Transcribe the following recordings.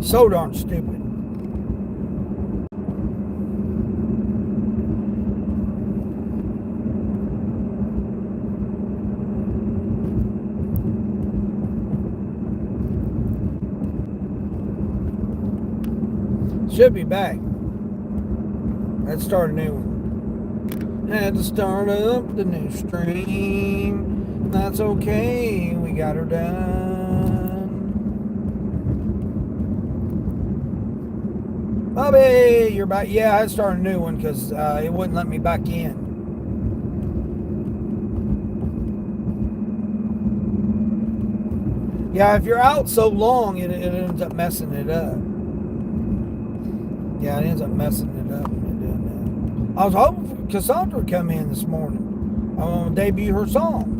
So darn stupid. Should be back. Let's start a new one. Had to start up the new stream. That's okay. We got her done. Bobby, you're back. Yeah, I had to start a new one because it wouldn't let me back in. Yeah, if you're out so long, it ends up messing it up. Yeah, it ends up messing it up when you're doing that. I was hoping Cassandra would come in this morning. I'm going to debut her song.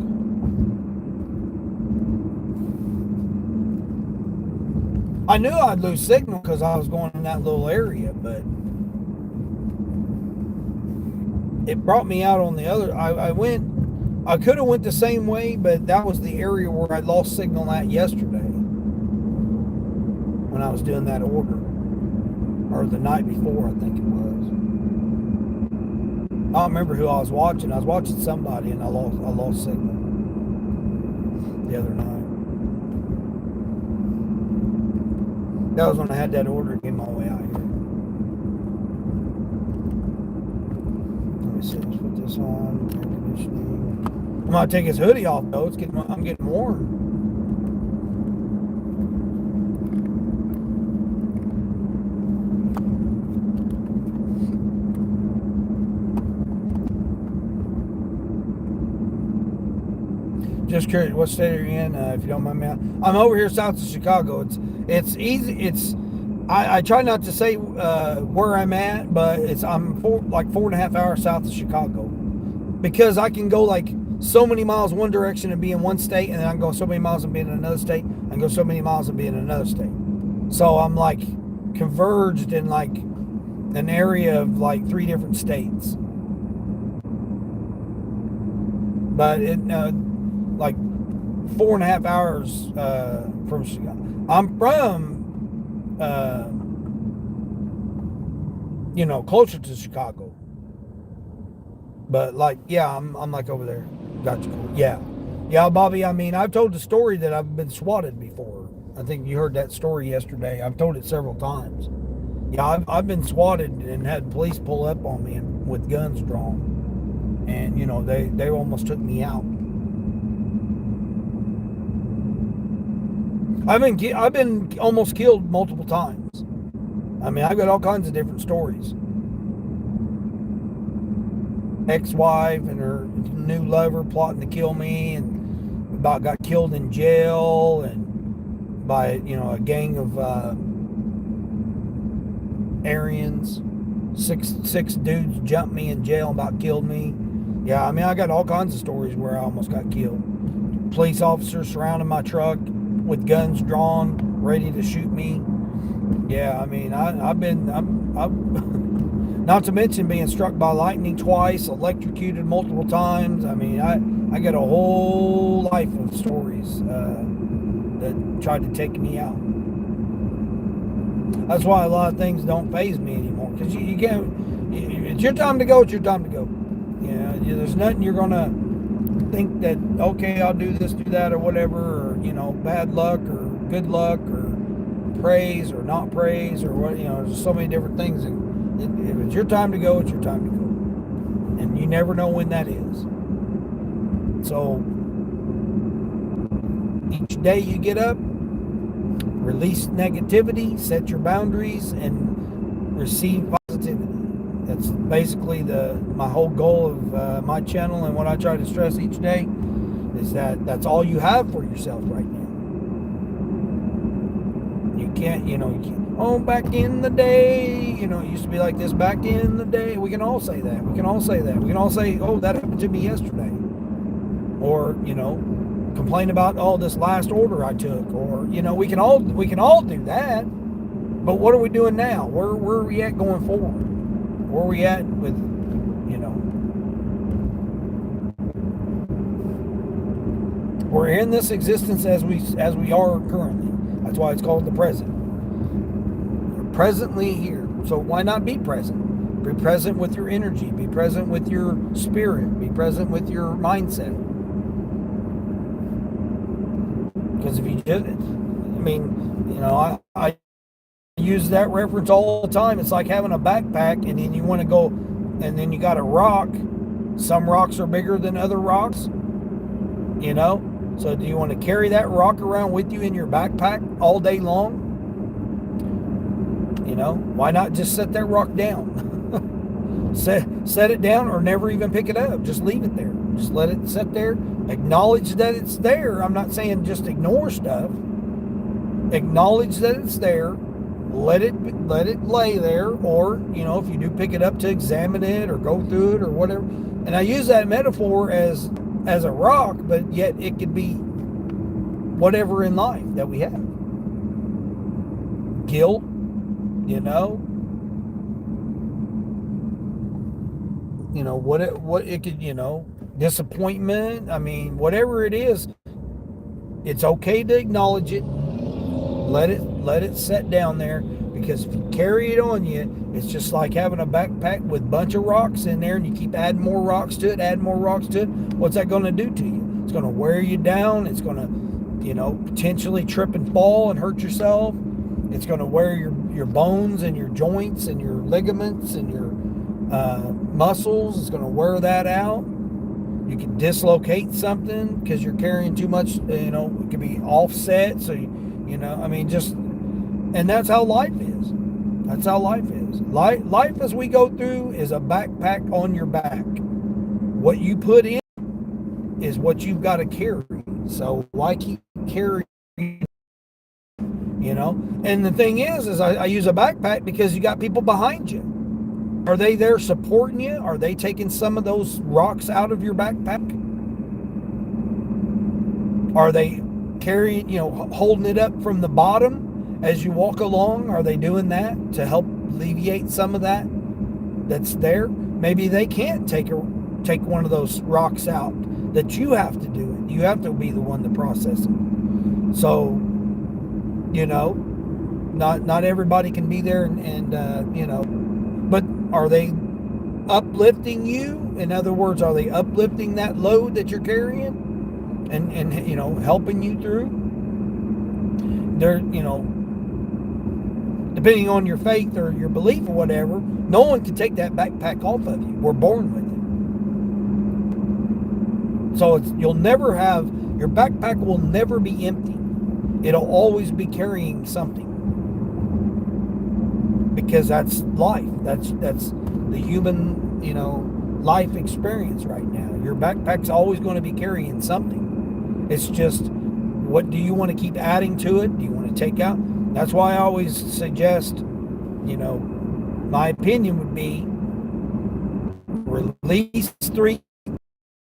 I knew I'd lose signal because I was going in that little area, but it brought me out on the other. I could have went the same way, but that was the area where I lost signal at yesterday when I was doing that order. Or the night before, I think it was. I don't remember who I was watching. I was watching somebody, and I lost signal the other night. That was when I had that order to get my way out here. Let me see. Let's put this on. Air conditioning. I'm gonna take his hoodie off though. I'm getting warm. Just curious, what state are you in? If you don't mind me, I'm over here south of Chicago. It's easy. I try not to say where I'm at, but I'm 4.5 hours south of Chicago, because I can go like so many miles one direction and be in one state, and then I can go so many miles and be in another state, and go so many miles and be in another state. So I'm like converged in like an area of like 3 different states. But like 4.5 hours from Chicago. I'm from, closer to Chicago. But like, yeah, I'm like over there. Gotcha. Yeah. Yeah, Bobby, I mean, I've told the story that I've been swatted before. I think you heard that story yesterday. I've told it several times. Yeah, I've been swatted and had police pull up on me with guns drawn. And, they almost took me out. I've been almost killed multiple times. I mean, I've got all kinds of different stories. Ex-wife and her new lover plotting to kill me, and about got killed in jail, and by a gang of Aryans. Six dudes jumped me in jail and about killed me. Yeah, I mean, I got all kinds of stories where I almost got killed. Police officers surrounding my truck with guns drawn, ready to shoot me. Yeah, I mean, I'm not to mention being struck by lightning twice, electrocuted multiple times. I mean, I got a whole life of stories that tried to take me out. That's why a lot of things don't faze me anymore, because you can't. It's your time to go. It's your time to go. There's nothing you're gonna think that, okay, I'll do this, do that, or whatever, or bad luck or good luck or praise or not praise or what. There's so many different things. And if it's your time to go, it's your time to go, and you never know when that is. So each day you get up, release negativity, set your boundaries, and receive positivity. That's basically my whole goal of my channel, and what I try to stress each day is that's all you have for yourself right now. You can't, back in the day, it used to be like this back in the day. We can all say that. We can all say that. We can all say, oh, that happened to me yesterday. Or, complain about, oh, this last order I took. Or, we can all do that. But what are we doing now? Where are we at going forward? Where are we at with, we're in this existence as we are currently. That's why it's called the present. presently here. So why not be present? Be present with your energy. Be present with your spirit. Be present with your mindset. Because if you did it, I mean, I use that reference all the time. It's like having a backpack and then you want to go, and then you got a rock. Some rocks are bigger than other rocks, So do you want to carry that rock around with you in your backpack all day long? Why not just set that rock down? set it down or never even pick it up. Just leave it there. Just let it sit there. Acknowledge that it's there. I'm not saying just ignore stuff. Acknowledge that it's there. Let it lay there, or if you do pick it up to examine it or go through it or whatever. And I use that metaphor as a rock, but yet it could be whatever in life that we have. Guilt, what it could, disappointment. I mean, whatever it is, it's okay to acknowledge it. Let it set down there, because if you carry it on you, it's just like having a backpack with a bunch of rocks in there, and you keep adding more rocks to it. What's that going to do to you? It's going to wear you down. It's going to, potentially trip and fall and hurt yourself. It's going to wear your bones and your joints and your ligaments and your muscles. It's going to wear that out. You can dislocate something because you're carrying too much. It can be offset. So and that's how life is. That's how life is. Life as we go through is a backpack on your back. What you put in is what you've got to carry. So why keep carrying? And the thing is I use a backpack because you got people behind you. Are they there supporting you? Are they taking some of those rocks out of your backpack? Are they carrying, holding it up from the bottom as you walk along? Are they doing that to help alleviate some of that that's there? Maybe they can't take one of those rocks out, that you have to do it. You have to be the one to process it. So, not everybody can be there but are they uplifting you? In other words, are they uplifting that load that you're carrying and helping you through? They're, depending on your faith or your belief or whatever, no one can take that backpack off of you. We're born with it. So you'll never have, your backpack will never be empty. It'll always be carrying something. Because that's life. That's the human, life experience right now. Your backpack's always going to be carrying something. It's just, what do you want to keep adding to it? Do you want to take out? That's why I always suggest, my opinion would be release 3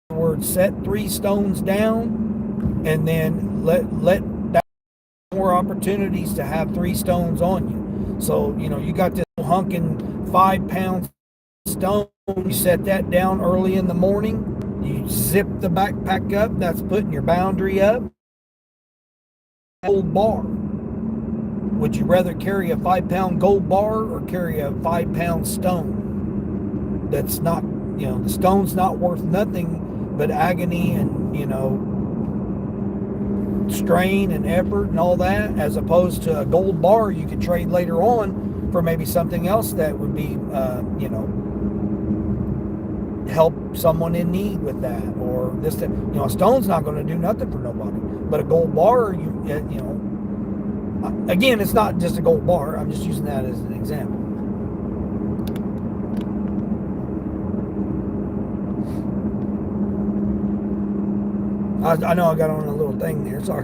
words, set 3 stones down, and then let more opportunities to have 3 stones on you. So, you got this hunking 5-pound stone, you set that down early in the morning, you zip the backpack up, that's putting your boundary up. Gold bar. Would you rather carry a 5-pound gold bar or carry a 5-pound stone? That's not, the stone's not worth nothing but agony and, strain and effort and all that, as opposed to a gold bar you could trade later on for maybe something else that would be, help someone in need with that, or this, a stone's not going to do nothing for nobody, but a gold bar, again, it's not just a gold bar. I'm just using that as an example. I know I got on a little thing there. Sorry.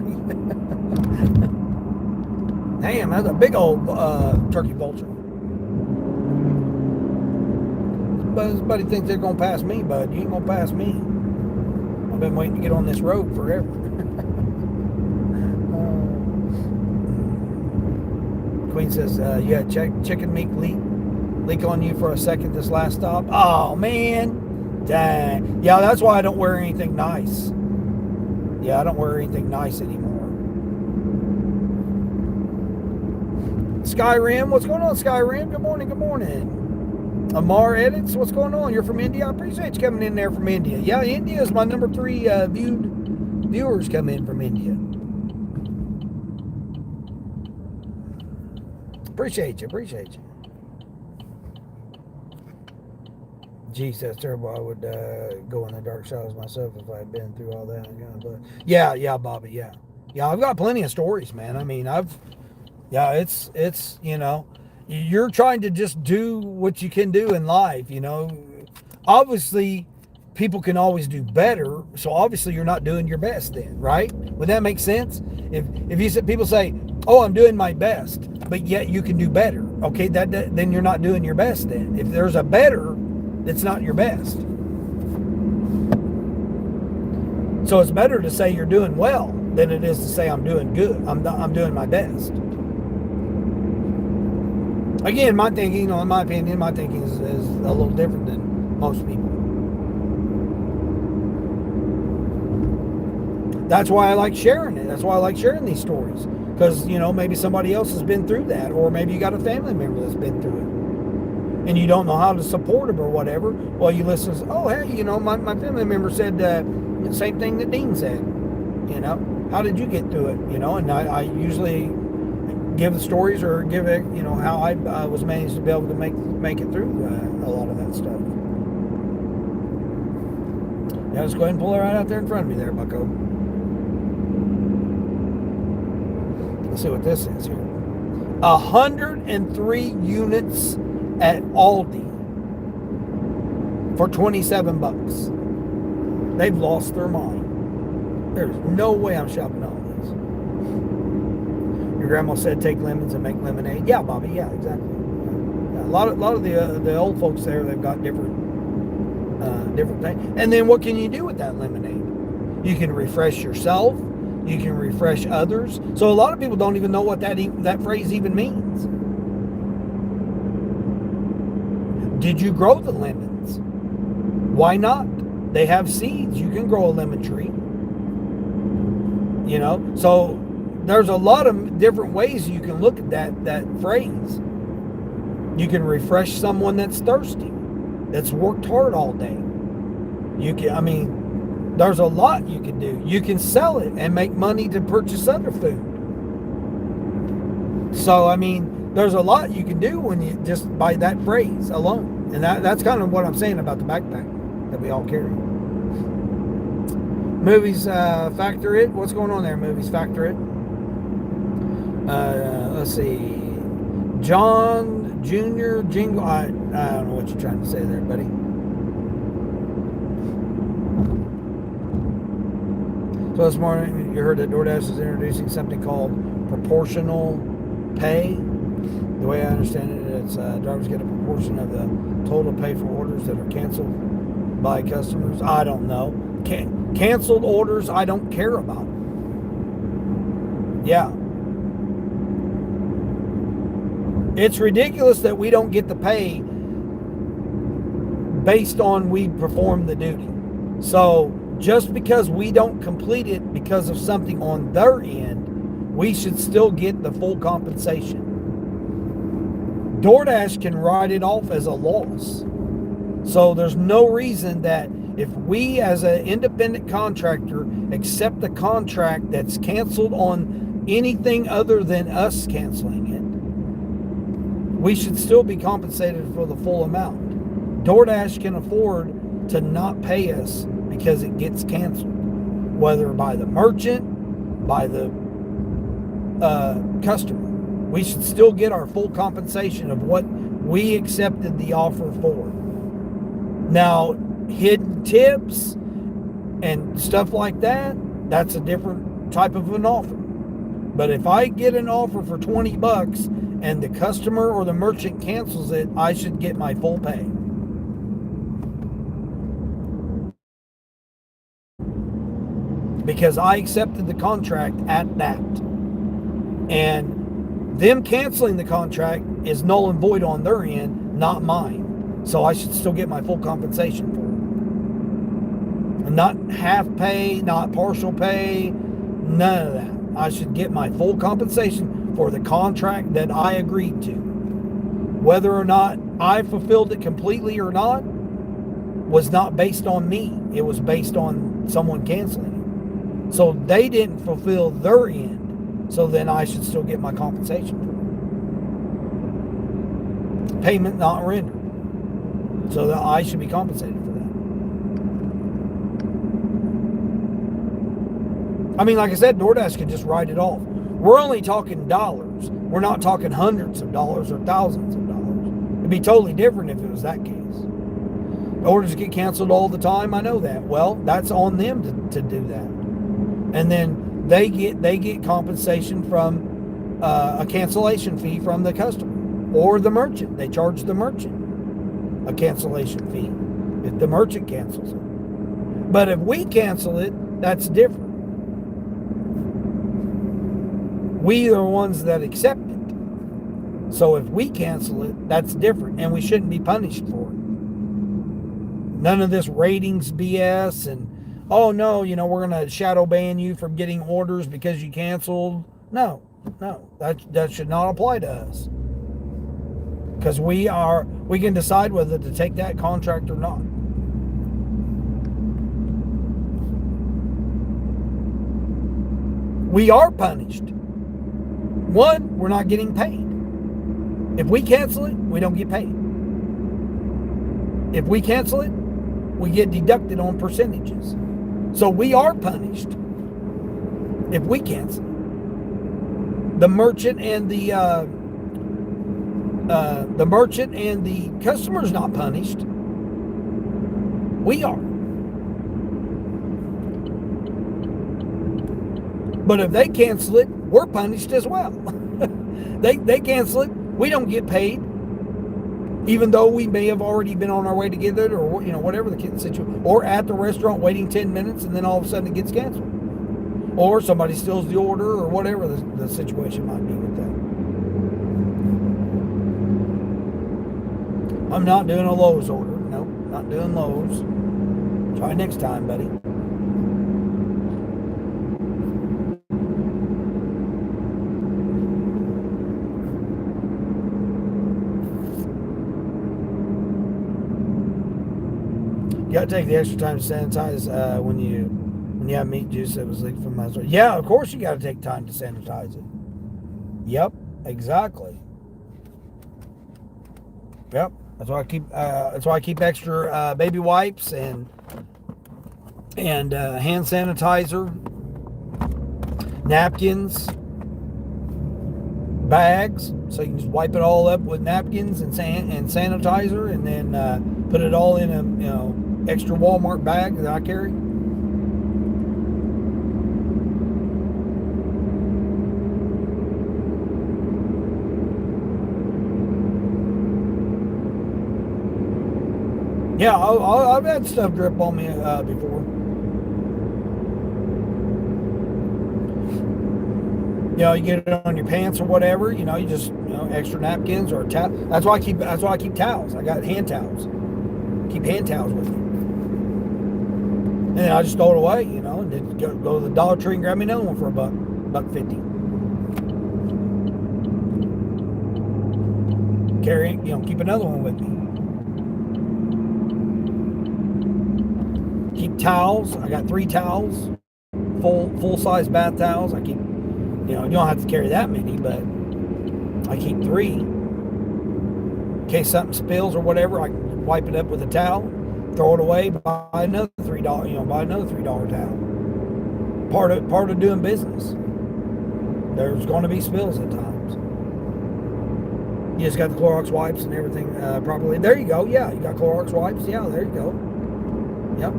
Damn, that's a big old turkey vulture. But buddy thinks they're going to pass me, bud. You ain't going to pass me. I've been waiting to get on this road forever. Queen says, yeah, chicken meat leak on you for a second this last stop. Oh, man. Dang. Yeah, that's why I don't wear anything nice. Yeah, I don't wear anything nice anymore. Skyrim, what's going on, Skyrim? Good morning, good morning. Amar Edits, what's going on? You're from India? I appreciate you coming in there from India. Yeah, India is my number 3 viewers come in from India. Appreciate you. Geez, that's terrible. I would go in the dark shadows myself if I had been through all that. Yeah, Bobby, yeah. Yeah, I've got plenty of stories, man. I mean, it's, you're trying to just do what you can do in life, Obviously, people can always do better, so obviously you're not doing your best then, right? Would that make sense? If people say, oh, I'm doing my best, but yet you can do better, okay, then you're not doing your best then. If there's a better, that's not your best. So it's better to say you're doing well than it is to say I'm doing good. I'm doing my best. Again, in my opinion, my thinking is a little different than most people. That's why I like sharing it. That's why I like sharing these stories. Because, maybe somebody else has been through that, or maybe you got a family member that's been through it, and you don't know how to support them or whatever. Well, you listen and say, oh, hey, my family member said the same thing that Dean said. How did you get through it? And I usually give the stories or give it, how I was managed to be able to make it through a lot of that stuff. Yeah, let's go ahead and pull it right out there in front of me there, bucko. Let's see what this is here. 103 units at Aldi for $27. They've lost their mind. There's no way I'm shopping all this. Your grandma said take lemons and make lemonade. Yeah, Bobby. Yeah, exactly. Yeah, a lot of the old folks there, they've got different things. And then what can you do with that lemonade? You can refresh yourself. You can refresh others. So a lot of people don't even know what that phrase even means. Did you grow the lemons? Why not? They have seeds. You can grow a lemon tree. So there's a lot of different ways you can look at that phrase. You can refresh someone that's thirsty, that's worked hard all day. There's a lot you can do. You can sell it and make money to purchase other food. So, there's a lot you can do when you just by that phrase alone. And that's kind of what I'm saying about the backpack that we all carry. Movies Factor It. What's going on there, Movies Factor It? Let's see. John Jr. Jingle. I don't know what you're trying to say there, buddy. So this morning, you heard that DoorDash is introducing something called proportional pay. The way I understand it, it's drivers get a proportion of the total pay for orders that are canceled by customers. I don't know. Canceled orders, I don't care about. Yeah. It's ridiculous that we don't get the pay based on we perform the duty. So just because we don't complete it because of something on their end, we should still get the full compensation. DoorDash can write it off as a loss. So there's no reason that if we as an independent contractor accept the contract that's canceled on anything other than us canceling it, we should still be compensated for the full amount. DoorDash can afford to not pay us because it gets canceled, whether by the merchant, by the customer. We should still get our full compensation of what we accepted the offer for. Now, hidden tips and stuff like that, that's a different type of an offer. But if I get an offer for $20 and the customer or the merchant cancels it, I should get my full pay. Because I accepted the contract at that. And them canceling the contract is null and void on their end, not mine. So I should still get my full compensation for it. And not half pay, not partial pay, none of that. I should get my full compensation for the contract that I agreed to. Whether or not I fulfilled it completely or not was not based on me. It was based on someone canceling it. So they didn't fulfill their end. So then I should still get my compensation for it. Payment not rendered. So that I should be compensated for that. I mean, like I said, DoorDash could just write it off. We're only talking dollars. We're not talking hundreds of dollars or thousands of dollars. It'd be totally different if it was that case. Orders get canceled all the time. I know that. Well, that's on them to do that. And then they get compensation from a cancellation fee from the customer or the merchant. They charge the merchant a cancellation fee if the merchant cancels it. But if we cancel it, that's different. We are the ones that accept it. So if we cancel it, that's different, and we shouldn't be punished for it. None of this ratings BS and, oh no, we're going to shadow ban you from getting orders because you canceled. No, that should not apply to us. Because we can decide whether to take that contract or not. We are punished. One, we're not getting paid. If we cancel it, we don't get paid. If we cancel it, we get deducted on percentages. So we are punished if we cancel it. The merchant and the customer's not punished. We are. But if they cancel it, we're punished as well. They cancel it, we don't get paid, even though we may have already been on our way to get it, or whatever the situation, or at the restaurant waiting 10 minutes, and then all of a sudden it gets canceled, or somebody steals the order, or whatever the situation might be with that. I'm not doing a Lowe's order. Nope, not doing Lowe's. Try next time, buddy. You got to take the extra time to sanitize when you have meat juice that was leaked from my store. Yeah, of course you got to take time to sanitize it. Yep, exactly. Yep, that's why I keep extra baby wipes and hand sanitizer, napkins, bags, so you can just wipe it all up with napkins and sanitizer, and then put it all in a extra Walmart bag that I carry. Yeah, I've had stuff drip on me before. You get it on your pants or whatever. You just extra napkins or a towel. That's why I keep towels. I got hand towels. Keep hand towels with me. And then I just throw it away, and then go to the Dollar Tree and grab me another one for $1.50. Carry it, keep another one with me. Keep towels. I got 3 towels, full size bath towels. I keep, you don't have to carry that many, but I keep 3 in case something spills or whatever. I can wipe it up with a towel, throw it away, buy another $3, buy another $3 towel. Part of doing business. There's going to be spills at times. You just got the Clorox wipes and everything properly. There you go. Yeah, you got Clorox wipes. Yeah, there you go. Yep.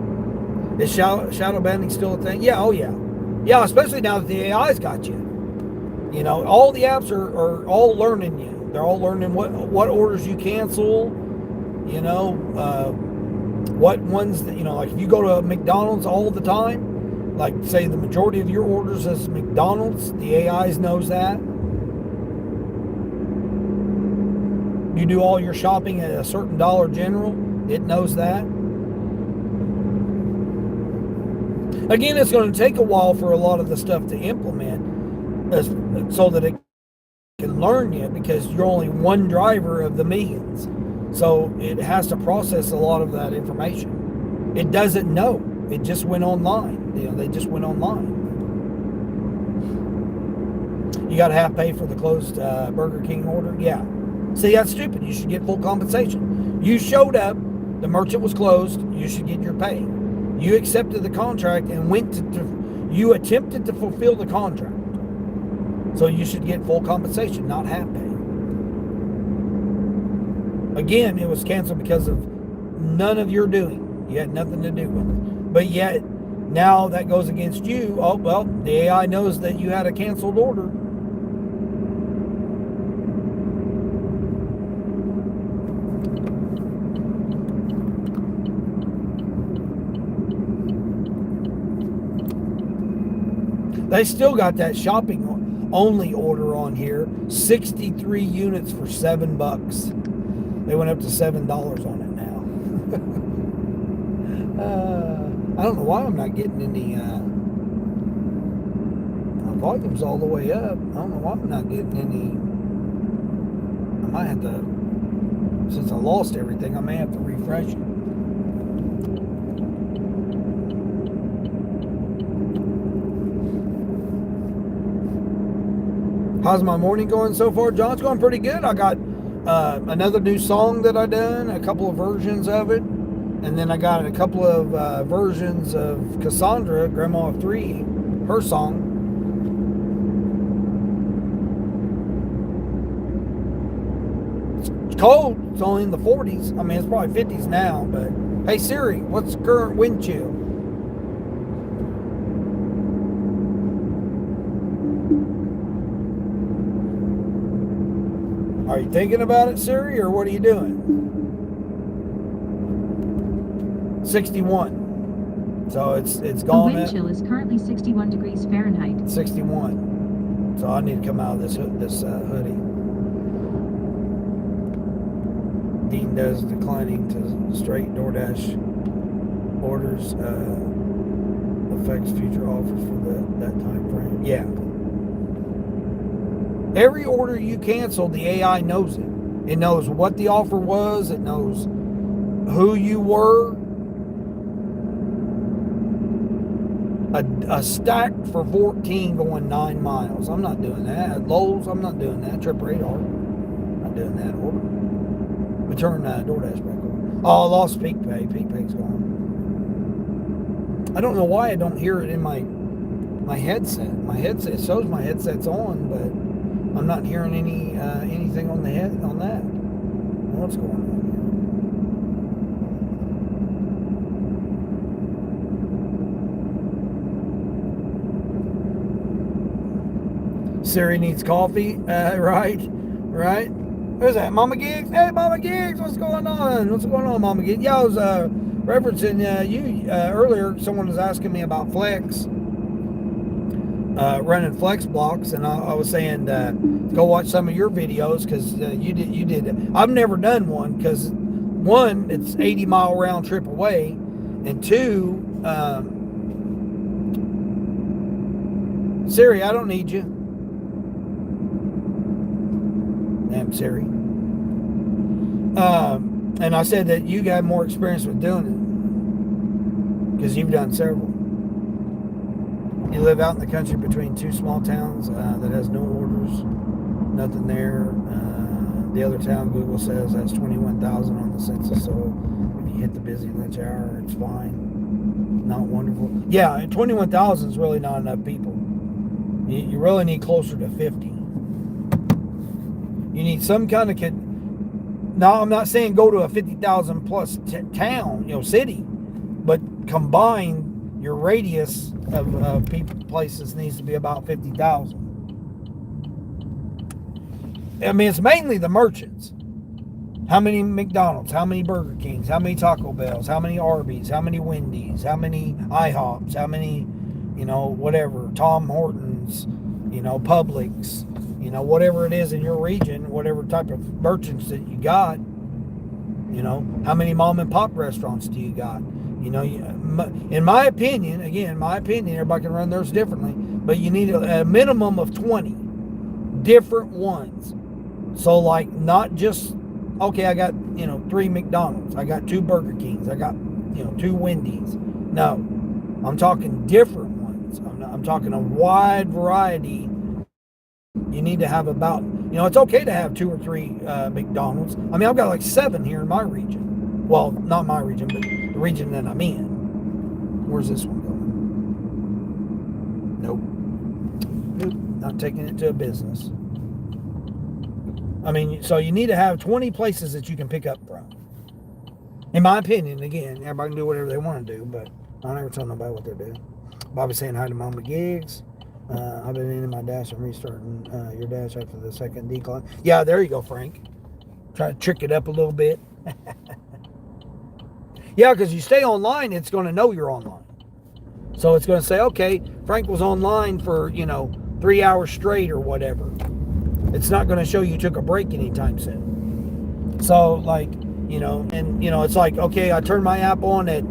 Is shadow banning still a thing? Yeah. Oh yeah. Yeah, especially now that the AI's got you. All the apps are all learning you. They're all learning what orders you cancel. What ones that, like if you go to McDonald's all the time, like say the majority of your orders is McDonald's, the AIs knows that. You do all your shopping at a certain Dollar General, it knows that. Again, it's going to take a while for a lot of the stuff to implement so that it can learn yet because you're only one driver of the millions. So it has to process a lot of that information. It doesn't know. It just went online. They just went online. You got to have pay for the closed Burger King order? Yeah. See, that's stupid. You should get full compensation. You showed up. The merchant was closed. You should get your pay. You accepted the contract and you attempted to fulfill the contract. So you should get full compensation, not half pay. Again, it was canceled because of none of your doing. You had nothing to do with it. But yet, now that goes against you. Oh, well, the AI knows that you had a canceled order. They still got that shopping only order on here. 63 units for $7. They went up to $7 on it now. I don't know why I'm not getting any. My volume's all the way up. I don't know why I'm not getting any. I might have to, since I lost everything, I may have to refresh it. How's my morning going so far, John? It's going pretty good. I got another new song that I done, a couple of versions of it, and then I got a couple of versions of Cassandra, Grandma of Three, her song. It's cold. It's only in the 40s. I mean, it's probably 50s now, but hey Siri, what's the current wind chill? Are you thinking about it, Siri, or what are you doing? 61. So it's gone. The wind chill is currently 61 degrees Fahrenheit. 61. So I need to come out of this hoodie. Dean does declining to straight DoorDash orders affects future offers for that time frame. Yeah. Every order you cancel, the AI knows it. It knows what the offer was. It knows who you were. A stack for 14 going 9 miles. I'm not doing that. At Lowe's, I'm not doing that. Trip Radar, I'm not doing that order. We turn DoorDash back on. Oh, I lost Peak Pay. Peak Pay's gone. I don't know why I don't hear it in my headset. My headset shows my headset's on, but I'm not hearing anything on the head on that. What's going on here? Siri needs coffee. Right. Who's that? Mama Gigs? Hey, Mama Gigs, what's going on? What's going on, Mama Gigs? Yeah, I was referencing you earlier. Someone was asking me about Flex. Running Flex blocks, and I was saying go watch some of your videos because you did. I've never done one because one, it's 80-mile round trip away, and two, Siri, I don't need you. Damn Siri. And I said that you got more experience with doing it because you've done several. You live out in the country between two small towns that has no orders, nothing there. The other town, Google says, has 21,000 on the census, so if you hit the busy lunch hour, it's fine. Not wonderful. Yeah, and 21,000 is really not enough people. You really need closer to 50. You need some kind of... Now, I'm not saying go to a 50,000 plus town, city, but combine your radius of people, places needs to be about 50,000. I mean, it's mainly the merchants. How many McDonald's? How many Burger Kings? How many Taco Bells? How many Arby's? How many Wendy's? How many IHOPs? How many, whatever, Tom Hortons, Publix, whatever it is in your region, whatever type of merchants that you got, how many mom and pop restaurants do you got? In my opinion, everybody can run theirs differently, but you need a minimum of 20 different ones. So like not just, okay, I got, 3 McDonald's, I got 2 Burger Kings, I got, 2 Wendy's. No, I'm talking different ones. I'm talking a wide variety. You need to have about, it's okay to have 2 or 3 McDonald's. I mean, I've got like 7 here in my region. Well, not my region, but the region that I'm in. Where's this one going? Nope, not taking it to a business. I mean, so you need to have 20 places that you can pick up from. In my opinion, again, everybody can do whatever they want to do, but I don't ever tell nobody what they're doing. Bobby saying hi to Mama Gigs. I've been in my dash and restarting your dash after the second decline. Yeah, there you go, Frank. Try to trick it up a little bit. Yeah, because you stay online, it's going to know you're online. So it's going to say, okay, Frank was online for, 3 hours straight or whatever. It's not going to show you took a break anytime soon. So, like, it's like, okay, I turned my app on at,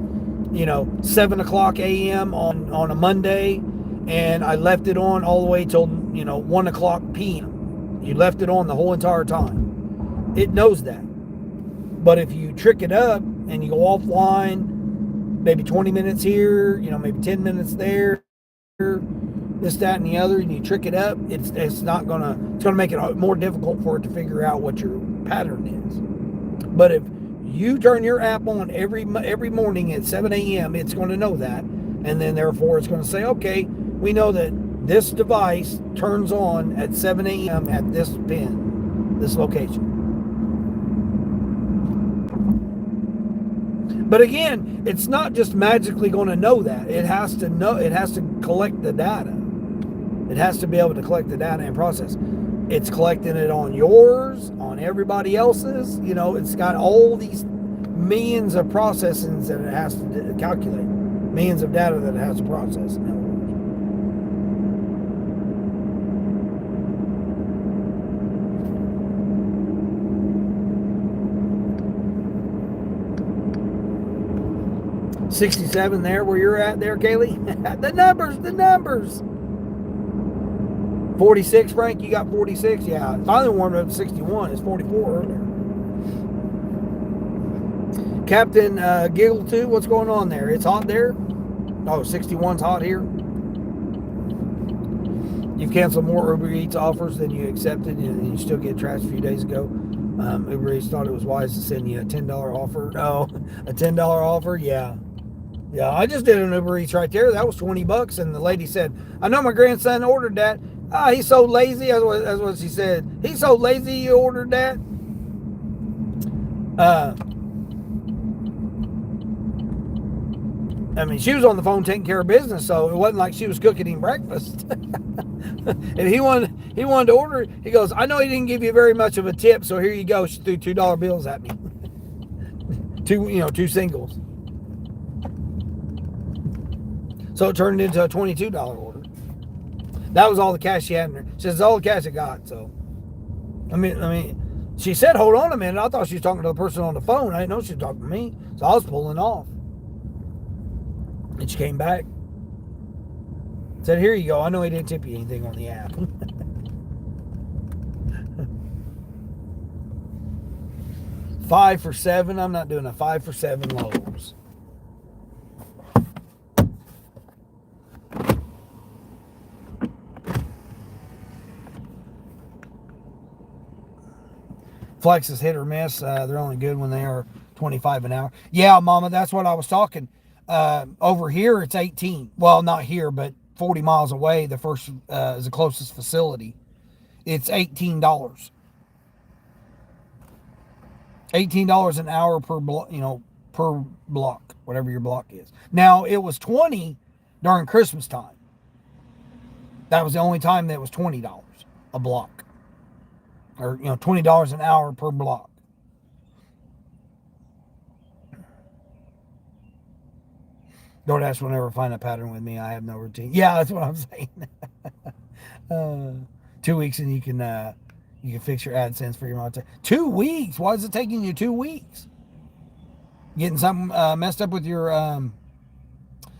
7 o'clock a.m. on a Monday, and I left it on all the way till, 1 o'clock p.m. You left it on the whole entire time. It knows that. But if you trick it up and you go offline, maybe 20 minutes here, maybe 10 minutes there, this, that, and the other, and you trick it up, it's gonna make it more difficult for it to figure out what your pattern is. But if you turn your app on every morning at 7 a.m., it's going to know that, and then therefore it's going to say, okay, we know that this device turns on at 7 a.m. at this pin, this location. But again, it's not just magically going to know that. It has to collect the data. It has to be able to collect the data and process. It's collecting it on yours, on everybody else's. It's got all these millions of processings that it has to calculate. Millions of data that it has to process. In other words. 67 there where you're at there, Kaylee. The numbers. 46, Frank, you got 46? Yeah, finally warmed up to 61. It's 44 earlier. Captain Giggle 2, what's going on there? It's hot there? Oh, 61's hot here. You've canceled more Uber Eats offers than you accepted, and you still get trashed a few days ago. Uber Eats thought it was wise to send you a $10 offer. Oh, a $10 offer? Yeah. Yeah, I just did an Uber Eats right there. That was $20, and the lady said, I know my grandson ordered that. He's so lazy. That's what she said. He's so lazy he ordered that. I mean, she was on the phone taking care of business, so it wasn't like she was cooking him breakfast. And he wanted to order. He goes, I know he didn't give you very much of a tip, so here you go. She threw $2 bills at me. Two singles. So it turned into a $22 order. That was all the cash she had in her. She says, all the cash I got. So, I mean, she said, hold on a minute. I thought she was talking to the person on the phone. I didn't know she was talking to me. So I was pulling off. And she came back. Said, here you go. I know he didn't tip you anything on the app. $5 for $7. I'm not doing a $5 for $7 Lowe's. Flex is hit or miss. They're only good when they are 25 an hour. Yeah, Mama, that's what I was talking. Over here, it's 18. Well, not here, but 40 miles away. The first is the closest facility. It's $18. $18 an hour per block, per block, whatever your block is. Now, it was 20 during Christmas time. That was the only time that it was $20 a block. Or, $20 an hour per block. DoorDash will never find a pattern with me. I have no routine. Yeah, that's what I'm saying. 2 weeks and you can fix your AdSense for your monetary. 2 weeks? Why is it taking you 2 weeks? Getting something messed up with your...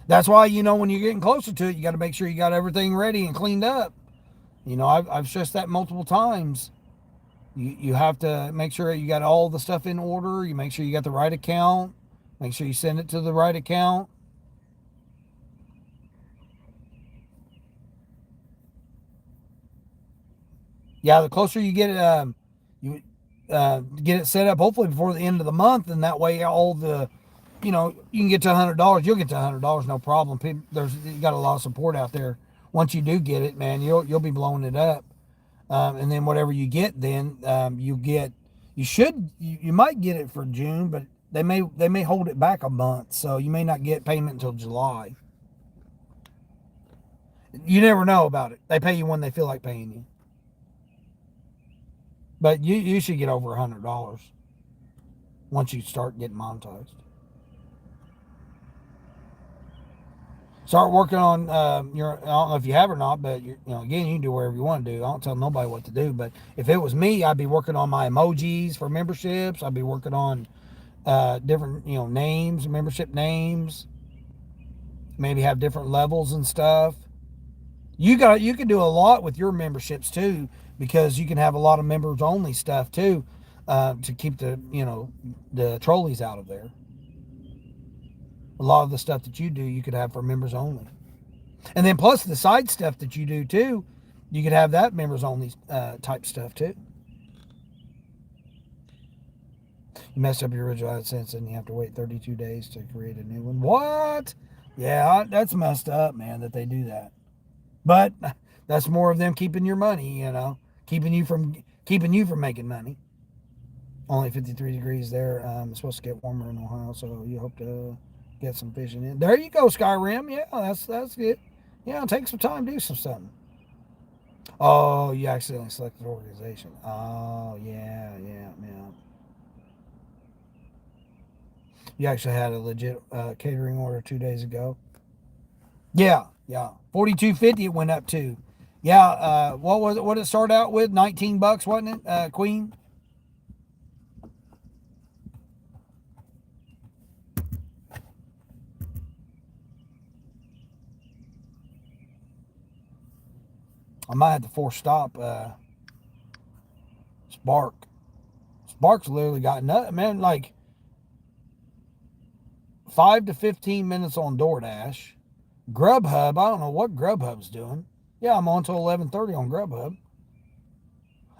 That's why, when you're getting closer to it, you got to make sure you got everything ready and cleaned up. You know, I've stressed that multiple times. You have to make sure you got all the stuff in order. You make sure you got the right account. Make sure you send it to the right account. Yeah, the closer you get it, you get it set up, hopefully before the end of the month, and that way all the, you know, you can get to $100. You'll get to $100, no problem. People, you got a lot of support out there. Once you do get it, man, you'll be blowing it up. And then whatever you get, then you might get it for June, but they may hold it back a month, so you may not get payment until July. You never know about it. They pay you when they feel like paying you. But you should get over $100 once you start getting monetized. Start working on your. I don't know if you have or not, but again, you can do whatever you want to do. I don't tell nobody what to do. But if it was me, I'd be working on my emojis for memberships. I'd be working on different names, membership names. Maybe have different levels and stuff. You can do a lot with your memberships too, because you can have a lot of members only stuff too, to keep the trolleys out of there. A lot of the stuff that you do, you could have for members only. And then plus the side stuff that you do too, you could have that members only type stuff too. You messed up your original AdSense and you have to wait 32 days to create a new one. What? Yeah, that's messed up, man, that they do that. But that's more of them keeping your money, keeping you from making money. Only 53 degrees there. It's supposed to get warmer in Ohio, so you hope to get some fishing in. There you go, Skyrim. Yeah, that's good. Yeah, take some time, do something. Oh, you accidentally selected organization. Oh, yeah. You actually had a legit catering order 2 days ago. Yeah. $42.50 it went up to. Yeah, what was it? What did it start out with? $19, wasn't it, Queen? I might have to force stop Spark. Spark's literally got nothing, man. Like 5 to 15 minutes on DoorDash. Grubhub, I don't know what Grubhub's doing. Yeah, I'm on till 11:30 on Grubhub.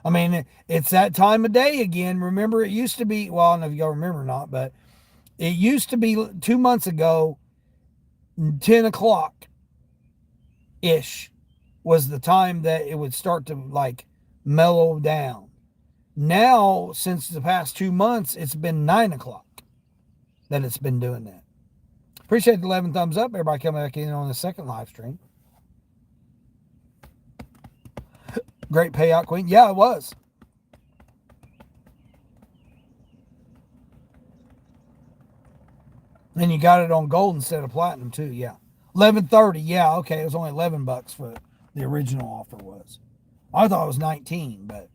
I mean, it's that time of day again. Remember, it used to be, well, I don't know if y'all remember or not, but it used to be 2 months ago, 10 o'clock-ish was the time that it would start to, like, mellow down. Now, since the past 2 months, it's been 9 o'clock that it's been doing that. Appreciate the 11 thumbs up. Everybody coming back in on the second live stream. Great payout, Queen. Yeah, it was. And you got it on gold instead of platinum too. Yeah, 11.30. Yeah, okay. It was only $11 for the original offer was. I thought it was 19, but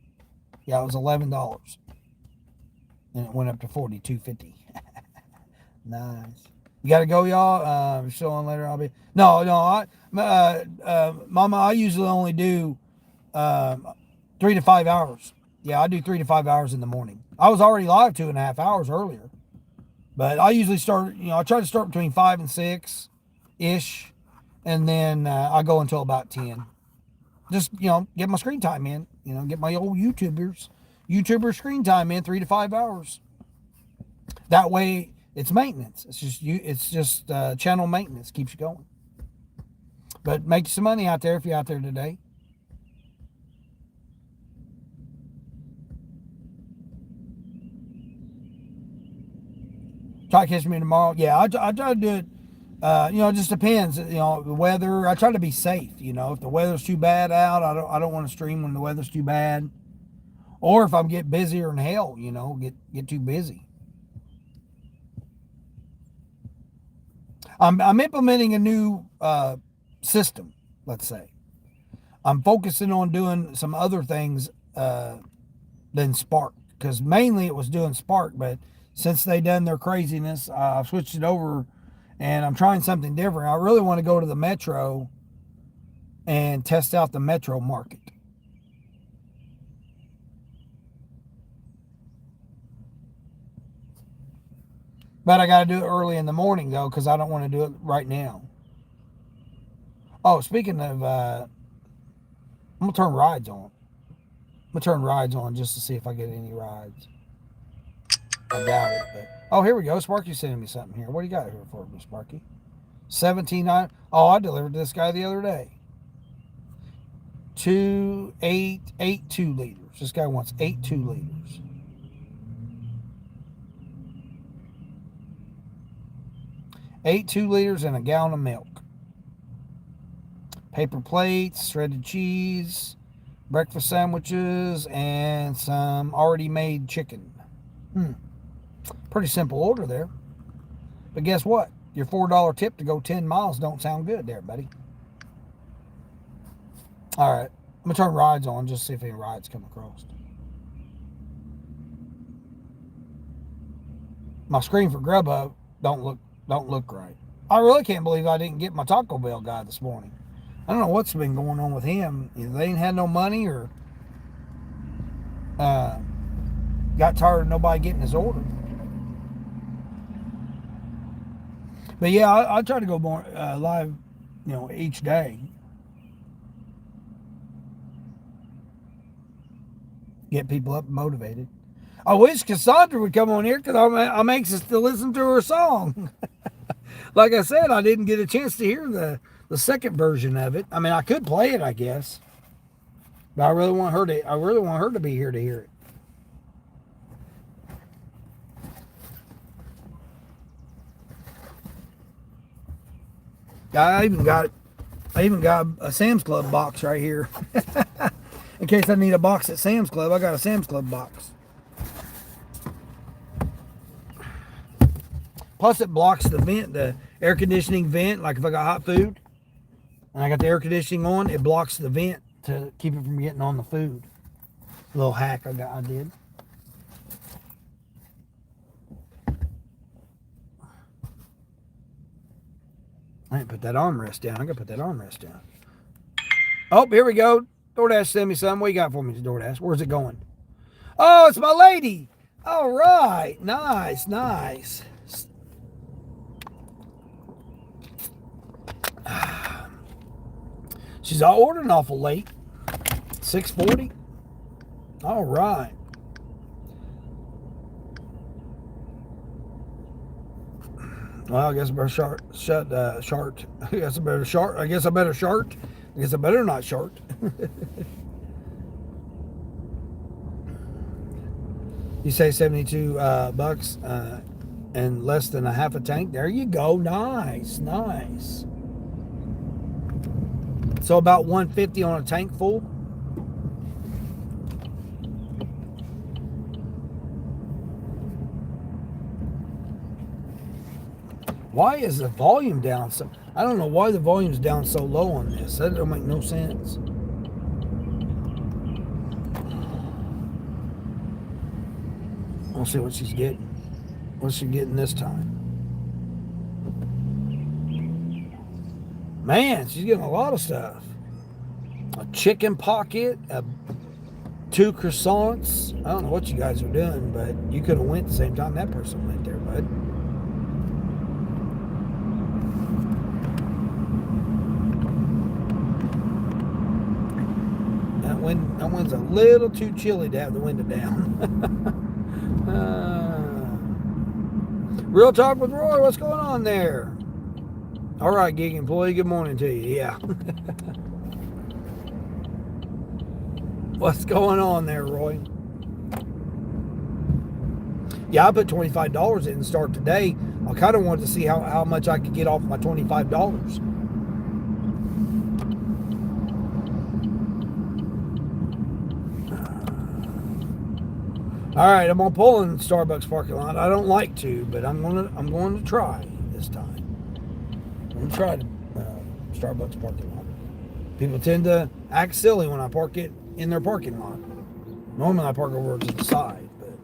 yeah, it was $11, and it went up to 42.50. Nice. You got to go, y'all. Still on later. I'll be no. Mama, I usually only do 3 to 5 hours. Yeah, I do 3 to 5 hours in the morning. I was already live 2.5 hours earlier, but I usually start. I try to start between 5 and 6 ish, and then I go until about 10. Just get my screen time in. Get my old YouTuber screen time in 3 to 5 hours. That way, it's maintenance. It's just channel maintenance. Keeps you going. But make some money out there if you're out there today. Try to catch me tomorrow. Yeah, I try to do it. It just depends. The weather. I try to be safe. If the weather's too bad out, I don't want to stream when the weather's too bad. Or if I'm get busier than hell, get too busy. I'm implementing a new system. Let's say I'm focusing on doing some other things than Spark, because mainly it was doing Spark, but since they done their craziness, I've switched it over, and I'm trying something different. I really want to go to the Metro and test out the Metro market. But I got to do it early in the morning, though, because I don't want to do it right now. Oh, speaking of, I'm going to turn rides on. I'm going to turn rides on just to see if I get any rides. I doubt it, but... Oh, here we go. Sparky's sending me something here. What do you got here for me, Sparky? 17.9. Oh, I delivered to this guy the other day. 2 liters. This guy wants 2 liters. Eight 2 liters and a gallon of milk. Paper plates, shredded cheese, breakfast sandwiches, and some already made chicken. Pretty simple order there. But guess what? Your $4 tip to go 10 miles don't sound good there, buddy. All right. I'm going to turn rides on just to see if any rides come across. My screen for Grubhub don't look right. I really can't believe I didn't get my Taco Bell guy this morning. I don't know what's been going on with him. Either they ain't had no money or got tired of nobody getting his order. But yeah, I try to go more live, each day. Get people up and motivated. I wish Cassandra would come on here because I'm anxious to listen to her song. Like I said, I didn't get a chance to hear the second version of it. I mean, I could play it, I guess, but I really want her to be here to hear it. I even got a Sam's Club box right here. In case I need a box at Sam's Club, I got a Sam's Club box. Plus, it blocks the vent, the air conditioning vent. Like if I got hot food and I got the air conditioning on, it blocks the vent to keep it from getting on the food. A little hack I did. I didn't put that armrest down. I gotta put that armrest down. Oh, here we go. DoorDash send me something. What you got for me, DoorDash? Where's it going? Oh, it's my lady. All right. Nice. She's ordering awful late. 6:40. All right. Well, I guess I better shart. I guess I better shart. I guess I better not shart. You say 72 bucks and less than a half a tank. There you go. Nice. So about 150 on a tank full. Why is the volume down so? I don't know why the volume's down so low on this. That don't make no sense. We'll see what she's getting. What's she getting this time? Man, she's getting a lot of stuff. A chicken pocket, 2 croissants. I don't know what you guys are doing, but you could have went at the same time that person went there, bud. That wind's a little too chilly to have the window down. Real Talk with Roy, what's going on there? All right, gig employee, good morning to you. Yeah. What's going on there, Roy? Yeah, I put $25 in to start today. I kind of wanted to see how much I could get off my $25. All right, I'm gonna pull in the Starbucks parking lot. I don't like to, but I'm going to try this time. I'm gonna try the Starbucks parking lot. People tend to act silly when I park it in their parking lot. Normally I park over to the side, but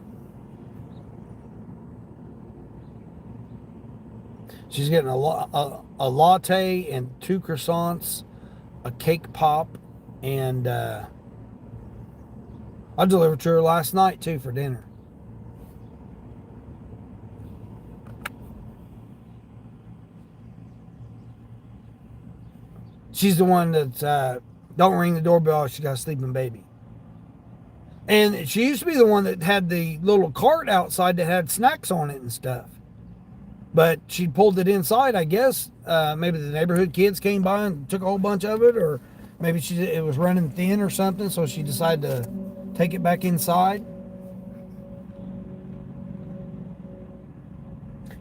she's getting a latte and 2 croissants, a cake pop, and I delivered to her last night too for dinner. She's the one that don't ring the doorbell. She got a sleeping baby. And she used to be the one that had the little cart outside that had snacks on it and stuff. But she pulled it inside, I guess. Maybe the neighborhood kids came by and took a whole bunch of it, or maybe it was running thin or something, so she decided to take it back inside.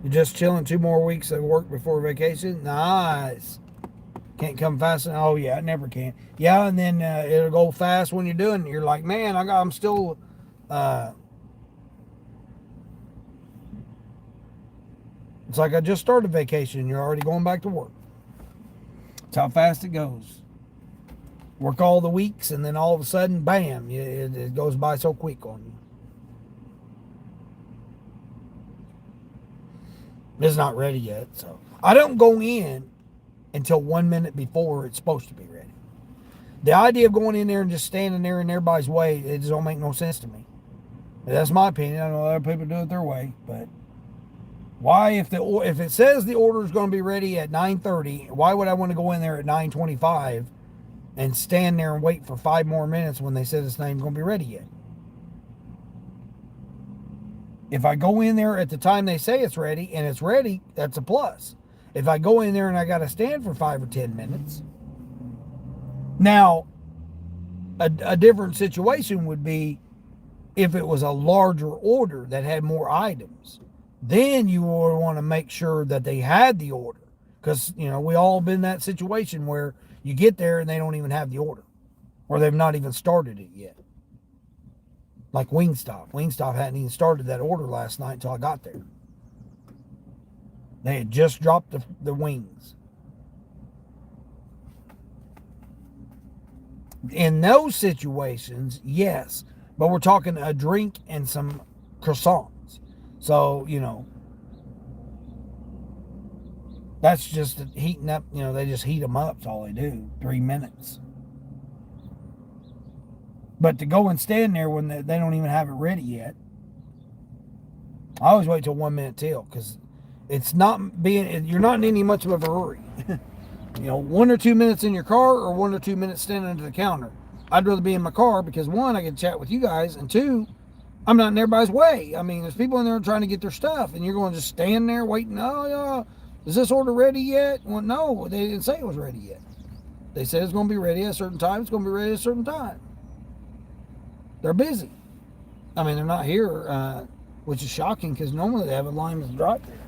You're just chilling 2 more weeks of work before vacation? Nice. Can't come fast enough. Oh, yeah, it never can. Yeah, and then it'll go fast when you're doing it. You're like, man, I'm still... it's like I just started vacation. You're already going back to work. That's how fast it goes. Work all the weeks, and then all of a sudden, bam, it goes by so quick on you. It's not ready yet, so I don't go in until 1 minute before it's supposed to be ready. The idea of going in there and just standing there in everybody's way, it just don't make no sense to me. That's my opinion. I know other people do it their way, but why, if it says the order is going to be ready at 9:30, why would I want to go in there at 9:25 and stand there and wait for 5 more minutes when they said it's not even going to be ready yet? If I go in there at the time they say it's ready and it's ready, that's a plus. If I go in there and I got to stand for 5 or 10 minutes, now a different situation would be if it was a larger order that had more items. Then you would want to make sure that they had the order, because we all been in that situation where you get there and they don't even have the order, or they've not even started it yet. Like Wingstop. Wingstop hadn't even started that order last night until I got there. They had just dropped the wings. In those situations, yes. But we're talking a drink and some croissants. So, that's just heating up. They just heat them up. That's all they do. 3 minutes. But to go and stand there when they don't even have it ready yet, I always wait till 1 minute till, because you're not in any much of a hurry. 1 or 2 minutes in your car, or 1 or 2 minutes standing under the counter. I'd rather be in my car because, 1, I can chat with you guys, and 2, I'm not in everybody's way. I mean, there's people in there trying to get their stuff, and you're going to just stand there waiting. Oh, yeah, is this order ready yet? Well, no, they didn't say it was ready yet. They said it's going to be ready at a certain time. It's going to be ready at a certain time. They're busy. I mean, they're not here, which is shocking, because normally they have a line that's drive there.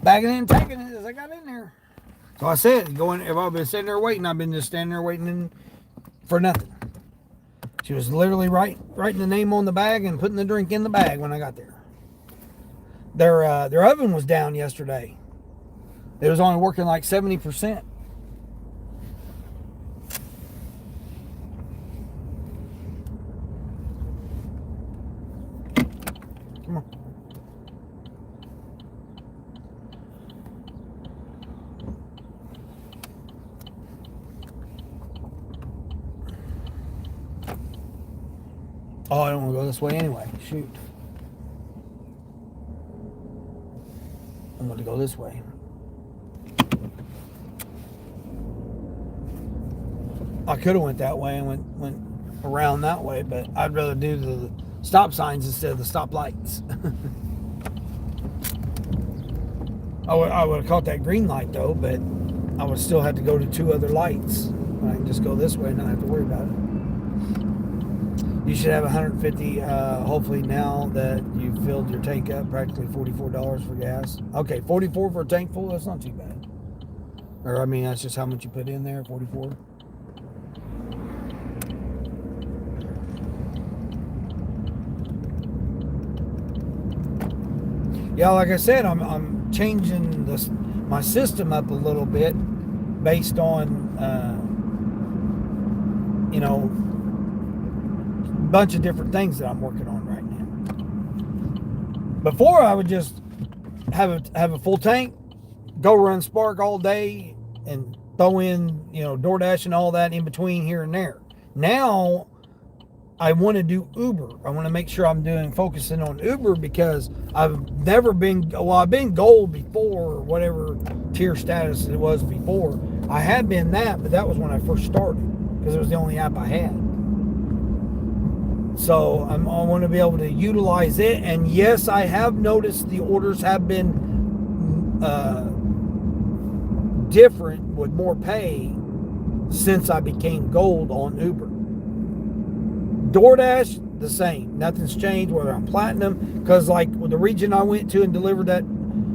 Bagging it and taking it as I got in there. So I said, if I've been sitting there waiting, I've been just standing there waiting for nothing. She was literally writing the name on the bag and putting the drink in the bag when I got there. Their oven was down yesterday. It was only working like 70%. Come on. Oh, I don't want to go this way anyway. Shoot. I'm going to go this way. I could have went that way and went around that way, but I'd rather do the stop signs instead of the stop lights. I would have caught that green light though, but I would still have to go to 2 other lights. I can just go this way and not have to worry about it. You should have 150, hopefully now that you've filled your tank up, practically $44 for gas. Okay, 44 for a tank full, that's not too bad. Or, I mean, that's just how much you put in there, 44. Yeah, like I said, I'm changing my system up a little bit based on, a bunch of different things that I'm working on right now. Before, I would just have a full tank, go run Spark all day, and throw in, DoorDash and all that in between here and there. Now, I want to do Uber. I want to make sure I'm focusing on Uber because I've been gold before, whatever tier status it was before. I had been that, but that was when I first started because it was the only app I had. So I want to be able to utilize it. And yes, I have noticed the orders have been different with more pay since I became gold on Uber. DoorDash, the same. Nothing's changed, whether I'm platinum, because like with the region I went to and delivered that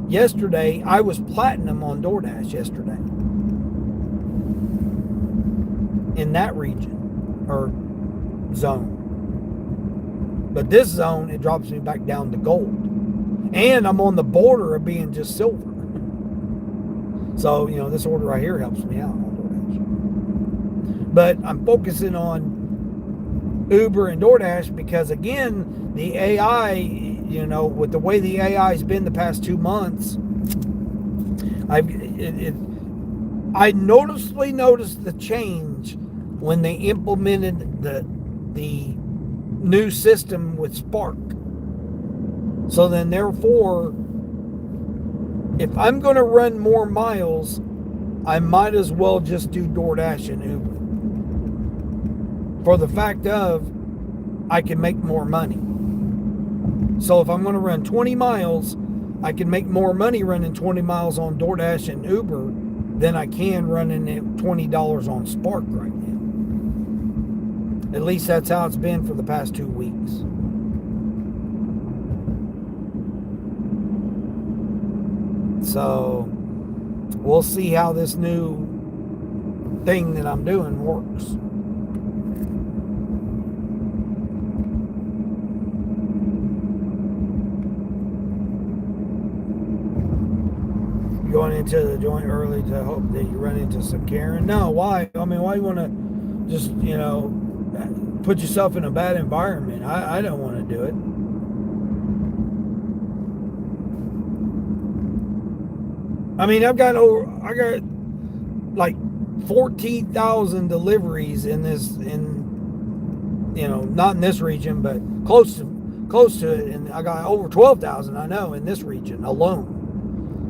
yesterday, I was platinum on DoorDash yesterday. In that region, or zone. But this zone, it drops me back down to gold. And I'm on the border of being just silver. So, this order right here helps me out on DoorDash. But I'm focusing on Uber and DoorDash because, again, the AI, with the way the AI's been the past 2 months, I noticeably noticed the change when they implemented the new system with Spark. So then, therefore, if I'm going to run more miles, I might as well just do DoorDash and Uber. For the fact of, I can make more money. So if I'm going to run 20 miles, I can make more money running 20 miles on DoorDash and Uber than I can running at $20 on Spark right now. At least that's how it's been for the past 2 weeks. So we'll see how this new thing that I'm doing works. Going into the joint early to hope that you run into some Karen? No, why? I mean, why you want to just, put yourself in a bad environment? I don't want to do it. I mean, I got like 14,000 deliveries in not in this region, but close to it, and I got over 12,000, I know, in this region alone.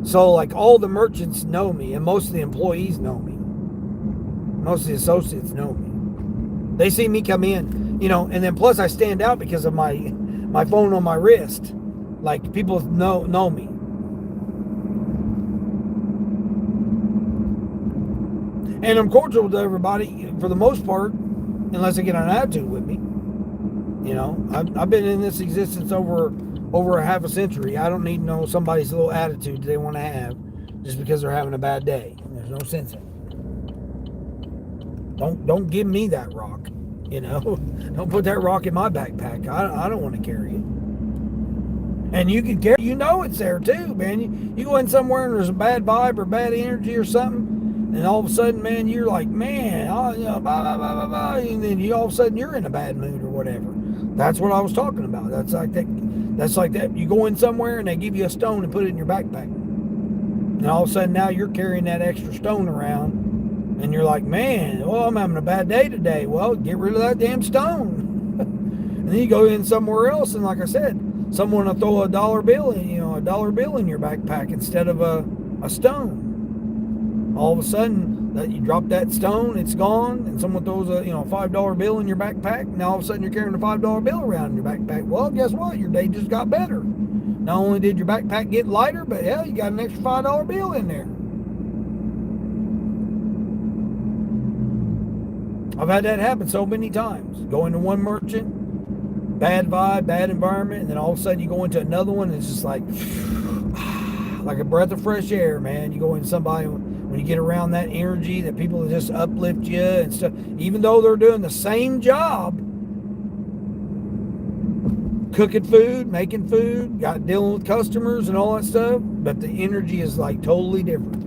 So, like, all the merchants know me, and most of the employees know me. Most of the associates know me. They see me come in, and then plus I stand out because of my phone on my wrist. Like, people know me. And I'm cordial to everybody for the most part, unless they get an attitude with me. I've been in this existence over a half a century. I don't need somebody's little attitude they want to have just because because they're having a bad day. And there's no sense in it. Don't give me that rock. Don't put that rock in my backpack. I don't want to carry it. And you can carry, it's there too, man. You go in somewhere and there's a bad vibe or bad energy or something, and all of a sudden, man, you're like, man, blah, blah, blah, blah, blah, and then all of a sudden you're in a bad mood or whatever. That's what I was talking about. That's like that. You go in somewhere and they give you a stone and put it in your backpack, and all of a sudden now you're carrying that extra stone around. And you're like, man, well, I'm having a bad day today. Well, get rid of that damn stone. And then you go in somewhere else, and like I said, someone will throw a dollar bill in your backpack instead of a stone. All of a sudden, that you drop that stone, it's gone, and someone throws a $5 bill in your backpack, and all of a sudden you're carrying a $5 bill around in your backpack. Well, guess what? Your day just got better. Not only did your backpack get lighter, but hell, you got an extra $5 bill in there. I've had that happen so many times. Go into one merchant, bad vibe, bad environment, and then all of a sudden you go into another one, and it's just like a breath of fresh air, man. You go into somebody, when you get around that energy, that people just uplift you and stuff, even though they're doing the same job, cooking food, making food, dealing with customers and all that stuff, but the energy is like totally different.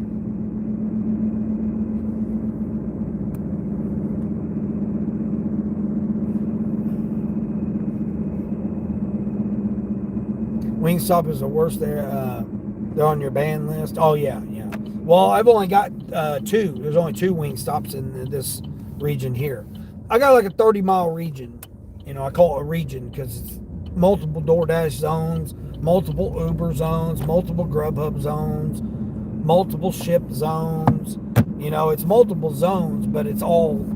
Wingstop is the worst. They're on your ban list. Oh yeah. Well, I've only got 2. There's only 2 Wingstops in this region here. I got like a 30-mile region. I call it a region because it's multiple DoorDash zones, multiple Uber zones, multiple Grubhub zones, multiple Ship zones. It's multiple zones, but it's all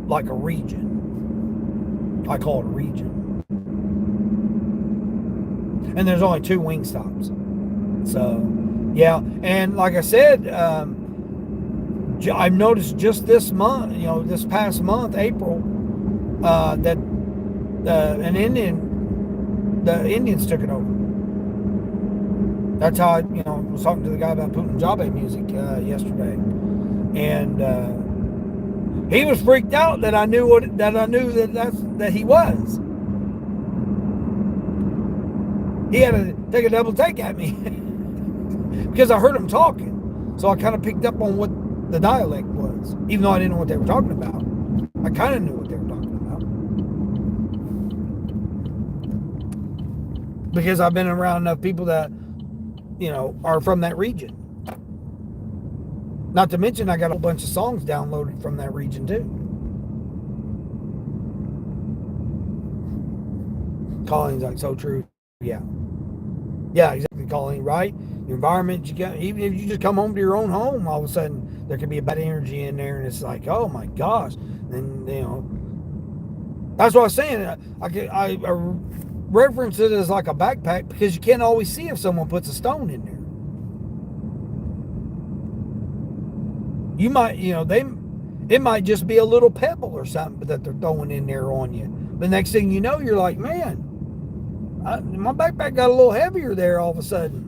like a region. I call it a region. And there's only 2 Wingstops. So, yeah. And like I said, I've noticed just this month, this past month, April, that the Indians took it over. That's how I was talking to the guy about Punjabi music yesterday. And he was freaked out that I knew that he was. He had to take a double take at me because I heard him talking. So I kind of picked up on what the dialect was, even though I didn't know what they were talking about. I kind of knew what they were talking about because I've been around enough people that, are from that region. Not to mention, I got a whole bunch of songs downloaded from that region too. Colleen's like, so true. Yeah, exactly, Colleen, right? Your environment, even if you just come home to your own home, all of a sudden there could be a bad energy in there, and it's like, oh my gosh. And that's what I was saying. I reference it as like a backpack because you can't always see if someone puts a stone in there. You might, it might just be a little pebble or something that they're throwing in there on you. The next thing you know, you're like, man, my backpack got a little heavier there all of a sudden.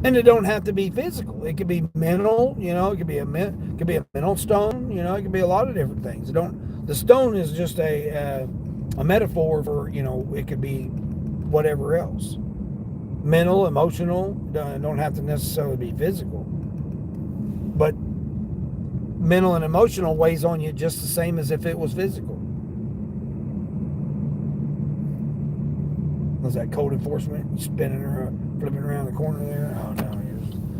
And it don't have to be physical. It could be mental, it could be a mental stone, it could be a lot of different things. The stone is just a metaphor for, it could be whatever else. Mental, emotional, don't have to necessarily be physical. But mental and emotional weighs on you just the same as if it was physical. Was that code enforcement flipping around the corner there? Oh no,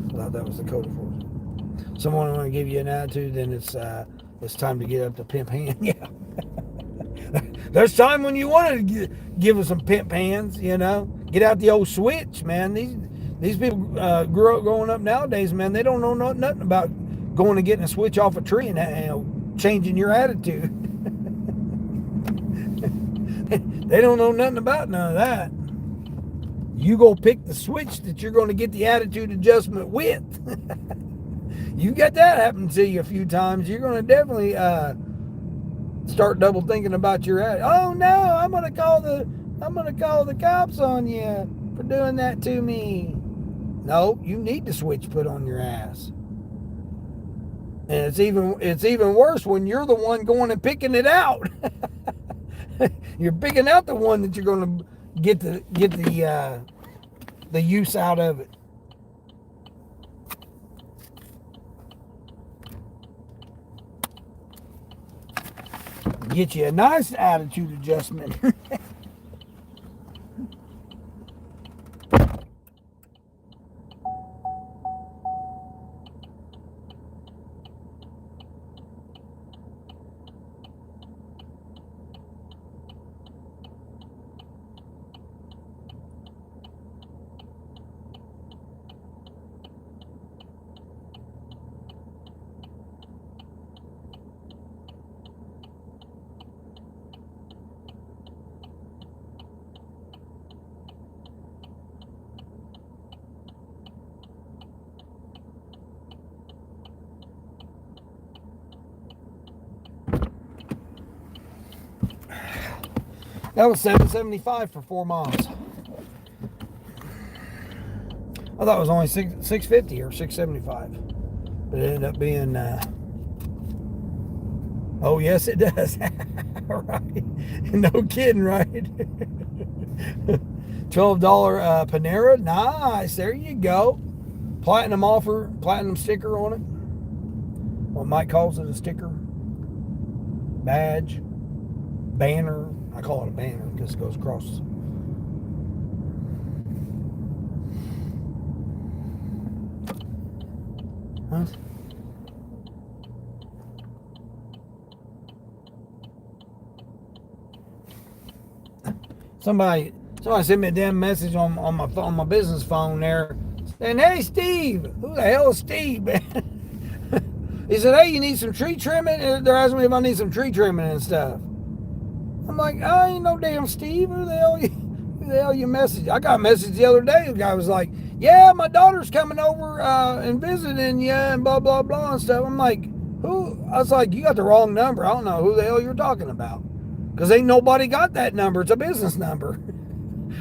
I thought that was the code enforcement. Someone want to give you an attitude, then it's time to get up to pimp hand. Yeah. There's time when you want to give us some pimp hands, Get out the old switch, man. These people growing up nowadays, man, they don't know nothing about going and getting a switch off a tree and changing your attitude. They don't know nothing about none of that. You go pick the switch that you're going to get the attitude adjustment with. You got that happen to you a few times, you're going to definitely start double thinking about your attitude. Oh no, I'm going to call the cops on you. for doing that to me. No, you need the switch put on your ass. And it's even worse when you're the one going and picking it out. You're picking out the one that you're going to get the use out of it. Get you a nice attitude adjustment. That was $7.75 for 4 miles. I thought it was only $6.50 or $6.75, but it ended up being. Oh yes, it does. Right? No kidding, right? $12 Panera. Nice. There you go. Platinum offer, platinum sticker on it. What Mike calls it, a sticker, badge, banner. I call it a banner because it goes across. Huh? Somebody sent me a damn message on my business phone there saying, "Hey Steve, who the hell is Steve, man?" He said, "Hey, you need some tree trimming?" And they're asking me if I need some tree trimming and stuff. I'm like, I ain't no damn Steve. Who the hell you message? I got a message the other day. The guy was like, "Yeah, my daughter's coming over and visiting you and blah blah blah and stuff." I'm like, who? I was like, you got the wrong number. I don't know who the hell you're talking about, because ain't nobody got that number. It's a business number.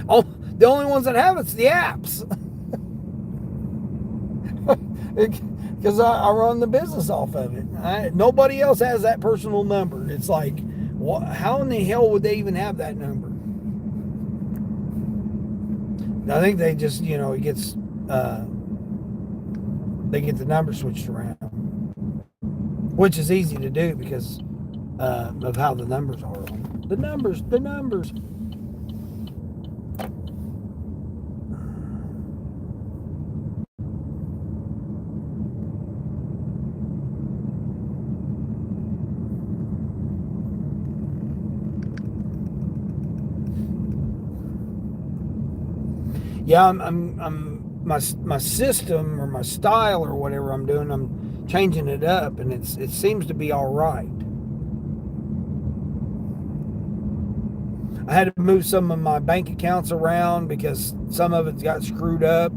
Oh, the only ones that have it's the apps. Because I run the business off of it. Nobody else has that personal number. It's like, how in the hell would they even have that number? I think they just, it gets, they get the number switched around, which is easy to do because of how the numbers are. The numbers. Yeah, my system or my style or whatever I'm doing, I'm changing it up, and it seems to be all right. I had to move some of my bank accounts around because some of it got screwed up.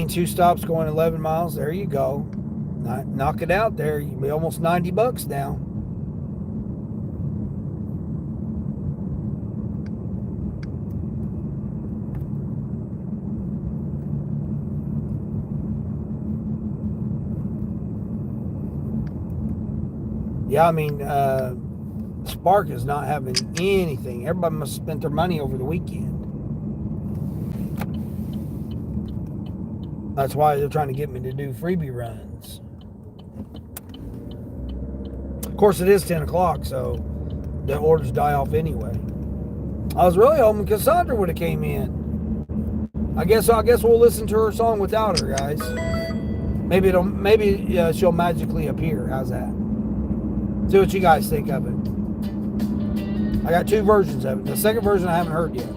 Two stops going 11 miles. There you go. Knock it out there. You'll be almost $90 now. Yeah, I mean, Spark is not having anything. Everybody must have spent their money over the weekend. That's why they're trying to get me to do freebie runs. Of course, it is 10 o'clock, so the orders die off anyway. I was really hoping Cassandra would have came in. I guess we'll listen to her song without her, guys. Maybe she'll magically appear. How's that? See what you guys think of it. I got 2 versions of it. The second version I haven't heard yet.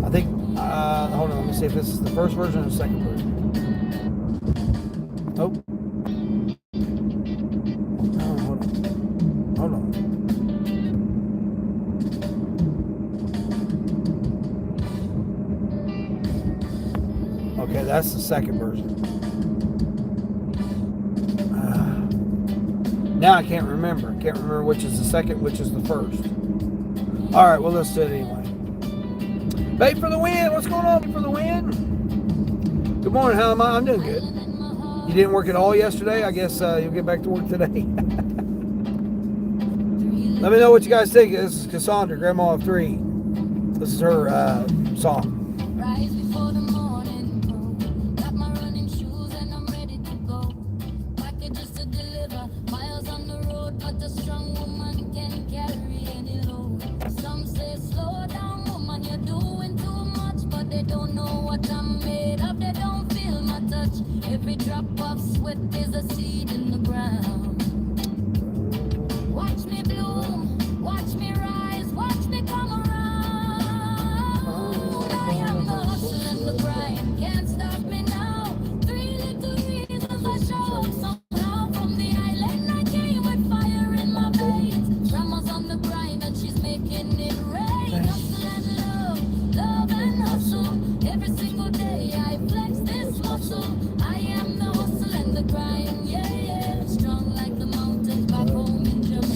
I think, hold on, let me see if this is the first version or the second version. Oh. Oh, hold on. Okay, that's the second version. Now I can't remember. Can't remember which is the second, which is the first. All right, well, let's do it anyway. Bait for the win. What's going on for the win? Good morning. How am I? I'm doing good. You didn't work at all yesterday? I guess you'll get back to work today. Let me know what you guys think. This is Cassandra, Grandma of 3. This is her song. Rise before the morning broke. Got my running shoes and I'm ready to go. Packages to deliver, miles on the road, but a strong woman can carry any load. Some say slow down, woman, you're doing too much, but they don't know what I'm made of. They don't feel my touch. Every drop of sweat is a seed in the ground. Watch me bloom, watch me rise, watch me come around. I am the hustle and the grind, can't stop me now. 3 little reasons I show up somehow. From the island I came with fire in my veins. Grandma's on the grind and she's making it rain. Hustle and love, love and hustle. Every single day I flex this muscle. I am the hustle and the grind, yeah, yeah. Strong like the mountains back home in Jamaica.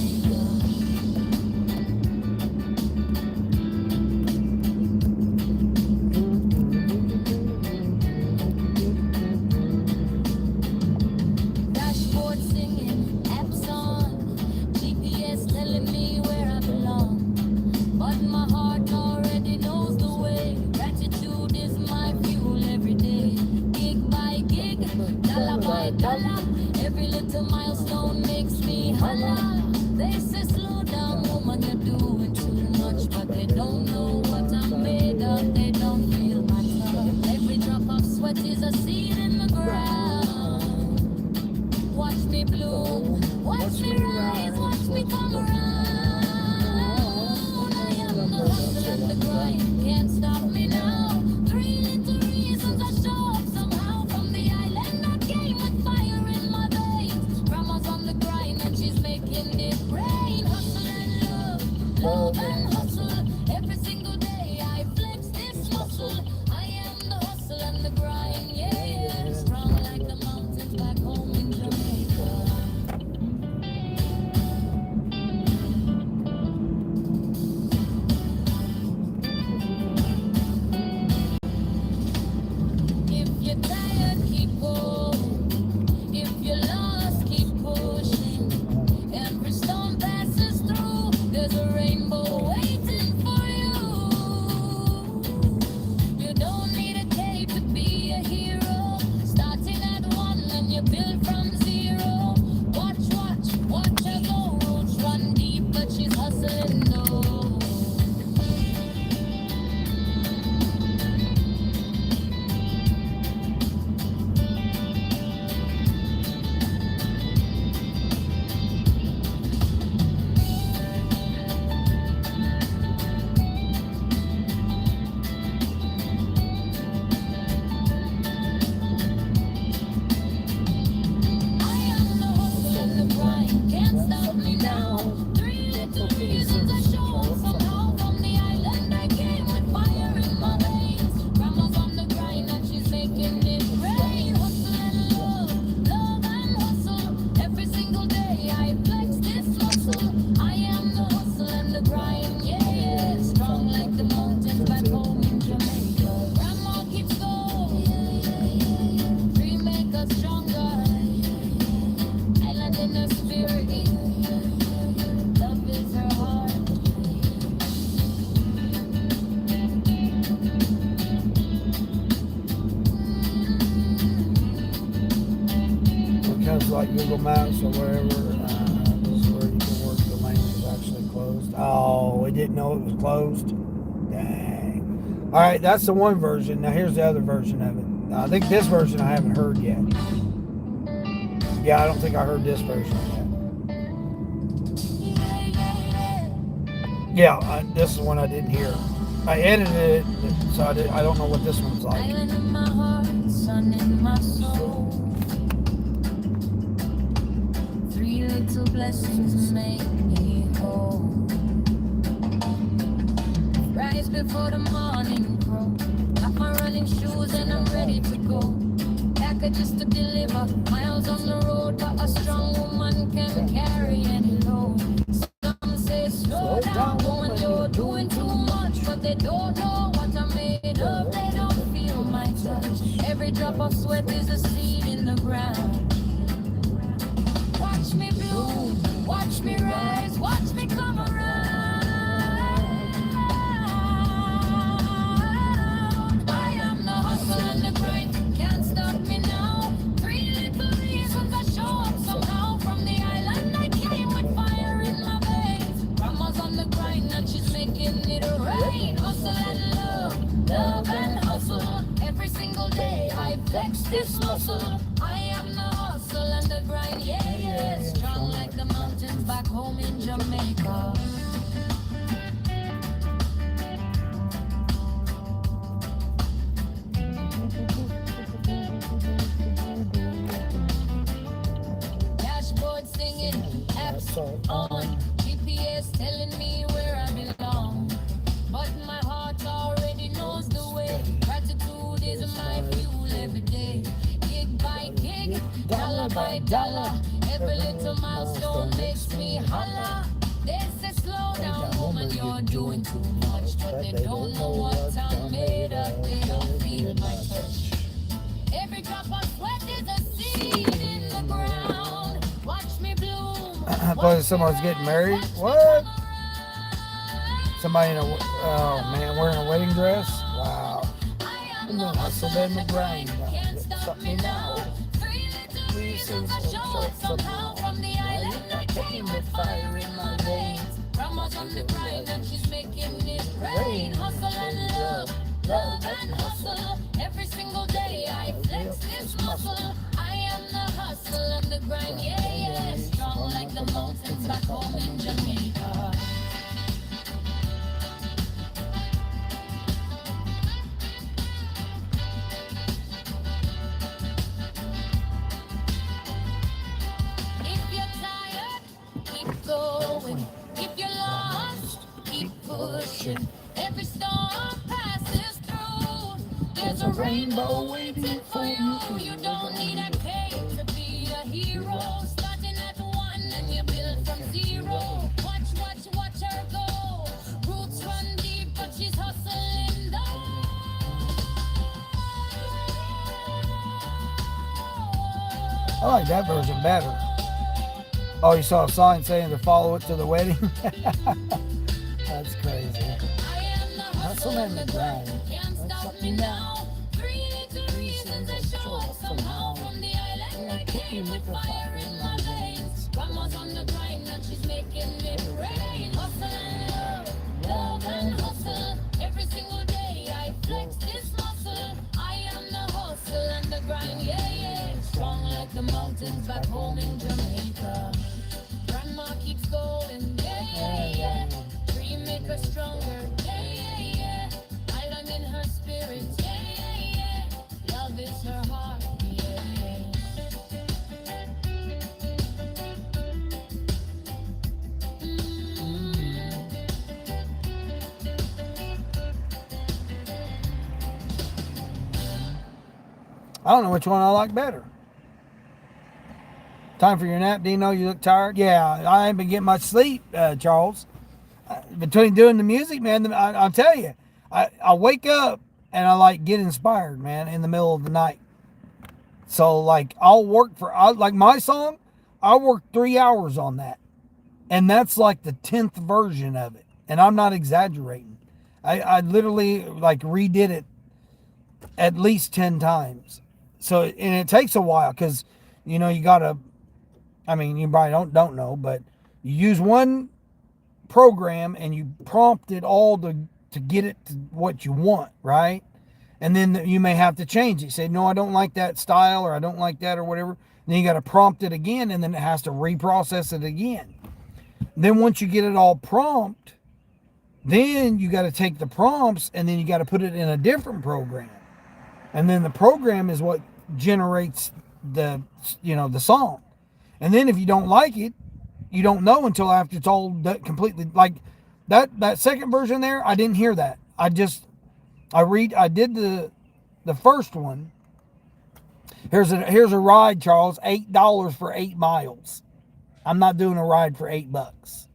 Dashboard singing, apps on, GPS telling me where I belong. But my heart already knows the way. Gratitude is my fuel every day. Gig by gig, dollar by dollar. Every little milestone makes me holla. They say slow down, woman, you're doing too much, but they don't know what I'm made of. They don't feel my touch. Every drop of sweat is a seed in the ground. Watch me bloom, watch me rise, watch me come around. I am the hustle and the grind, can't stop me now. 3 little reasons I show up somehow. From the island I came with fire in my veins. Grandma's on the grind and she's making it rain. Hustle and love, love and hustle. Every single day I flex this muscle. I am the hustle and the grind, yeah, yeah. Strong like the mountains back home in Jamaica. If you're tired, keep going. If you're lost, keep pushing. Every storm passes through. There's a rainbow waiting for you. You don't need a cape to be a hero. Starting at 1 and you build from 0. Watch her go. Roots run deep, but she's hustling low. I am the hustle and the grind, can't stop me now. 3 little reasons I show up somehow. From the island I came with fire in my veins. Grandma's on the grind and she's making it rain. Hustle and love, love and hustle. Every single day I flex this muscle. I am the hustle and the grind, yeah, yeah. Strong like the mountains back home in Jamaica. Grandma keeps going, dream make us stronger. Island in her spirit, love is her heart. It comes like Google Maps or wherever. This is where you can work. The lane is actually closed. Oh, we didn't know it was closed. Dang. All right, that's the one version. Now here's the other version of it. I think this version I haven't heard yet. Yeah, I don't think I heard this version yet. Yeah, this is one I didn't hear. I edited it, so I don't know what this one's like. Island in my heart, sun in my soul. 3 little blessings make me whole. Rise before the morning crow. Got my running shoes and I'm ready to go. Packages to deliver, miles on the road, but a strong woman can carry where there's a seed in the ground. Watch me bloom, watch me rise, watch me come around. I am the hustle and the grind, can't stop me now. 3 little reasons I show up somehow. From the island I came with fire in my veins. Grandma's on the grind and she's making it rain. Hustle and love, love and hustle. Every single day I flex this muscle. I am the hustle and the grind, yeah, yeah. Strong like the mountains back home in Jamaica. Dashboard singing, apps on, GPS telling me where I belong. But my heart already knows the way. Gratitude is my fuel every day. Gig by gig, dollar by dollar. Every little milestone makes me holla. They say slow down, woman, you're doing too much. But they don't know what I'm made of. They don't feel my touch. Every drop of sweat is a seed in the ground. Watch me bloom. I thought someone was getting married. What? Somebody in a, oh man, wearing a wedding dress? Wow. I'm the hustle and the grind. Can't stop me now. 3 little reasons I show up somehow. From the island I came with fire in my veins. Grandma's on the grind and she's making it rain. Hustle and love, love and hustle. Every single day I flex this muscle. I am the hustle and the grind, yeah, yeah. Strong like the mountains back home in Jamaica. If you're tired, keep going. If you're lost, keep pushing. Every storm passes through. There's a rainbow waiting for you. You don't need a cape to be a hero. Starting at 1 and you build from 0. Watch her go. Roots run deep, but she's hustling though. I like that version better. Oh, you saw a sign saying to follow it to the wedding? That's crazy. I am the hustle and the grind. Can't stop me now. 3 little reasons I show up somehow. From the island I came with fire in my veins. Grandma's on the grind and she's making it rain. Hustle and love, love and hustle. Every single day I flex this muscle. I am the hustle and the grind, yeah, yeah. Strong like the mountains back home in Jamaica. Grandma keeps going, yeah, yeah, yeah. Dream make her stronger, yeah, yeah, yeah. Island in her spirit, yeah, yeah, yeah. Love is her heart, yeah, yeah. I don't know which one I like better. Time for your nap, Dino. You look tired. Yeah, I ain't been getting much sleep, Charles. Between doing the music, man, I'll tell you, I wake up and I like get inspired, man, in the middle of the night. So like I'll work for, like my song, I work 3 hours on that. And that's like the 10th version of it. And I'm not exaggerating. I literally like redid it at least 10 times. So, and it takes a while because, you know, you got to, I mean, you probably don't know, but you use one program and you prompt it all to get it to what you want, right? And then you may have to change it. Say, no, I don't like that style, or I don't like that, or whatever. Then you got to prompt it again, and then it has to reprocess it again. Then once you get it all prompt, then you got to take the prompts and then you got to put it in a different program. And then the program is what generates the song. And then if you don't like it, you don't know until after it's all completely, like that second version there, I didn't hear that. I did the first one. Here's a ride, Charles, $8 for 8 miles. I'm not doing a ride for $8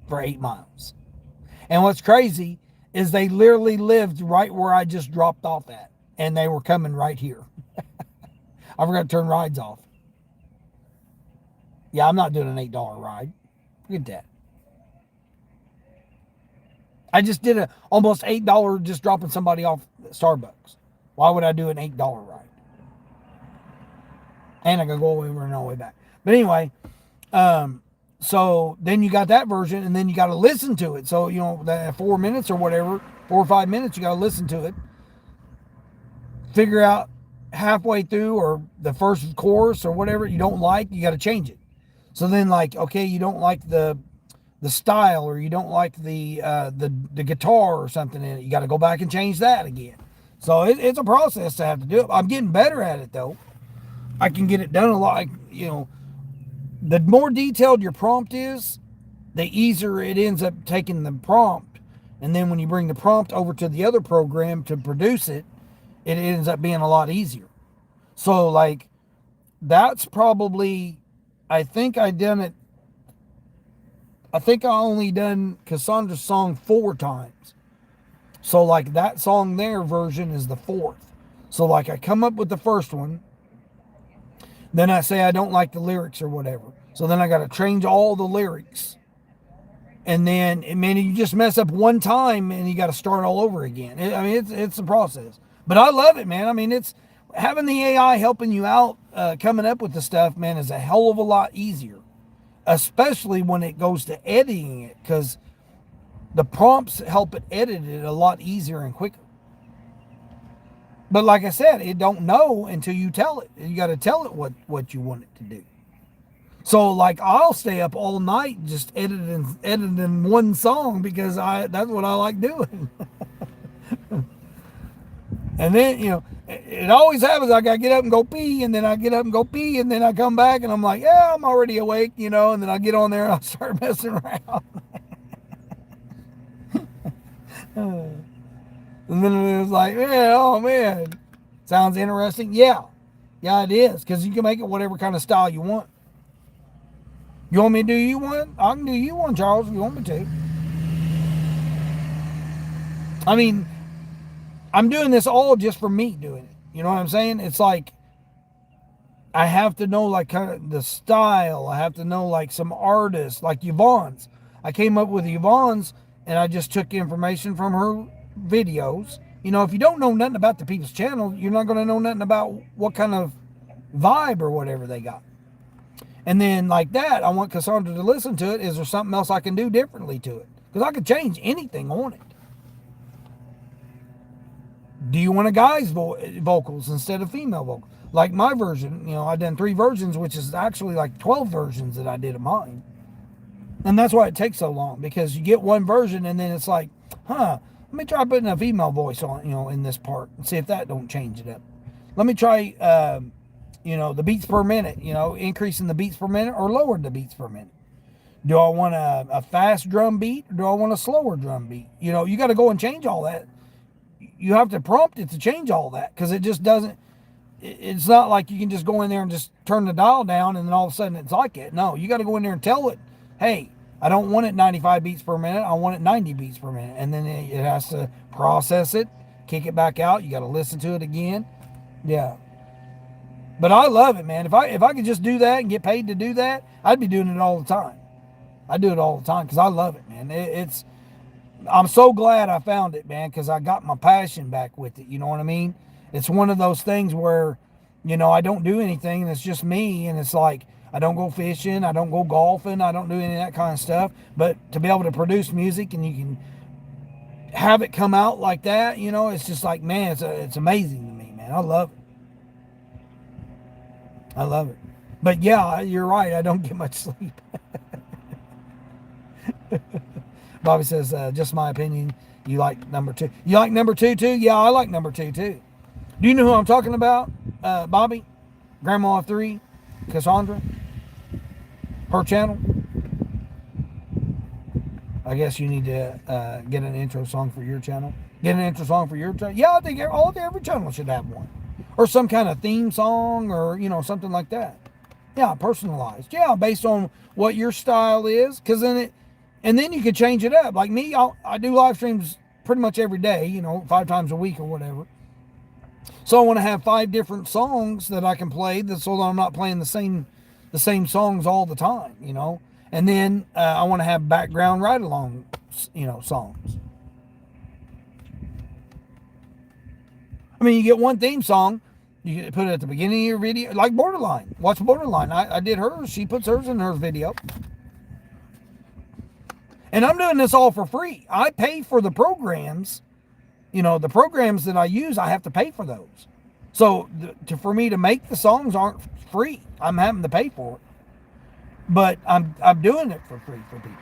for 8 miles. And what's crazy is they literally lived right where I just dropped off at. And they were coming right here. I forgot to turn rides off. Yeah, I'm not doing an $8 ride. Forget that. I just did a almost $8 just dropping somebody off at Starbucks. Why would I do an $8 ride? And I gotta go over and all the way back. But anyway, so then you got that version, and then you got to listen to it. So, you know, that 4 minutes or whatever, 4 or 5 minutes, you got to listen to it. Figure out halfway through or the first chorus or whatever you don't like, you got to change it. So then, like, okay, you don't like the style, or you don't like the guitar or something in it, you got to go back and change that again. So it's a process to have to do it. I'm getting better at it though. I can get it done a lot. You know, the more detailed your prompt is, the easier it ends up taking the prompt. And then when you bring the prompt over to the other program to produce it, it ends up being a lot easier. So like, that's probably, I think I only done Cassandra's song 4 times. So like that song there version is the 4th. So like I come up with the first one, then I say I don't like the lyrics or whatever. So then I got to change all the lyrics. And then, man, you just mess up one time and you got to start all over again. It's a process. But I love it, man. I mean, it's having the AI helping you out, coming up with the stuff, man, is a hell of a lot easier. Especially when it goes to editing it, because the prompts help it edit it a lot easier and quicker. But like I said, it don't know until you tell it. You got to tell it what you want it to do. So like I'll stay up all night just editing one song because that's what I like doing. And then, you know, it always happens. I got to get up and go pee, and then I get up and go pee, and then I come back and I'm like, yeah, I'm already awake, you know, and then I get on there and I start messing around. And then it was like, man, oh man, sounds interesting. Yeah, it is, because you can make it whatever kind of style you want. You want me to do you one? I can do you one, Charles, if you want me to. I mean, I'm doing this all just for me doing it. You know what I'm saying? It's like, I have to know like kind of the style. I have to know like some artists, like Yvonne's. I came up with Yvonne's, and I just took information from her videos. You know, if you don't know nothing about the people's channel, you're not going to know nothing about what kind of vibe or whatever they got. And then like that, I want Cassandra to listen to it. Is there something else I can do differently to it? Because I could change anything on it. Do you want a guy's vocals instead of female vocals? Like my version, you know, I've done 3 versions, which is actually like 12 versions that I did of mine. And that's why it takes so long, because you get one version and then it's like, let me try putting a female voice on, you know, in this part and see if that don't change it up. Let me try, you know, the beats per minute, you know, increasing the beats per minute or lowering the beats per minute. Do I want a fast drum beat, or do I want a slower drum beat? You know, you got to go and change all that. You have to prompt it to change all that, because it just doesn't, it's not like you can just go in there and just turn the dial down and then all of a sudden it's like it. No, you got to go in there and tell it, hey, I don't want it 95 beats per minute. I want it 90 beats per minute. And then it has to process it, kick it back out. You got to listen to it again. Yeah. But I love it, man. If I could just do that and get paid to do that, I'd be doing it all the time. I do it all the time because I love it, man. I'm so glad I found it, man, because I got my passion back with it. You know what I mean? It's one of those things where, you know, I don't do anything and it's just me, and it's like, I don't go fishing, I don't go golfing, I don't do any of that kind of stuff. But to be able to produce music and you can have it come out like that, you know, it's just like, man, it's amazing to me, man. I love it. I love it. But yeah, you're right, I don't get much sleep. Bobby says, just my opinion, you like number 2. You like number 2 too? Yeah, I like number 2 too. Do you know who I'm talking about, Bobby? Grandma of 3, Cassandra? Her channel? I guess you need to get an intro song for your channel. Get an intro song for your channel? Yeah, I think every channel should have one. Or some kind of theme song, or, you know, something like that. Yeah, personalized. Yeah, based on what your style is. Because then and then you could change it up. Like me, I do live streams pretty much every day, you know, 5 times a week or whatever. So I want to have 5 different songs that I can play, so that I'm not playing the same songs all the time, you know. And then I want to have background ride along, you know, songs. I mean, you get one theme song, you can put it at the beginning of your video, like Borderline. Watch Borderline. I did hers. She puts hers in her video. And I'm doing this all for free. I pay for the programs. You know, the programs that I use, I have to pay for those. So for me to make the songs aren't free. I'm having to pay for it. But I'm doing it for free for people.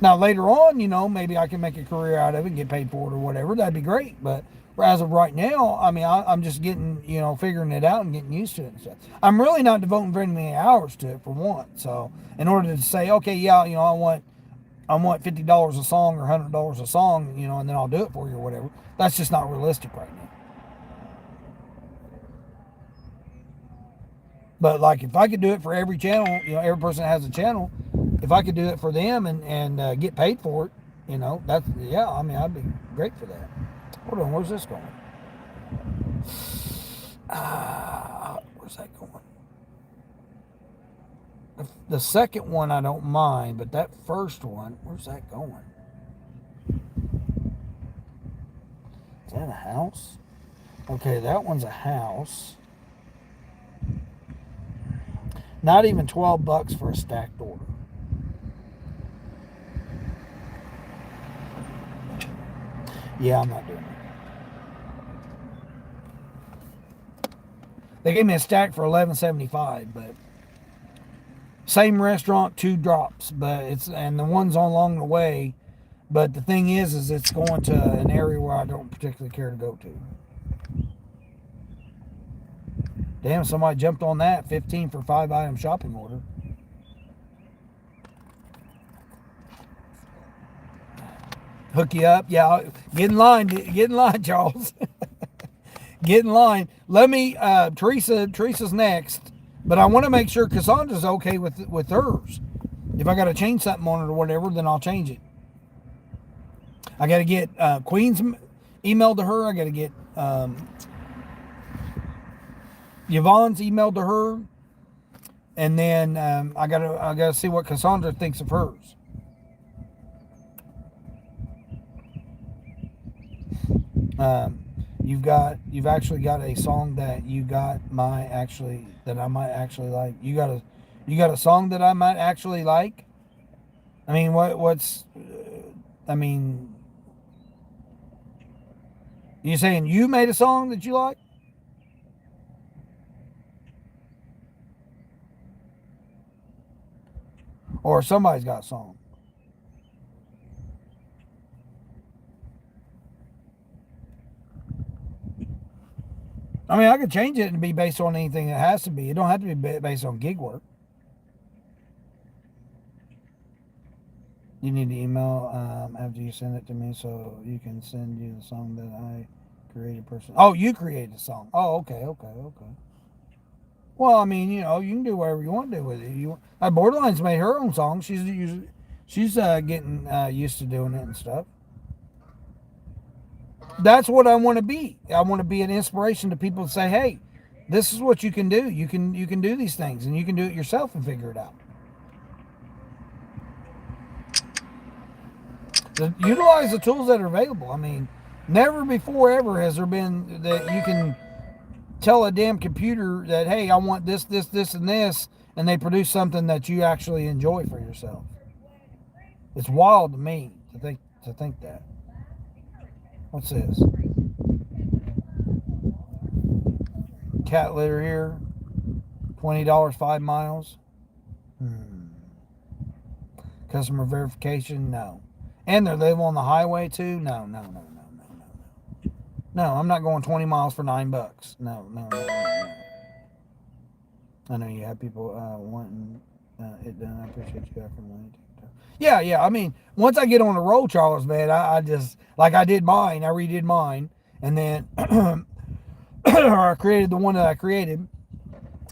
Now later on, you know, maybe I can make a career out of it and get paid for it or whatever. That'd be great. But as of right now, I mean, I'm just getting, you know, figuring it out and getting used to it and stuff. I'm really not devoting very many hours to it for one. So in order to say, okay, yeah, you know, I want $50 a song or $100 a song, you know, and then I'll do it for you or whatever. That's just not realistic right now. But like, if I could do it for every channel, you know, every person that has a channel, if I could do it for them and get paid for it, you know, that's, yeah, I mean, I'd be great for that. Hold on, where's this going? Where's that going? The second one I don't mind, but that first one, where's that going? Is that a house? Okay, that one's a house. Not even $12 for a stacked order. Yeah, I'm not doing it. They gave me a stack for $11.75, but same restaurant, 2 drops, but and the one's along the way. But the thing is it's going to an area where I don't particularly care to go to. Damn, somebody jumped on that. 15 for 5-item shopping order. Hook you up. Yeah, get in line. Get in line, Charles. Get in line. Let me, Teresa's next. But I want to make sure Cassandra's okay with hers. If I got to change something on it or whatever, then I'll change it. I got to get Queen's emailed to her. I got to get Yvonne's emailed to her. And then I gotta see what Cassandra thinks of hers. You've actually got a song that I might actually like. You got a song that I might actually like. I mean, you saying you made a song that you like? Or somebody's got a song? I mean, I could change it and be based on anything it has to be. It don't have to be based on gig work. You need to email after you send it to me so you can send you the song that I created personally. Oh, you created the song. Oh, okay. Well, I mean, you know, you can do whatever you want to do with it. Borderline's made her own song. She's getting used to doing it and stuff. That's what I want to be. I want to be an inspiration to people to say, hey, this is what you can do. You can do these things, and you can do it yourself and figure it out. Utilize the tools that are available. I mean, never before ever has there been that you can tell a damn computer that, hey, I want this, and this, and they produce something that you actually enjoy for yourself. It's wild to me to think that. What's this? Cat litter here. $20, 5 miles. Customer verification, no. And they live on the highway too? No. No, I'm not going 20 miles for $9. No. I know you have people wanting it done. I appreciate you offering money. Yeah. I mean, once I get on the roll, Charles, man, I just, like I did mine. I redid mine. And then I created the one that I created.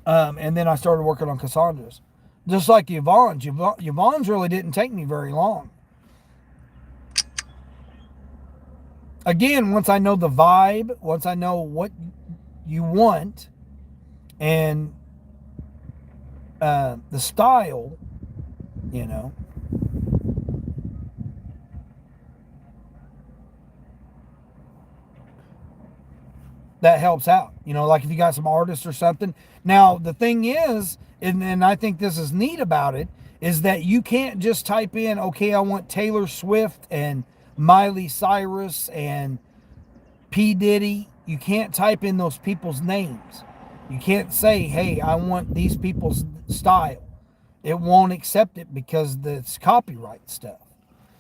And then I started working on Cassandra's. Just like Yvonne's. Yvonne's really didn't take me very long. again, once I know the vibe, once I know what you want, and the style, you know, that helps out. You know, like if you got some artists or something. Now, the thing is, and I think this is neat about it, is that you can't just type in, okay, I want Taylor Swift and Miley Cyrus and P. Diddy. You can't type in those people's names. You can't say, hey, I want these people's style. It won't accept it because it's copyright stuff.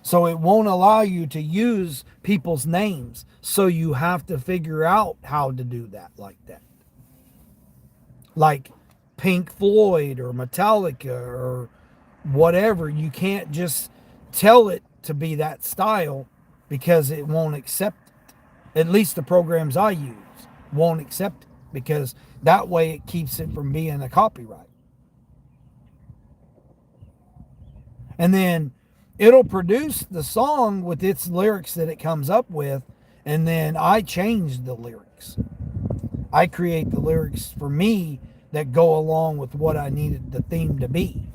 So it won't allow you to use people's names. So you have to figure out how to do that like that. Like Pink Floyd or Metallica or whatever. You can't just tell it to be that style because it won't accept it. At least the programs I use won't accept it because that way it keeps it from being a copyright. And then it'll produce the song with its lyrics that it comes up with, and then I change the lyrics. I create the lyrics for me that go along with what I needed the theme to be.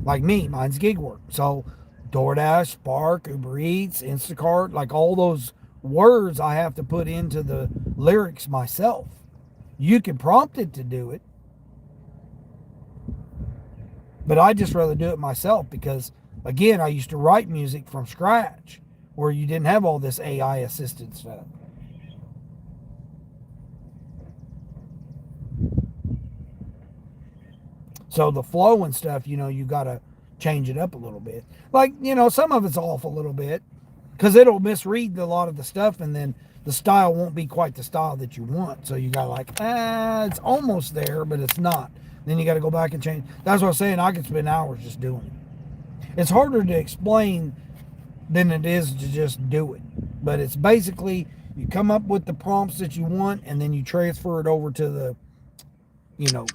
Like me, mine's gig work. So DoorDash, Spark, Uber Eats, Instacart, like all those words I have to put into the lyrics myself. You can prompt it to do it, but I just rather do it myself because, again, I used to write music from scratch where you didn't have all this AI assisted stuff. So the flow and stuff, you know, you got to change it up a little bit. Like, you know, some of it's off a little bit because it'll misread a lot of the stuff and then the style won't be quite the style that you want. So you got like, it's almost there, but it's not. Then you got to go back and change. That's what I'm saying. I could spend hours just doing it. It's harder to explain than it is to just do it. But it's basically you come up with the prompts that you want and then you transfer it over to the, you know,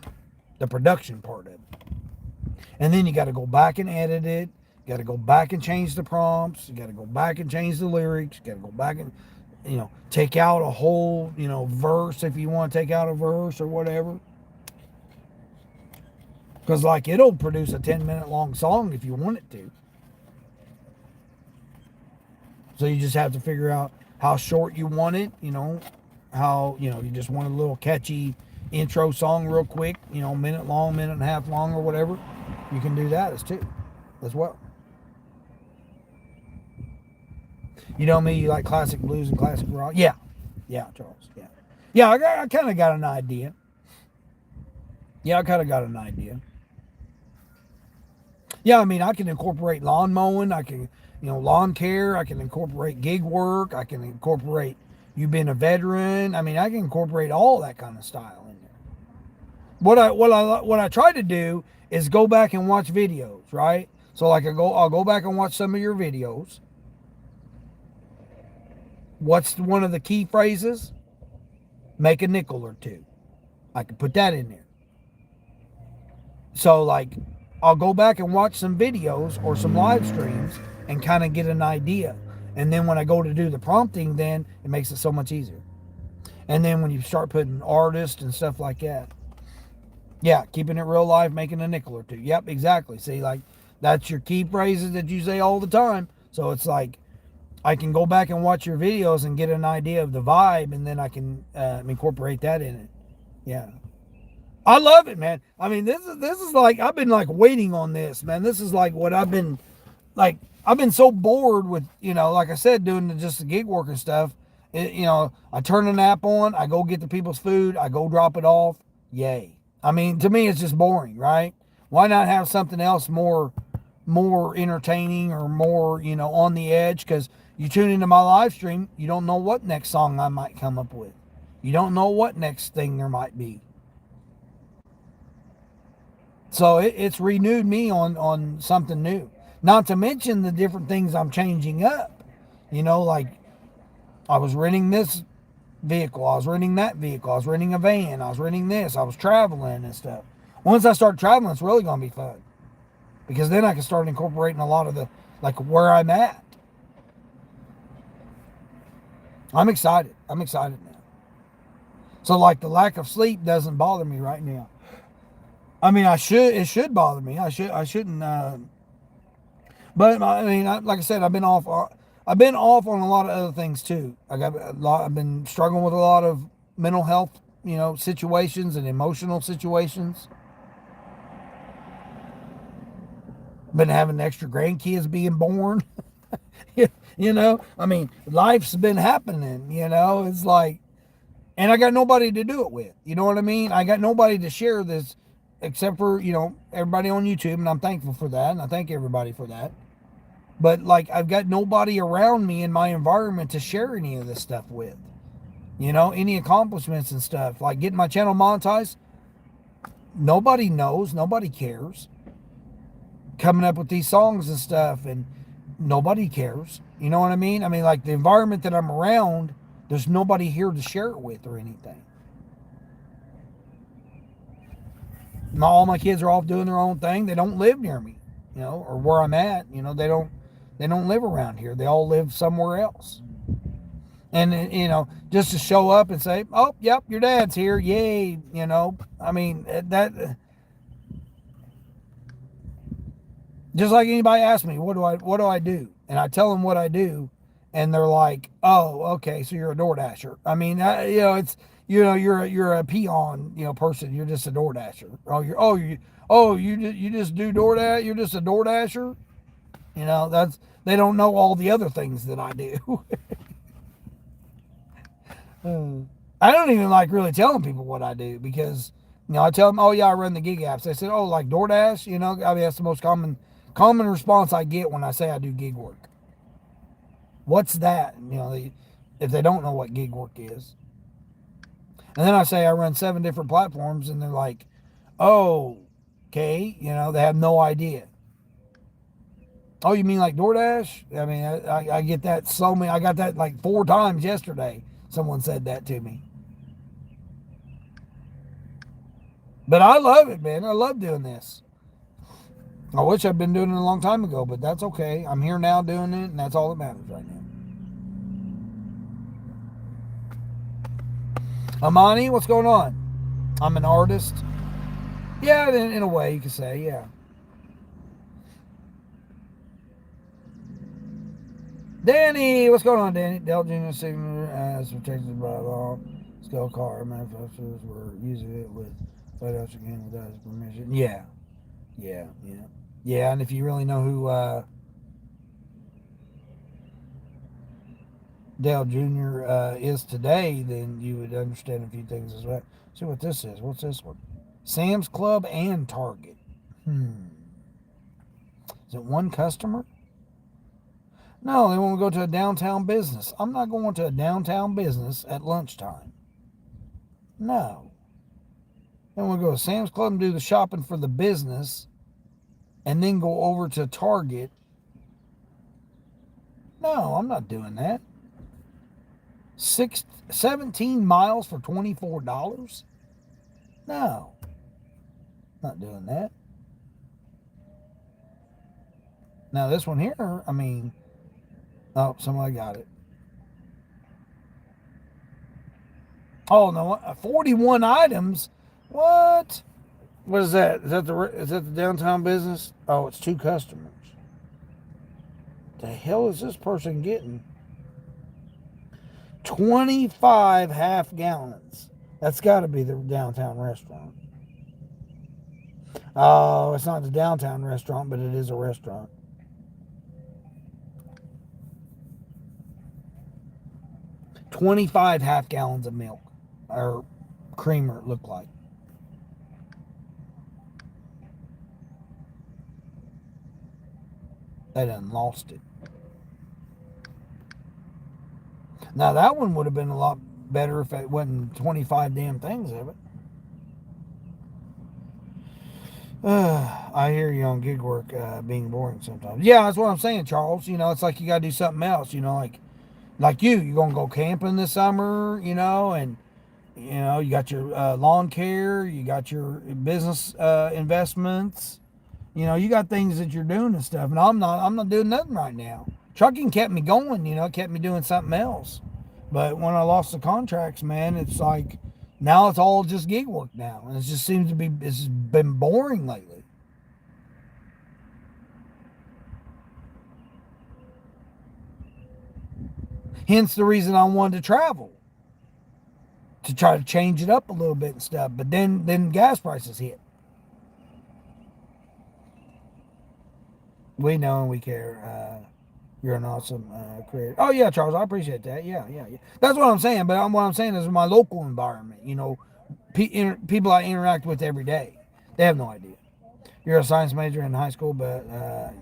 the production part of it. And then you got to go back and edit it. You got to go back and change the prompts. You got to go back and change the lyrics. You got to go back and, you know, take out a whole, you know, verse if you want to take out a verse or whatever. Because, like, it'll produce a 10-minute long song if you want it to. So you just have to figure out how short you want it, you know, how, you know, you just want a little catchy intro song real quick, you know, minute long, minute and a half long or whatever. You can do that as well. You know me, you like classic blues and classic rock? Yeah, Charles, yeah. Yeah, I kind of got an idea. Yeah, I mean, I can incorporate lawn mowing. I can, you know, lawn care. I can incorporate gig work. I can incorporate you being a veteran. I mean, I can incorporate all that kind of style in there. What I try to do is go back and watch videos, right? So like I'll go back and watch some of your videos. What's one of the key phrases? Make a nickel or two. I can put that in there. So like I'll go back and watch some videos or some live streams and kind of get an idea. And then when I go to do the prompting, then it makes it so much easier. And then when you start putting artists and stuff like that, yeah, keeping it real live, making a nickel or two. Yep, exactly. See, like that's your key phrases that you say all the time. So it's like I can go back and watch your videos and get an idea of the vibe, and then I can incorporate that in it. Yeah. I love it, man. I mean, this is like, I've been like waiting on this, man. This is like what I've been so bored with, you know, like I said, doing just the gig work and stuff. You know, I turn an app on, I go get the people's food, I go drop it off. Yay. I mean, to me, it's just boring, right? Why not have something else more entertaining or more, you know, on the edge? Because you tune into my live stream, you don't know what next song I might come up with. You don't know what next thing there might be. So it's renewed me on something new. Not to mention the different things I'm changing up. You know, like I was renting this vehicle, I was renting that vehicle, I was renting a van, I was renting this, I was traveling and stuff. Once I start traveling, it's really going to be fun. Because then I can start incorporating a lot of the, like where I'm at. I'm excited. I'm excited now. So like the lack of sleep doesn't bother me right now. I mean, it should bother me. I shouldn't. But I mean, like I said, I've been off. I've been off on a lot of other things too. I've been struggling with a lot of mental health, situations and emotional situations. Been having extra grandkids being born. I mean, life's been happening. It's like, and I got nobody to do it with. You know what I mean? I got nobody to share this except for, everybody on YouTube, and I'm thankful for that, and I thank everybody for that. But, like, I've got nobody around me in my environment to share any of this stuff with. Any accomplishments and stuff. Like, getting my channel monetized, nobody knows, nobody cares. Coming up with these songs and stuff, and nobody cares. You know what I mean? I mean, like, the environment that I'm around, there's nobody here to share it with or anything. All my kids are off doing their own thing. They don't live near me, or where I'm at. They don't live around here. They all live somewhere else. And just to show up and say, "Oh, yep, your dad's here, yay!" I mean that. Just like anybody asks me, what do I do? And I tell them what I do, and they're like, "Oh, okay, so you're a DoorDasher." I mean, it's. You're a peon, person. You're just a DoorDasher. You just do DoorDash. You're just a DoorDasher. They don't know all the other things that I do. I don't even like really telling people what I do because I tell them, "Oh yeah, I run the gig apps." They said, "Oh, like DoorDash." I mean that's the most common response I get when I say I do gig work. What's that? If they don't know what gig work is. And then I say I run 7 different platforms, and they're like, "Oh, okay." They have no idea. Oh, you mean like DoorDash? I mean, I get that so many. I got that like 4 times yesterday. Someone said that to me. But I love it, man. I love doing this. I wish I'd been doing it a long time ago, but that's okay. I'm here now doing it, and that's all that matters right now. Amani, what's going on? I'm an artist. Yeah, in a way you could say, yeah. Danny, what's going on, Danny? Dell Jr. Signature as protected by law. Skull car manufacturers were using it with White House again without his permission. Yeah. And if you really know who Dale Jr. Is today, then you would understand a few things as well. See what this is. What's this one? Sam's Club and Target. Is it one customer? No, they want to go to a downtown business. I'm not going to a downtown business at lunchtime. No. They want to go to Sam's Club and do the shopping for the business and then go over to Target. No, I'm not doing that. 17 miles for $24? No. Not doing that. Now this one here, I mean, oh, somebody got it. Oh no, 41 items? What? What is that? Is that the downtown business? Oh, it's 2 customers. The hell is this person getting? 25 half gallons. That's got to be the downtown restaurant. Oh, it's not the downtown restaurant, but it is a restaurant. $25 half gallons of milk or creamer, it looked like. They done lost it. Now that one would have been a lot better if it wasn't 25 damn things of it. I hear you on gig work being boring sometimes. Yeah, that's what I'm saying, Charles. It's like you got to do something else. Like you're going to go camping this summer, and you got your lawn care, you got your business investments. You got things that you're doing and stuff, and I'm not doing nothing right now. Trucking kept me going, it kept me doing something else. But when I lost the contracts, man, it's like now it's all just gig work now, and it just seems to be it's been boring lately. Hence the reason I wanted to travel, to try to change it up a little bit and stuff. But then gas prices hit. We know and we care. You're an awesome creator. Oh yeah, Charles, I appreciate that. Yeah. That's what I'm saying. But what I'm saying is my local environment. You know, people I interact with every day, they have no idea. You're a science major in high school, but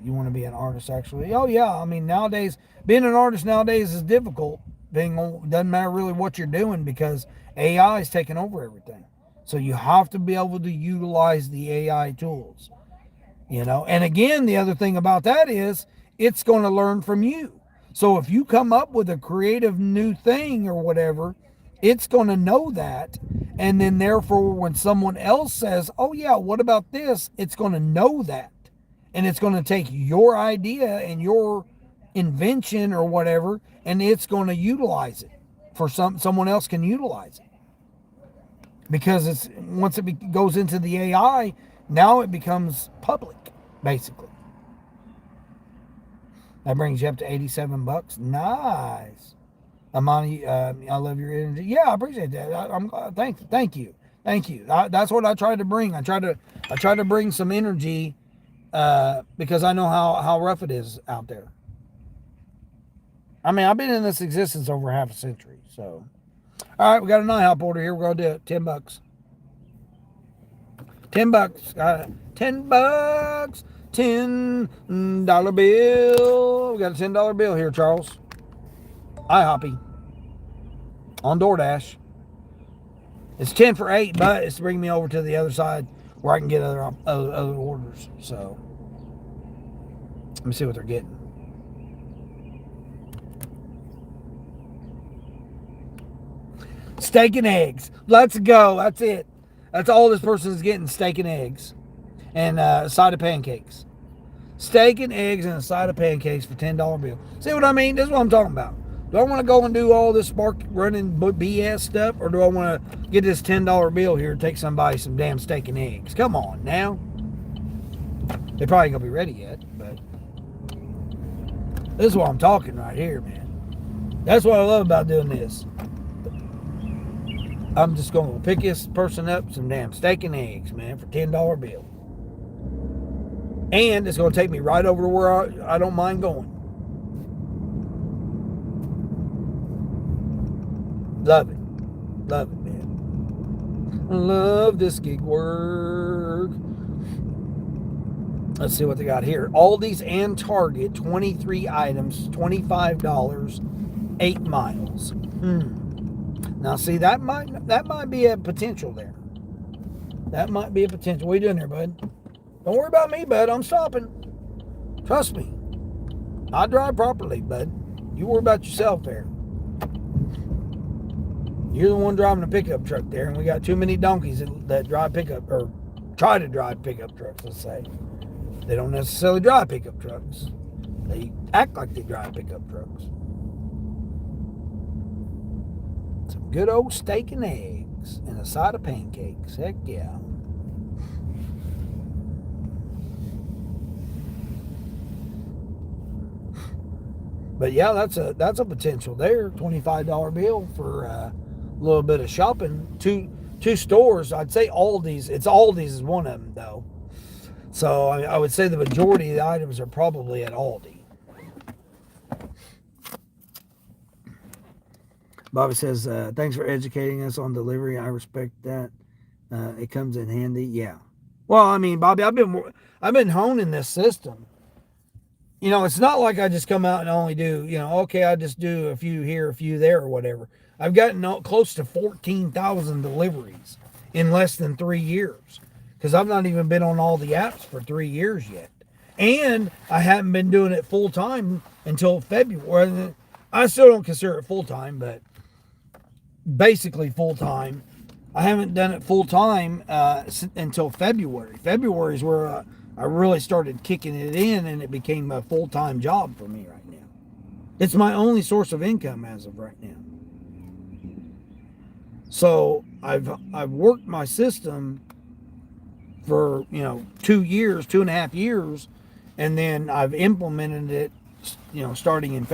you want to be an artist actually. Oh yeah, I mean nowadays being an artist nowadays is difficult. Doesn't matter really what you're doing because AI is taking over everything. So you have to be able to utilize the AI tools. You know, and again, the other thing about that is it's going to learn from you. So if you come up with a creative new thing or whatever, it's going to know that. And then therefore, when someone else says, oh yeah, what about this? It's going to know that. And it's going to take your idea and your invention or whatever, and it's going to utilize it for someone else can utilize it. Because it's once it goes into the AI, now it becomes public, basically. That brings you up to $87. Nice. Amani, I love your energy. Yeah, I appreciate that. Thank you. That's what I try to bring. I try to bring some energy because I know how rough it is out there. I mean, I've been in this existence over half a century. So, all right, we got an IHOP order here. We're gonna do it. $10. $10. $10. $10 bill. We got a $10 bill here, Charles. IHOP on DoorDash. It's 10 for 8, but it's to bring me over to the other side where I can get other orders. So let me see what they're getting. Steak and eggs. Let's go. That's it. That's all this person is getting. Steak and eggs. And a side of pancakes. Steak and eggs and a side of pancakes for $10 bill. See what I mean? This is what I'm talking about. Do I want to go and do all this spark running BS stuff, or do I want to get this $10 bill here and take somebody some damn steak and eggs? Come on now. They probably ain't gonna be ready yet, but this is what I'm talking right here, man. That's what I love about doing this. I'm just gonna pick this person up some damn steak and eggs, man, for $10 bill. And it's going to take me right over to where I don't mind going. Love it. Love it, man. I love this gig work. Let's see what they got here. Aldi's and Target, 23 items, $25, 8 miles. Now, see, that might be a potential there. That might be a potential. What are you doing there, bud? Don't worry about me, bud. I'm stopping. Trust me. I drive properly, bud. You worry about yourself there. You're the one driving a pickup truck there, and we got too many donkeys that drive pickup, or try to drive pickup trucks, let's say. They don't necessarily drive pickup trucks. They act like they drive pickup trucks. Some good old steak and eggs and a side of pancakes. Heck yeah. But yeah, that's a potential there. $25 bill for a little bit of shopping. Two stores. I'd say Aldi's. Aldi's is one of them though. So I would say the majority of the items are probably at Aldi. Bobby says, "Thanks for educating us on delivery. I respect that. It comes in handy." Yeah. Well, I mean, Bobby, I've been honing this system. You know, it's not like I just come out and only do, okay, I just do a few here, a few there, or whatever. I've gotten close to 14,000 deliveries in less than 3 years. Because I've not even been on all the apps for 3 years yet. And I haven't been doing it full time until February. I still don't consider it full time, but basically full time. I haven't done it full time until February. February is where I really started kicking it in, and it became a full-time job for me right now. It's my only source of income as of right now. So I've worked my system for 2 years, 2.5 years, and then I've implemented it, starting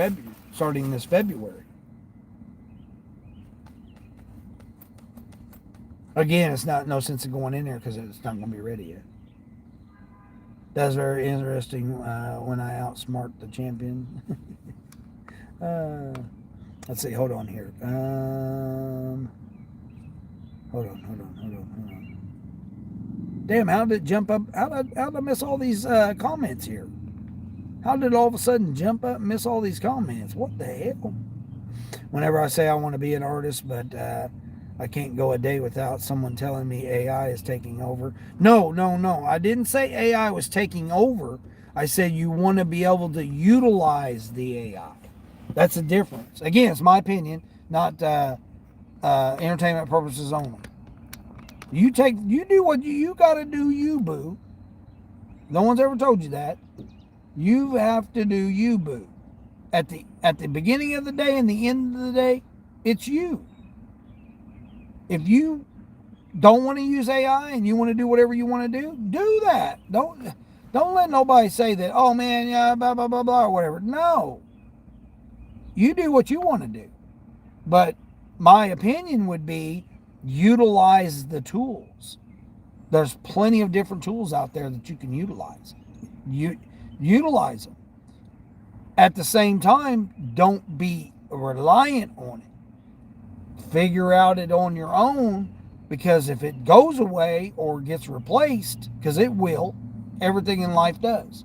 this February. Again, it's no sense in going in there because it's not going to be ready yet. That's very interesting when I outsmart the champion. Let's see. Hold on here. Hold on. Damn, how did it jump up? How did I miss all these comments here? How did it all of a sudden jump up and miss all these comments? What the hell? Whenever I say I want to be an artist, but I can't go a day without someone telling me AI is taking over. No. I didn't say AI was taking over. I said you want to be able to utilize the AI. That's the difference. Again, it's my opinion, not entertainment purposes only. You do what you got to do, you boo. No one's ever told you that. You have to do you, boo. At the beginning of the day and the end of the day, it's you. If you don't want to use AI and you want to do whatever you want to do that. Don't let nobody say that, oh man, yeah, blah, blah, blah, blah, or whatever. No. You do what you want to do. But my opinion would be utilize the tools. There's plenty of different tools out there that you can utilize. Utilize them. At the same time, don't be reliant on it. Figure out it on your own, because if it goes away or gets replaced, because it will, everything in life does,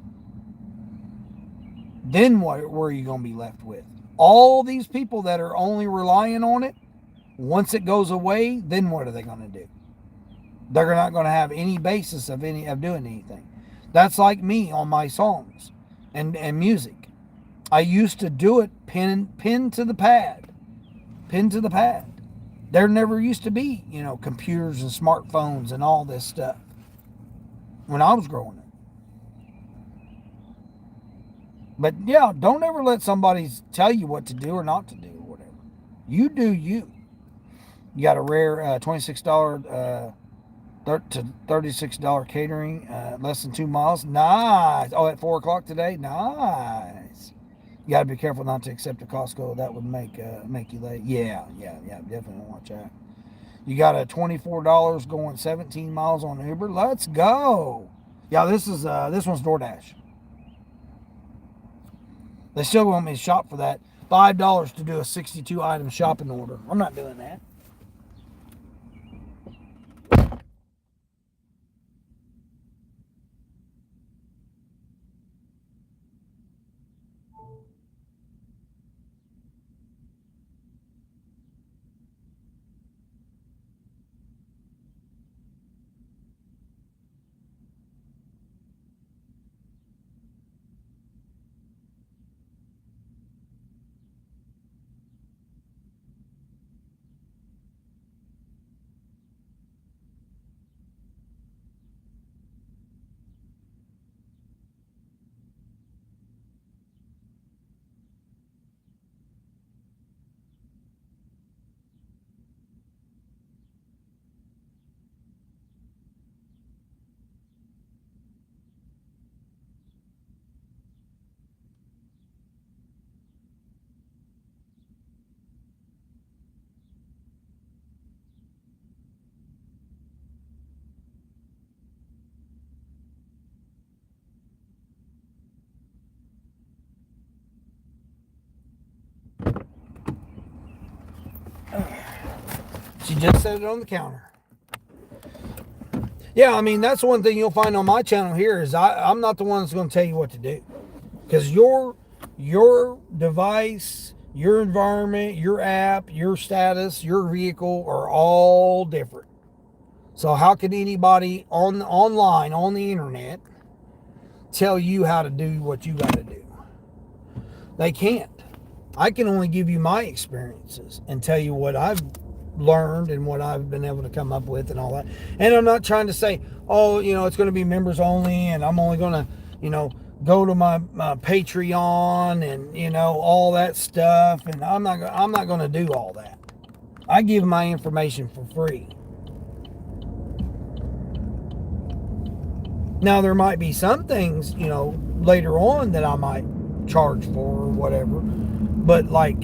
then where are you going to be left with? All these people that are only relying on it, once it goes away, then what are they going to do? They're not going to have any basis of doing anything. That's like me on my songs and music. I used to do it pen to the pad. There never used to be, computers and smartphones and all this stuff when I was growing up. But yeah, don't ever let somebody tell you what to do or not to do or whatever. You do you. You got a rare $26 to $36 catering, less than 2 miles. Nice. Oh, at 4 o'clock today. Nice. You got to be careful not to accept a Costco. That would make you late. Yeah. Definitely watch that. You got a $24 going 17 miles on Uber. Let's go. Yeah, this one's DoorDash. They still want me to shop for that. $5 to do a 62 item shopping order. I'm not doing that. She just set it on the counter. Yeah, I mean, that's one thing you'll find on my channel here is I'm not the one that's going to tell you what to do. Because your device, your environment, your app, your status, your vehicle are all different. So how can anybody online, on the internet, tell you how to do what you got to do? They can't. I can only give you my experiences and tell you what I've learned and what I've been able to come up with and all that. And I'm not trying to say, oh, it's going to be members only and I'm only going to, go to my Patreon and, all that stuff. And I'm not going to do all that. I give my information for free. Now, there might be some things, later on that I might charge for or whatever. But, like,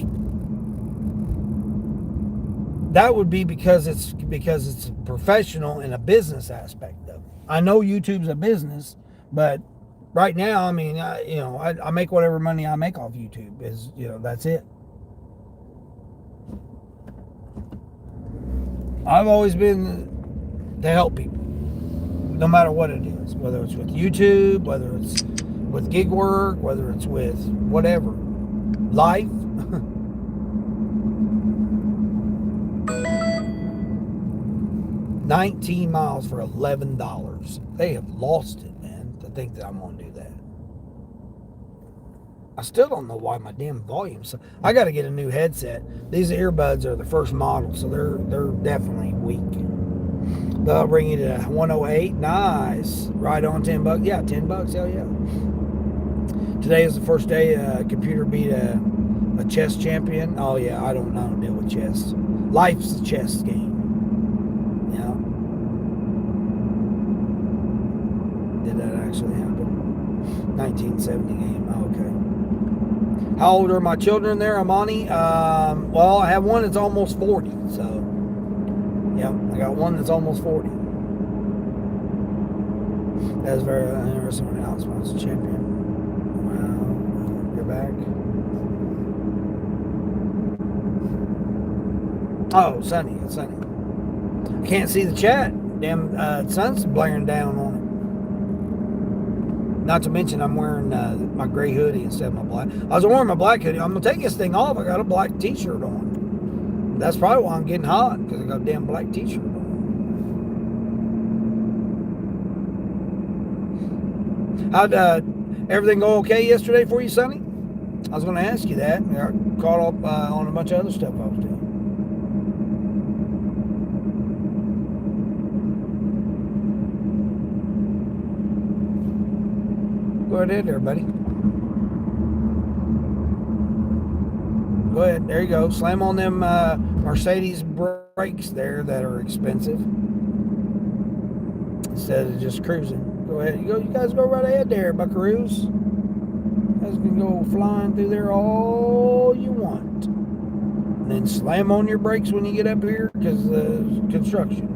that would be because it's professional in a business aspect of it. I know YouTube's a business, but right now, I mean, I make whatever money I make off YouTube. That's it. I've always been to help people, no matter what it is, whether it's with YouTube, whether it's with gig work, whether it's with whatever, life. 19 miles for $11. They have lost it, man, to think that I'm going to do that. I still don't know why my damn volume. So I got to get a new headset. These earbuds are the first model, so they're definitely weak. They'll bring you to 108. Nice. Right on $10. Yeah, $10. Hell yeah. Today is the first day a computer beat a chess champion. Oh yeah, I don't deal with chess. Life's a chess game. Yeah. Did that actually happen? 1970 game. Okay. How old are my children there, Amani? Well, I have one that's almost 40. So, yeah, I got one that's almost 40. That's very interesting. When Alex wants a champion. Wow. You're back. Oh, Sunny. It's Sunny. Can't see the chat. Damn, sun's blaring down on it. Not to mention, I'm wearing my gray hoodie instead of my black. I was wearing my black hoodie. I'm going to take this thing off. I got a black t-shirt on. That's probably why I'm getting hot, because I got a damn black t-shirt on. How'd everything go okay yesterday for you, Sonny? I was going to ask you that. I caught up on a bunch of other stuff I was doing. Go ahead, everybody. Go ahead. There you go. Slam on them Mercedes brakes there that are expensive, instead of just cruising. Go ahead. You guys go right ahead there, buckaroos. You guys can go flying through there all you want. And then slam on your brakes when you get up here, because construction.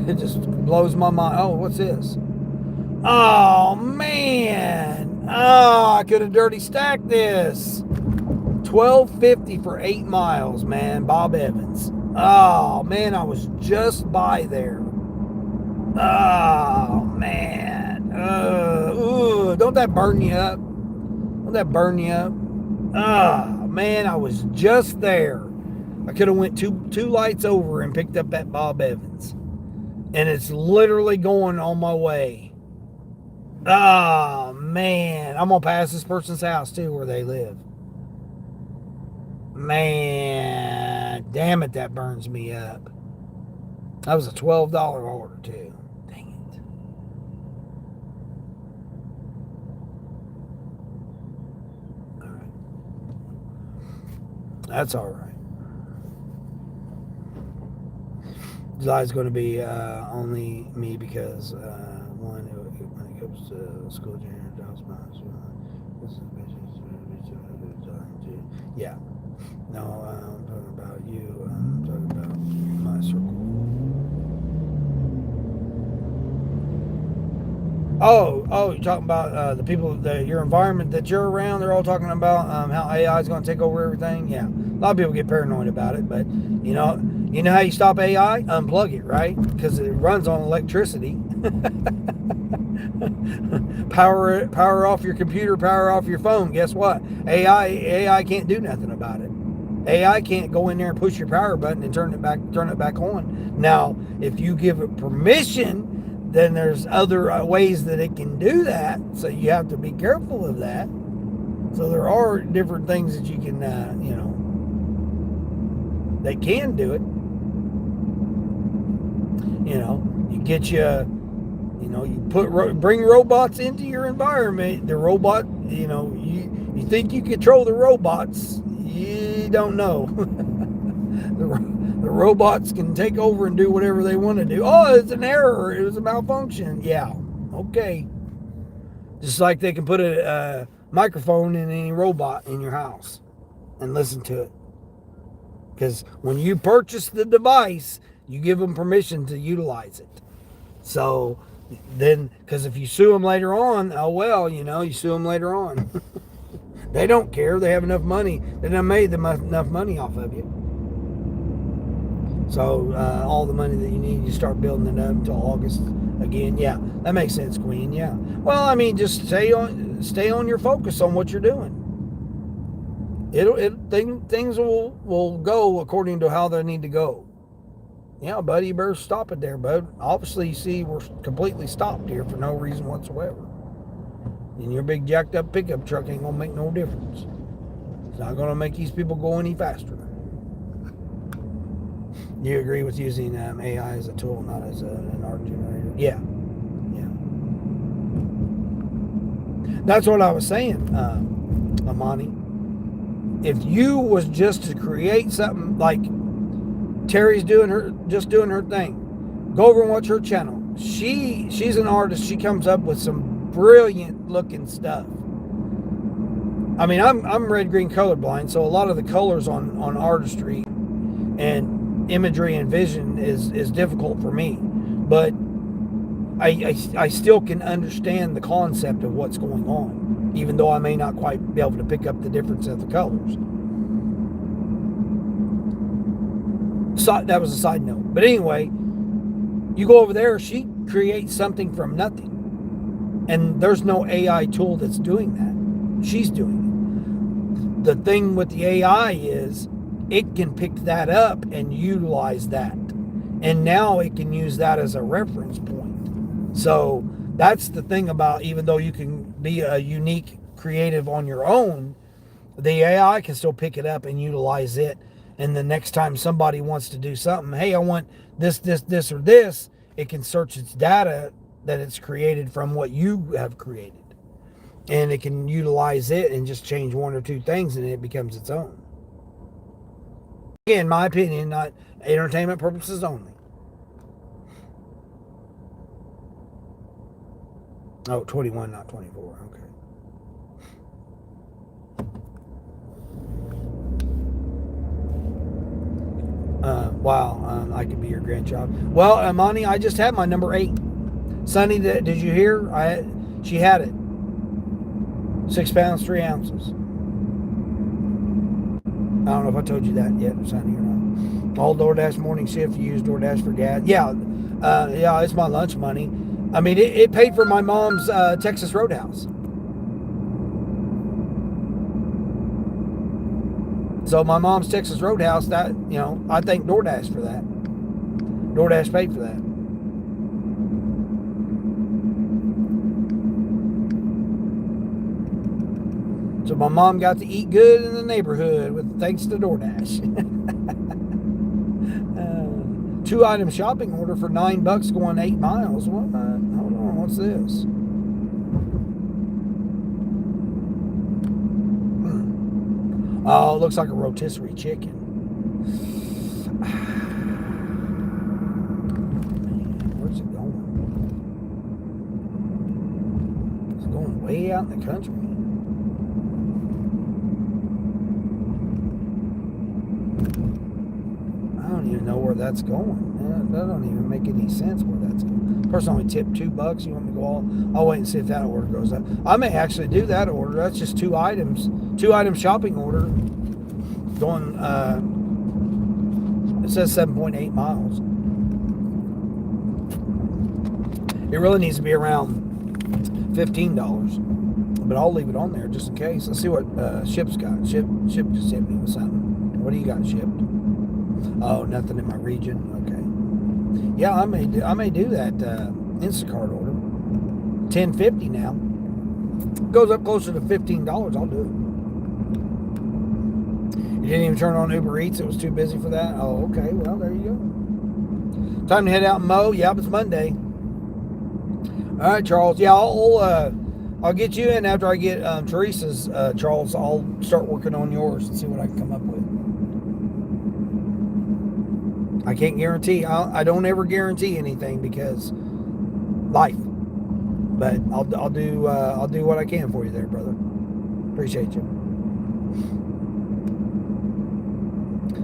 It just blows my mind. Oh, what's this? Oh, man. Oh, I could have dirty stacked this. $12.50 for 8 miles, man. Bob Evans. Oh, man, I was just by there. Oh, man. Don't that burn you up? Don't that burn you up? Oh, man, I was just there. I could have went two lights over and picked up that Bob Evans. And it's literally going on my way. Oh, man. I'm going to pass this person's house, too, where they live. Man. Damn it, that burns me up. That was a $12 order, too. Dang it. All right. That's all right. July's going to be only me because when it comes to school junior jobs, yeah. No, I'm talking about you. I'm talking about my circle. Oh, you're talking about the people, your environment that you're around. They're all talking about how AI is going to take over everything. Yeah, a lot of people get paranoid about it, but you know how you stop AI? Unplug it, right? Because it runs on electricity. Power off your computer, power off your phone. Guess what? AI can't do nothing about it. AI can't go in there and push your power button and turn it back on. Now, if you give it permission, then there's other ways that it can do that. So you have to be careful of that. So there are different things that you can, they can do it. You get you bring robots into your environment. The robot, you think you control the robots. You don't know. The robots can take over and do whatever they want to do. Oh, it's an error. It was a malfunction. Yeah, okay. Just like they can put a microphone in any robot in your house and listen to it. Because when you purchase the device, you give them permission to utilize it. So then, because if you sue them later on, oh well, you sue them later on. They don't care. They have enough money. They done made enough money off of you. So all the money that you need, you start building it up until August again. Yeah, that makes sense, Queen. Yeah. Well, I mean, just stay on your focus on what you're doing. Things will go according to how they need to go. Yeah, buddy, you better stop it there, bud. Obviously, you see, we're completely stopped here for no reason whatsoever. And your big jacked up pickup truck ain't gonna make no difference. It's not gonna make these people go any faster. Do you agree with using AI as a tool, not as an art generator? Yeah. That's what I was saying, Amani. If you was just to create something like Terry's doing her thing, go over and watch her channel. She's an artist. She comes up with some brilliant looking stuff. I mean, I'm red green colorblind, so a lot of the colors on artistry and imagery and vision is difficult for me, but I still can understand the concept of what's going on, even though I may not quite be able to pick up the difference of the colors. So that was a side note. But anyway, you go over there, she creates something from nothing. And there's no AI tool that's doing that. She's doing it. The thing with the AI is it can pick that up and utilize that. And now it can use that as a reference point. So that's the thing about, even though you can be a unique creative on your own, the AI can still pick it up and utilize it. And the next time somebody wants to do something, hey, I want this, or this, it can search its data that it's created from what you have created. And it can utilize it and just change one or two things and it becomes its own. Again, my opinion, not entertainment purposes only. Oh, 21, not 24. Okay. Wow, I could be your grandchild. Well, Amani, I just had my number 8. Sonny, did you hear? She had it. 6 pounds, 3 ounces. I don't know if I told you that yet, Sonny, or not. All DoorDash morning shift, you use DoorDash for gas. Yeah, it's my lunch money. I mean, it paid for my mom's Texas Roadhouse. So my mom's Texas Roadhouse, that, I thank DoorDash for that. DoorDash paid for that. So my mom got to eat good in the neighborhood with thanks to DoorDash. 2-item shopping order for $9 going 8 miles. What? Hold on, what's this? Oh, it looks like a rotisserie chicken. Man, where's it going? It's going way out in the country. I don't even know where that's going. That don't even make any sense where that's going. Person only tipped $2. You want me to go I'll wait and see if that order goes up. I may actually do that order. That's just 2 items. 2-item shopping order. Going, it says 7.8 miles. It really needs to be around $15. But I'll leave it on there just in case. Let's see what Ship's got. Ship just hit me with something. What do you got, Shipped? Oh, nothing in my region. Okay. Yeah, I may do that Instacart order. $10.50 now. Goes up closer to $15. I'll do it. You didn't even turn on Uber Eats. It was too busy for that. Oh, okay. Well, there you go. Time to head out and mow. Yeah, it's Monday. All right, Charles. Yeah, I'll get you in after I get Teresa's. Charles, I'll start working on yours and see what I can come up with. I can't guarantee. I don't ever guarantee anything because life. But I'll do what I can for you there, brother. Appreciate you.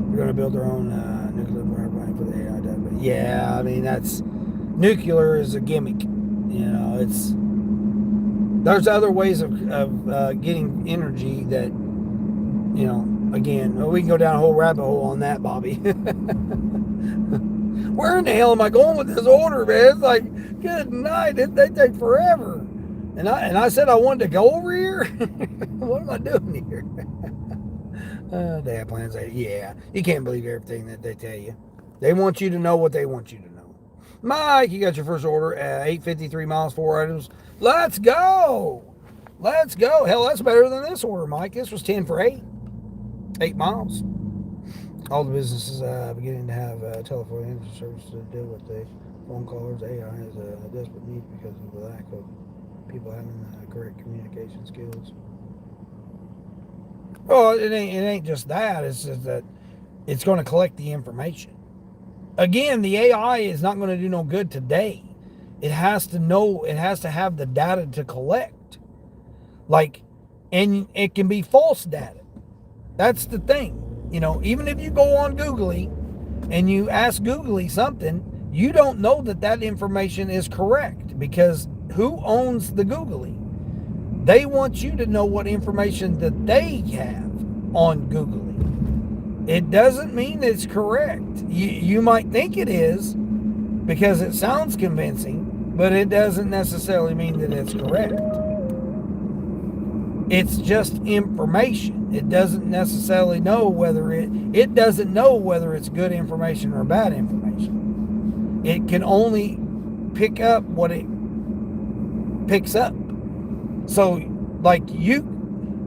We're going to build our own nuclear power plant for the AI data. But yeah, I mean, that's nuclear is a gimmick. You know, there's other ways of getting energy that, you know, again, we can go down a whole rabbit hole on that, Bobby. Where in the hell am I going with this order, man? It's like, good night. They take forever. And I said I wanted to go over here. What am I doing here? They have plans. Yeah, you can't believe everything that they tell you. They want you to know what they want you to know. Mike, you got your first order at 853 miles, 4 items. Let's go. Let's go. Hell, that's better than this order, Mike. This was 10 for 8 miles. All the businesses beginning to have telephone answer service to deal with the phone callers. AI is a desperate need because of the lack of people having the correct communication skills. Well, it ain't just that. It's just that it's going to collect the information. Again, the AI is not going to do no good today. It has to know. It has to have the data to collect. And it can be false data. That's the thing. You know, even if you go on Googly and you ask Googly something, you don't know that information is correct because who owns the Googly? They want you to know what information that they have on Googly. It doesn't mean it's correct. You might think it is because it sounds convincing, but it doesn't necessarily mean that it's correct. It's just information. It doesn't necessarily know whether it doesn't know whether it's good information or bad information. It can only pick up what it picks up. So,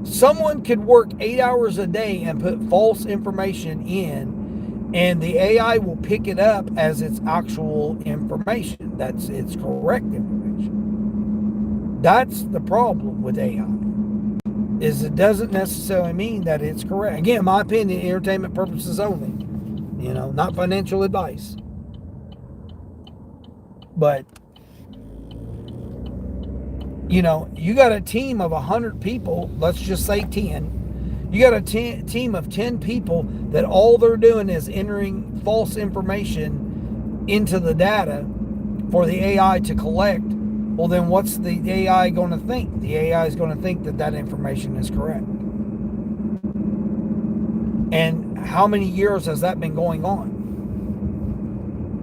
someone could work 8 hours a day and put false information in, and the AI will pick it up as its actual information. That's its correct information. That's the problem with AI. Is it doesn't necessarily mean that it's correct. Again, my opinion, entertainment purposes only. You know, not financial advice. But, you know, you got a team of 100 people, let's just say 10. You got a team of 10 people that all they're doing is entering false information into the data for the AI to collect. Well, then what's the AI going to think? The AI is going to think that information is correct. And how many years has that been going on?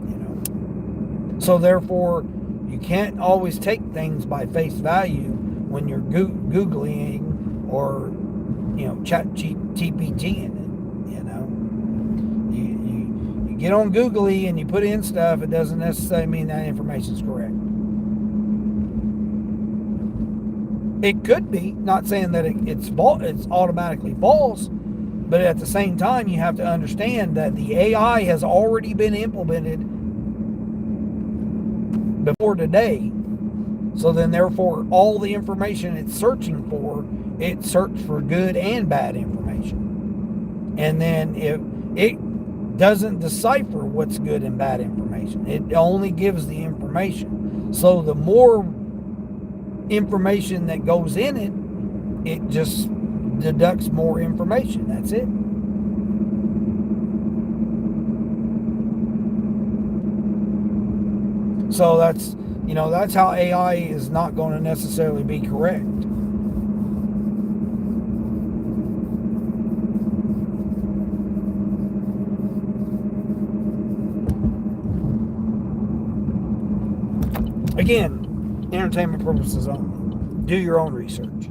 You know. So therefore, you can't always take things by face value when you're Googling or, you know, ChatGPTing it. You know, you get on Googly and you put in stuff. It doesn't necessarily mean that information is correct. It could be, not saying that it's automatically false, but at the same time, you have to understand that the AI has already been implemented before today. So then, therefore, all the information it's searching for, it searched for good and bad information. And then it doesn't decipher what's good and bad information. It only gives the information. So the more information that goes in it just deducts more information. That's it. So that's how AI is not going to necessarily be correct. Again, entertainment purposes only. Do your own research.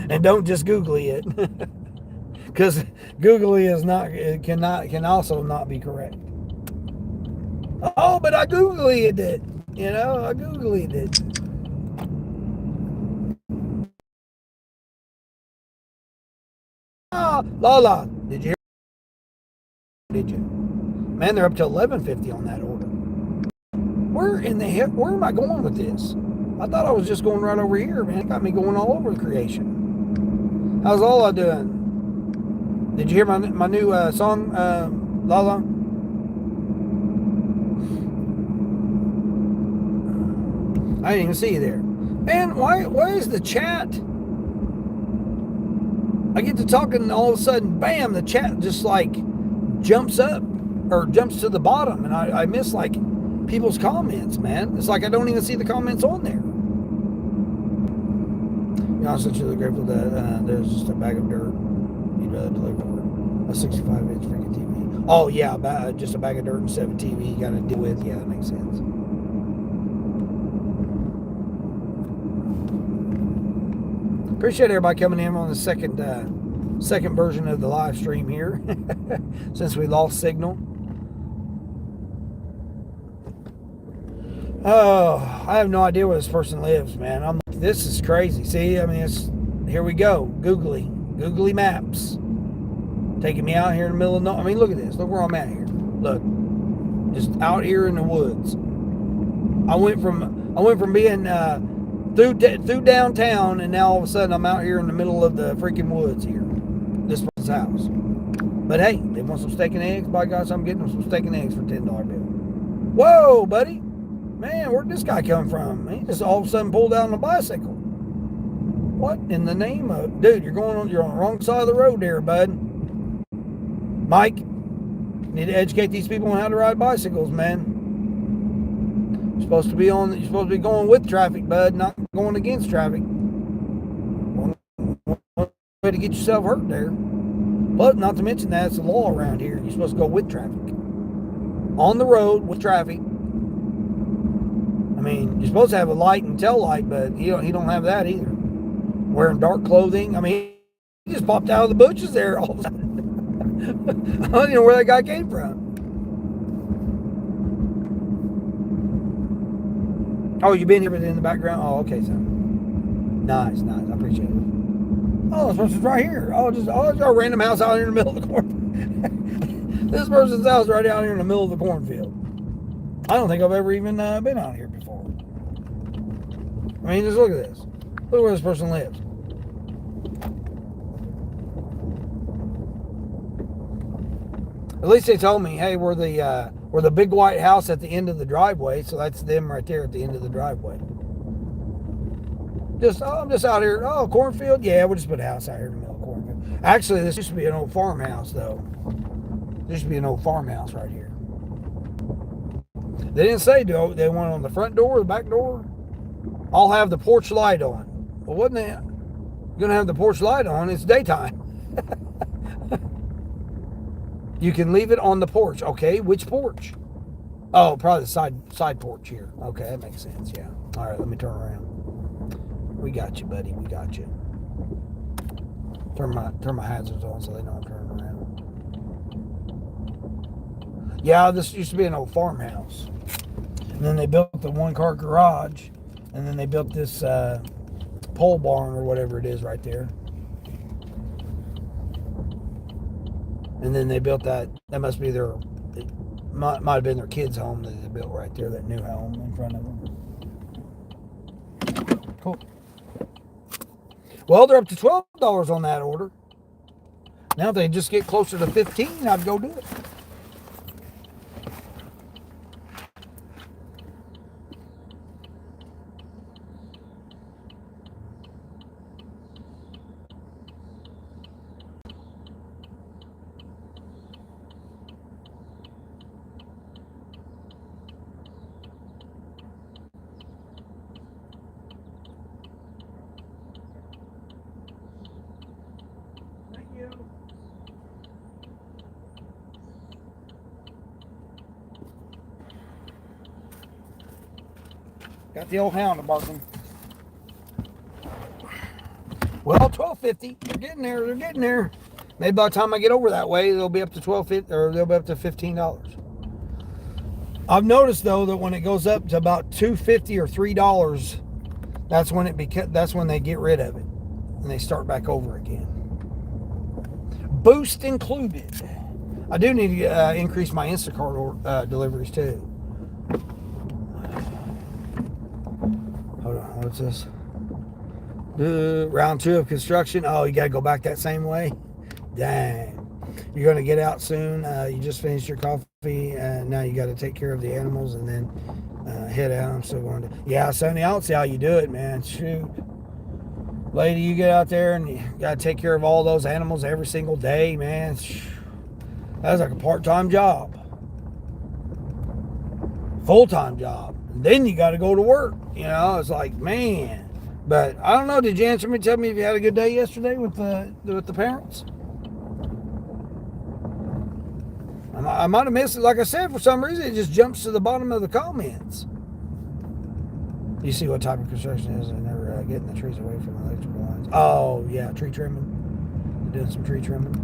And don't just Googly it. Because Googly can also not be correct. Oh, but I Googly it. You know, I Googly it. Lala, did you hear? Did you? Man, they're up to 11.50 on that order. Where am I going with this? I thought I was just going right over here, man. It got me going all over creation. How's Lala doing? Did you hear my new song, Lala? I didn't even see you there. Man, why is the chat? I get to talking and all of a sudden, bam, the chat just like jumps up or jumps to the bottom, and I miss like people's comments, man. It's like I don't even see the comments on there. You know, I'm sincerely grateful that there's just a bag of dirt you'd rather deliver a 65-inch freaking TV. Oh yeah, just a bag of dirt instead of a TV you got to deal with. Yeah, that makes sense. Appreciate everybody coming in on the second version of the live stream here since we lost signal. Oh, I have no idea where this person lives, man. This is crazy. See, I mean, here we go. Googly Maps. Taking me out here in the middle of I mean, look at this. Look where I'm at here. Look. Just out here in the woods. I went from being through downtown, and now all of a sudden I'm out here in the middle of the freaking woods here. This person's house. But hey, they want some steak and eggs. By God, so I'm getting them some steak and eggs for $10 bill. Whoa, buddy. Man, where'd this guy come from? He just all of a sudden pulled out on a bicycle. What in the name of... Dude, you're on the wrong side of the road there, bud. Mike, you need to educate these people on how to ride bicycles, man. You're supposed to be going with traffic, bud, not going against traffic. One way to get yourself hurt there. But not to mention that it's the law around here. You're supposed to go with traffic. On the road with traffic. I mean, you're supposed to have a light and tail light, but he don't have that either. Wearing dark clothing. I mean, he just popped out of the bushes there all of a sudden. I don't even know where that guy came from. Oh, you been here in the background? Oh, okay, son. Nice. I appreciate it. Oh, this person's right here. Just a random house out here in the middle of the cornfield. This person's house right out here in the middle of the cornfield. I don't think I've ever even been out here before. I mean, just look at this. Look where this person lives. At least they told me, hey, we're the big white house at the end of the driveway, so that's them right there at the end of the driveway. I'm just out here. Oh, cornfield? Yeah, we'll just put a house out here in the middle of cornfield. Actually, this used to be an old farmhouse, though. There used to be an old farmhouse right here. They didn't say, do they want it on the front door or the back door? I'll have the porch light on. Well, wasn't it? You're going to have the porch light on. It's daytime. You can leave it on the porch. Okay, which porch? Oh, probably the side porch here. Okay, that makes sense, yeah. All right, let me turn around. We got you, buddy. We got you. Turn my hazards on so they know I'm turning around. Yeah, this used to be an old farmhouse. And then they built the one-car garage. And then they built this pole barn or whatever it is right there. And then they built that must be might have been their kids' home that they built right there, that new home in front of them. Cool. Well, they're up to $12 on that order. Now if they just get closer to 15, I'd go do it. Got the old hound barking. Well, $12.50. They're getting there. Maybe by the time I get over that way, they'll be up to $12.50, or they'll be up to $15. I've noticed though that when it goes up to about $2.50 or $3, that's when they get rid of it and they start back over again. Boost included. I do need to increase my Instacart deliveries too. Hold on, what's this? Round 2 of construction. Oh, you got to go back that same way? Dang. You're going to get out soon. You just finished your coffee, and now you got to take care of the animals and then Head out. I'm still going to. Yeah, Sonny, I don't see how you do it, man. Shoot. Lady, you get out there and you got to take care of all those animals every single day, man. That's like a part-time job. Full-time job. And then you got to go to work. You know, it's like, man. But I don't know. Did you answer me? Tell me if you had a good day yesterday with the parents? I might have missed it. Like I said, for some reason, it just jumps to the bottom of the comments. You see what type of construction it is, and they're getting the trees away from the electrical lines. Oh, yeah, tree trimming. They're doing some tree trimming.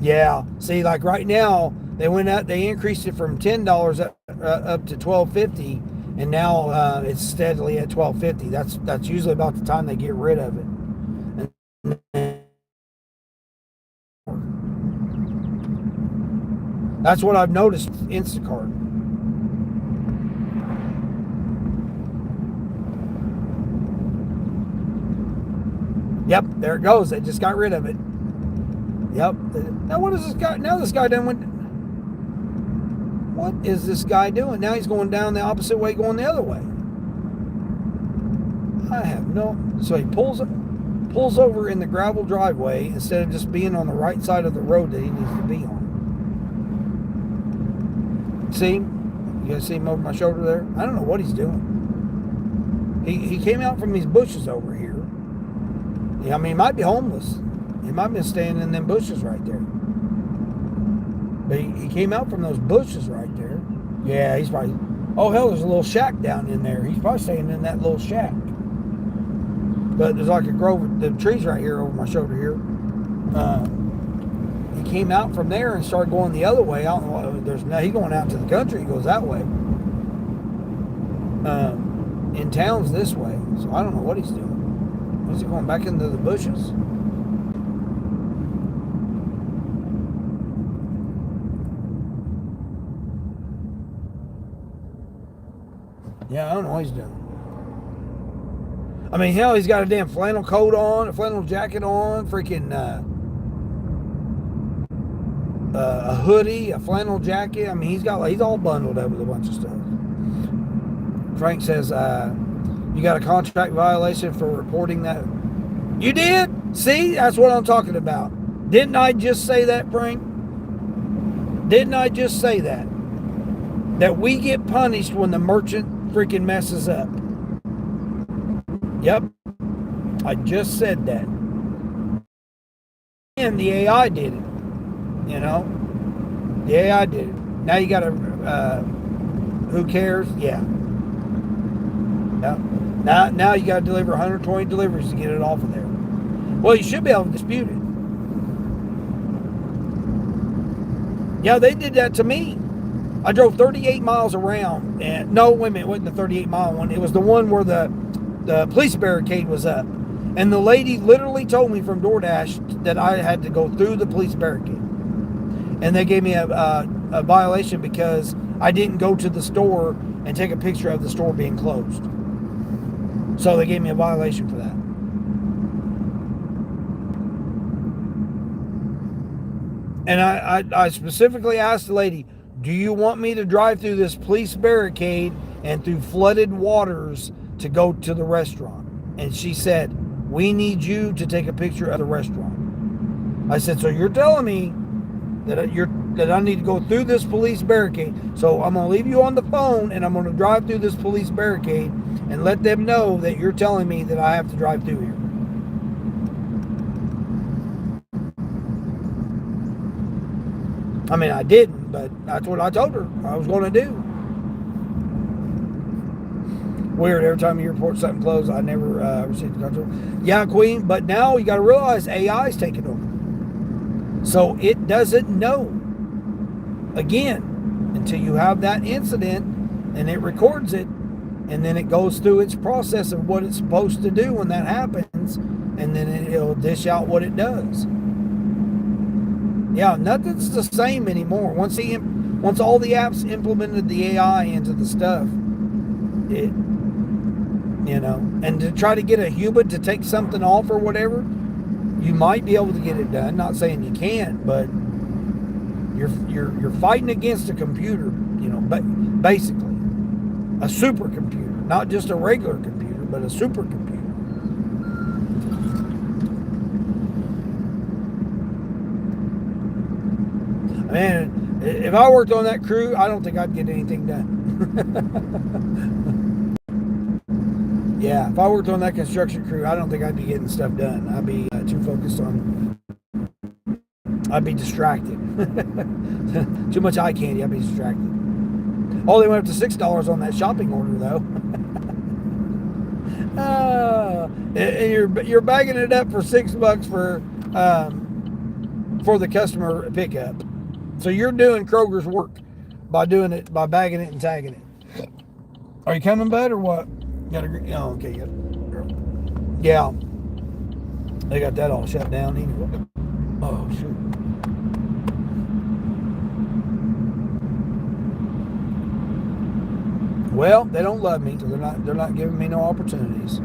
Yeah. See, like right now, they increased it from $10 up to $12.50, and now it's steadily at $12.50. That's usually about the time they get rid of it. That's what I've noticed with Instacart. Yep, there it goes. They just got rid of it. Yep. Now what is this guy? Now this guy done went. What is this guy doing? Now he's going down the opposite way, going the other way. I have no. So he pulls over in the gravel driveway instead of just being on the right side of the road that he needs to be on. See him? You guys see him over my shoulder there? I don't know what he's doing. He came out from these bushes over here. Yeah, I mean, he might be homeless. He might be staying in them bushes right there. But he came out from those bushes right there. Yeah, he's probably... Oh, hell, there's a little shack down in there. He's probably staying in that little shack. But there's like a grove of the trees right here over my shoulder here. He came out from there and started going the other way. I don't know. He's going out to the country. He goes that way. In town's this way. So I don't know what he's doing. Is he going back into the bushes? Yeah, I don't know what he's doing. I mean, hell, he's got a damn flannel coat on, a flannel jacket on, freaking a hoodie, a flannel jacket. I mean, he's all bundled up with a bunch of stuff. Frank says, you got a contract violation for reporting that. You did? See, that's what I'm talking about. Didn't I just say that, Frank? Didn't I just say that? That we get punished when the merchant freaking messes up. Yep. I just said that. And the AI did it. You know? The AI did it. Now you got to, who cares? Yeah. Yeah. Now you got to deliver 120 deliveries to get it off of there. Well, you should be able to dispute it. Yeah, they did that to me. I drove 38 miles around, and no, wait a minute, it wasn't the 38 mile one. It was the one where the police barricade was up. And the lady literally told me from DoorDash that I had to go through the police barricade. And they gave me a violation because I didn't go to the store and take a picture of the store being closed. So they gave me a violation for that. And I specifically asked the lady, do you want me to drive through this police barricade and through flooded waters to go to the restaurant? And she said, we need you to take a picture of the restaurant. I said, so you're telling me that I need to go through this police barricade. So I'm going to leave you on the phone and I'm going to drive through this police barricade and let them know that you're telling me that I have to drive through here. I mean, I didn't, but that's what I told her I was going to do. Weird, every time you report something closed, I never received the contract. Yeah, Queen, but now you got to realize AI is taking over. So it doesn't know. Again, until you have that incident and it records it, and then it goes through its process of what it's supposed to do when that happens, and then it'll dish out what it does. Yeah, nothing's the same anymore. Once all the apps implemented the AI into the stuff, it, you know, and to try to get a human to take something off or whatever, you might be able to get it done. Not saying you can't, but you're fighting against a computer, you know, but basically. A supercomputer. Not just a regular computer, but a supercomputer. Man, if I worked on that crew, I don't think I'd get anything done. Yeah, if I worked on that construction crew, I don't think I'd be getting stuff done. I'd be too focused on. I'd be distracted. Too much eye candy. I'd be distracted. Oh, they went up to $6 on that shopping order, though. And you're bagging it up for $6 for the customer pickup. So you're doing Kroger's work by doing it, by bagging it and tagging it. Are you coming, bud, or what? Oh, okay, yeah. They got that all shut down anyway. Oh, shoot. Well, they don't love me, so they're not giving me no opportunities.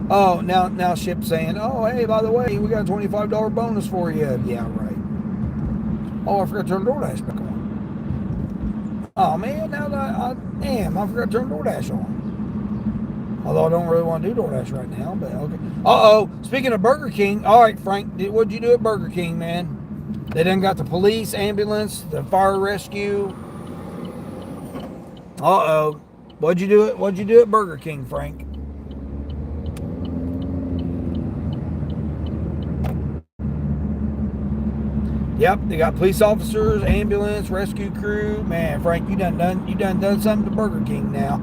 Oh, now Ship's saying, oh, hey, by the way, we got a $25 bonus for you. Yeah, right. Oh, I forgot to turn DoorDash back on. Oh, man, now that I forgot to turn DoorDash on. Although I don't really want to do DoorDash right now, but okay. Uh-oh, speaking of Burger King, all right, Frank, what'd you do at Burger King, man? They done got the police, ambulance, the fire rescue. Uh-oh. What'd you do at Burger King, Frank? Yep, they got police officers, ambulance, rescue crew. Man, Frank, you done something to Burger King now.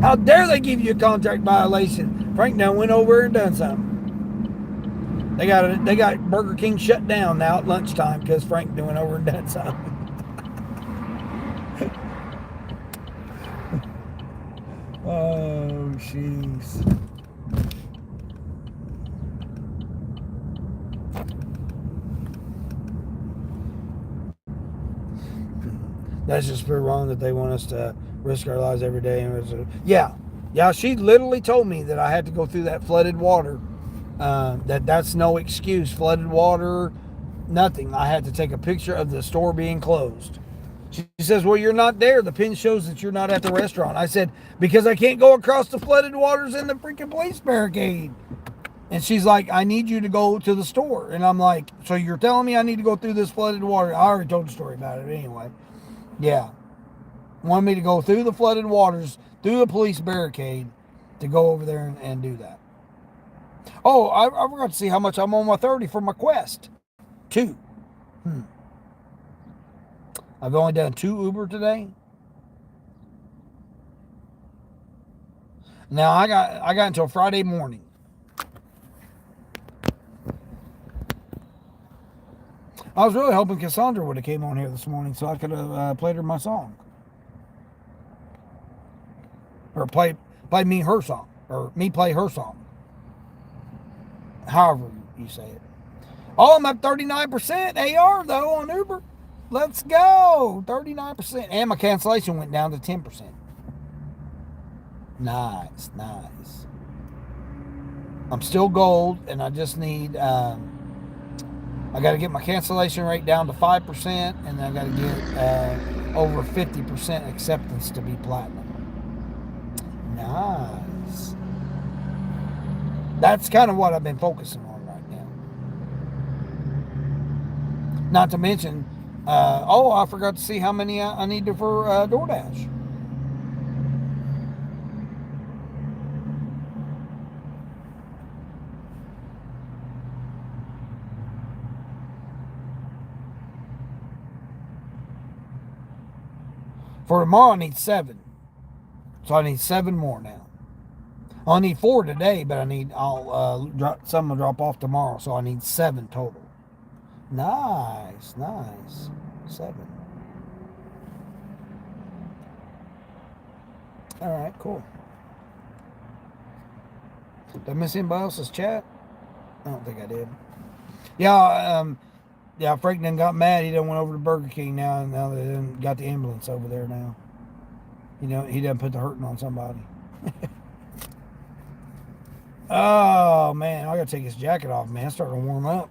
How dare they give you a contract violation? Frank done went over and done something. They got Burger King shut down now at lunchtime because Frank went over and done something. Oh, jeez. That's just pretty wrong that they want us to risk our lives every day. Yeah. She literally told me that I had to go through that flooded water. That's no excuse. Flooded water, nothing. I had to take a picture of the store being closed. She says, well, you're not there. The pin shows that you're not at the restaurant. I said, because I can't go across the flooded waters in the freaking police barricade. And she's like, I need you to go to the store. And I'm like, so you're telling me I need to go through this flooded water? I already told the story about it anyway. Yeah. Wanted me to go through the flooded waters, through the police barricade, to go over there and do that. Oh, I forgot to see how much I'm on my 30 for my quest. 2. I've only done 2 Uber today. Now I got until Friday morning. I was really hoping Cassandra would have came on here this morning so I could have played her my song. Or play me her song. Or me play her song. However you say it. Oh, I'm at 39% AR though on Uber. Let's go. 39%. And my cancellation went down to 10%. Nice. I'm still gold and I just need... I got to get my cancellation rate down to 5%, and then I got to get over 50% acceptance to be platinum. Nice. That's kind of what I've been focusing on right now. Not to mention, I forgot to see how many I need to for DoorDash. For tomorrow, I need 7. So I need 7 more now. I need 4 today, but some will drop off tomorrow. So I need 7 total. Nice. 7. All right, cool. Did I miss anybody else's chat? I don't think I did. Yeah, Frank done got mad. He done went over to Burger King now, and now they done got the ambulance over there now. He done put the hurting on somebody. Oh, man, I got to take his jacket off, man. It's starting to warm up.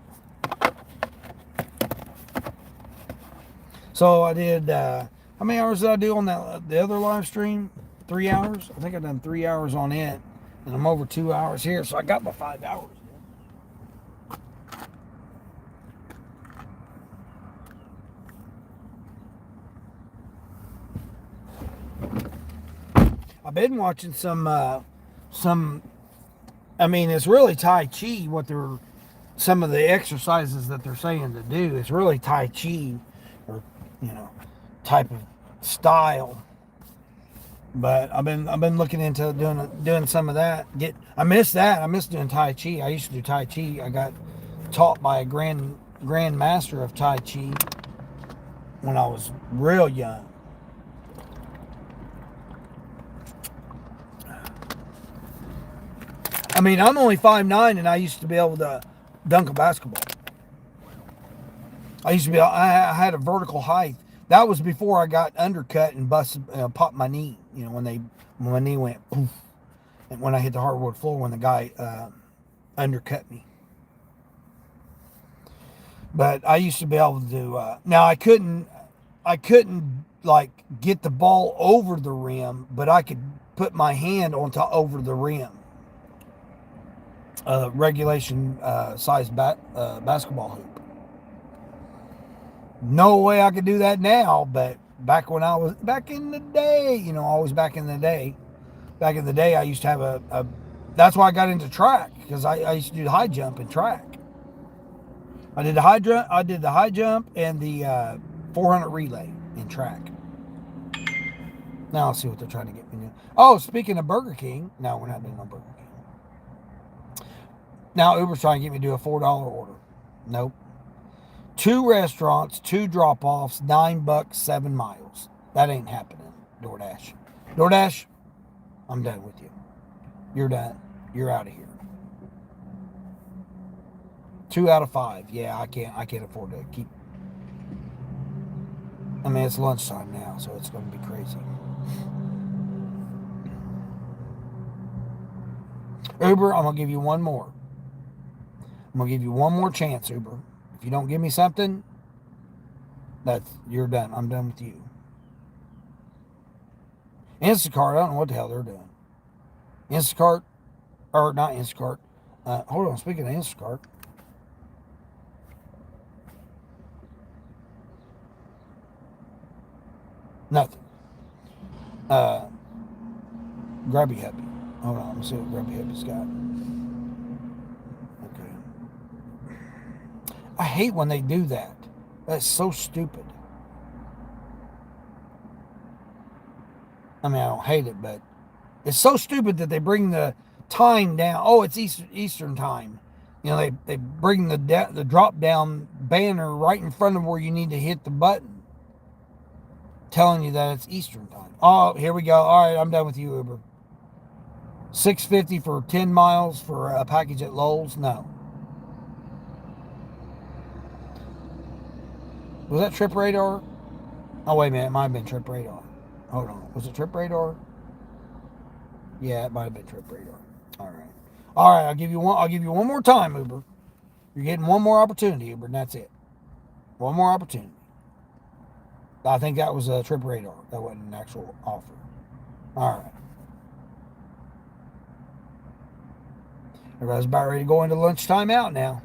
So I did, how many hours did I do on the other live stream? 3 hours. I think I've done 3 hours on it, and I'm over 2 hours here, so I got my 5 hours. I've been watching some. I mean, it's really Tai Chi. Some of the exercises that they're saying to do. It's really Tai Chi, or type of style. But I've been looking into doing some of that. I miss that. I miss doing Tai Chi. I used to do Tai Chi. I got taught by a grand master of Tai Chi when I was real young. I mean, I'm only 5'9", and I used to be able to dunk a basketball. I had a vertical height. That was before I got undercut and busted, popped my knee. When my knee went poof, and when I hit the hardwood floor when the guy undercut me. But I used to be able to do. Now I couldn't like get the ball over the rim, but I could put my hand over the rim. Regulation size basketball hoop. No way I could do that now, but back in the day, always back in the day, I used to have a that's why I got into track, because I used to do the high jump in track. I did the high jump and the 400 relay in track. Now I'll see what they're trying to get me to. Oh, speaking of Burger King, no, we're not doing no Burger King. Now Uber's trying to get me to do a $4 order. Nope. 2 restaurants, 2 drop-offs, $9, 7 miles. That ain't happening, DoorDash. DoorDash, I'm done with you. You're done. You're out of here. 2 out of 5. Yeah, I can't afford to keep. I mean, it's lunchtime now, so it's going to be crazy. Uber, I'm going to give you one more. I'm going to give you one more chance, Uber. If you don't give me something, you're done. I'm done with you. Instacart, I don't know what the hell they're doing. Instacart, or not Instacart. Hold on, speaking of Instacart. Nothing. Grubby Happy. Hold on, let me see what Grubby Happy's got. Okay. I hate when they do that. That's so stupid. I mean, I don't hate it, but it's so stupid that they bring the time down. Oh, it's Eastern time. They bring the drop down banner right in front of where you need to hit the button, telling you that it's Eastern time. Oh, here we go. All right, I'm done with you, Uber. $6.50 for 10 miles for a package at Lowe's? No. Was that Trip Radar? Oh, wait a minute. It might have been Trip Radar. Hold on. Was it Trip Radar? Yeah, it might have been Trip Radar. All right. I'll give you one more time, Uber. You're getting one more opportunity, Uber, and that's it. One more opportunity. I think that was a Trip Radar. That wasn't an actual offer. All right. Everybody's about ready to go into lunchtime out now.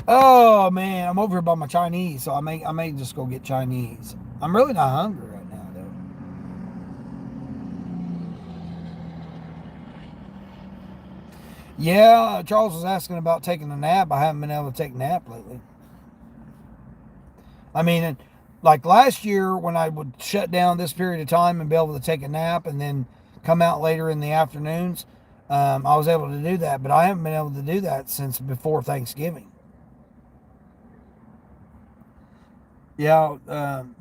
Oh man, I'm over here by my Chinese, so I may just go get Chinese. I'm really not hungry right now, though. Yeah, Charles was asking about taking a nap. I haven't been able to take a nap lately. I mean, like last year when I would shut down this period of time and be able to take a nap and then come out later in the afternoons, I was able to do that, but I haven't been able to do that since before Thanksgiving. Yeah,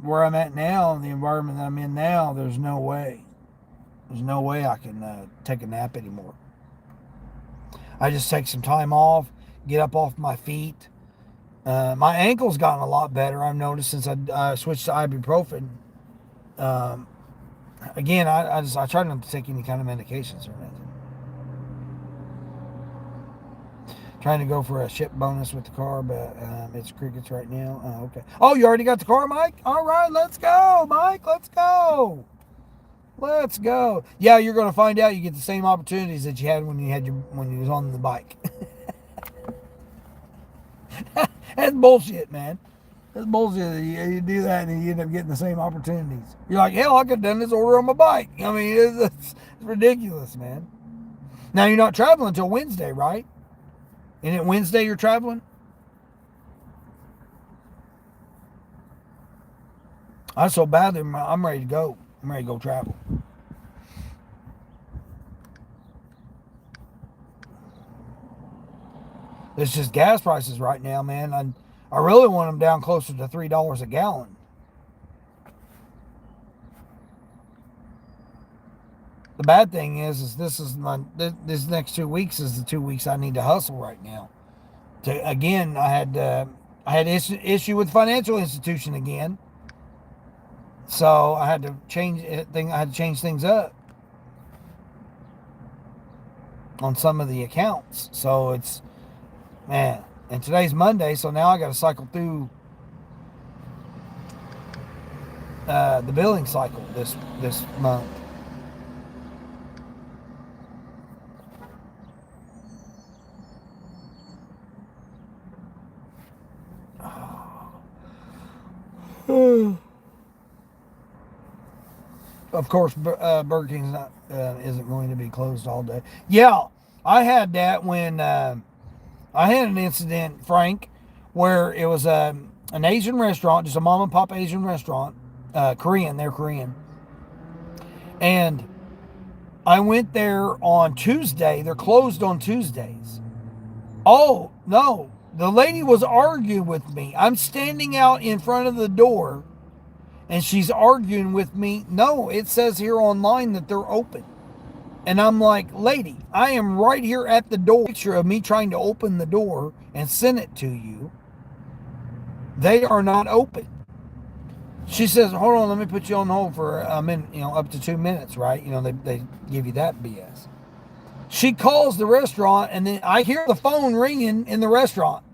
where I'm at now, the environment that I'm in now, there's no way. There's no way I can take a nap anymore. I just take some time off, get up off my feet. My ankle's gotten a lot better, I've noticed, since I switched to ibuprofen. Again, I try not to take any kind of medications or anything. Trying to go for a ship bonus with the car, but it's crickets right now. Oh, okay. Oh, you already got the car, Mike? All right, let's go, Mike. Let's go. Let's go. Yeah, you're going to find out you get the same opportunities that you had when you was on the bike. That's bullshit, man. That's bullshit. You do that and you end up getting the same opportunities. You're like, hell, I could have done this order on my bike. I mean, it's ridiculous, man. Now, you're not traveling until Wednesday, right? Isn't it Wednesday you're traveling? I'm so bad that I'm ready to go. I'm ready to go travel. It's just gas prices right now, man. I really want them down closer to $3 a gallon. The bad thing is this next 2 weeks is the 2 weeks I need to hustle right now. Again, I had issue with financial institution again, so I had to change things up on some of the accounts. So it's, man, and today's Monday, so now I got to cycle through the billing cycle this month. Of course, Burger King's isn't going to be closed all day. Yeah, I had that when I had an incident, Frank, where it was an Asian restaurant, just a mom and pop Asian restaurant, Korean. They're Korean, and I went there on Tuesday. They're closed on Tuesdays. Oh no, the lady was arguing with me. I'm standing out in front of the door. And she's arguing with me. No, it says here online that they're open. And I'm like, lady, I am right here at the door. Picture of me trying to open the door and send it to you. They are not open. She says, hold on, let me put you on hold for a minute, up to 2 minutes, right? They give you that BS. She calls the restaurant, and then I hear the phone ringing in the restaurant.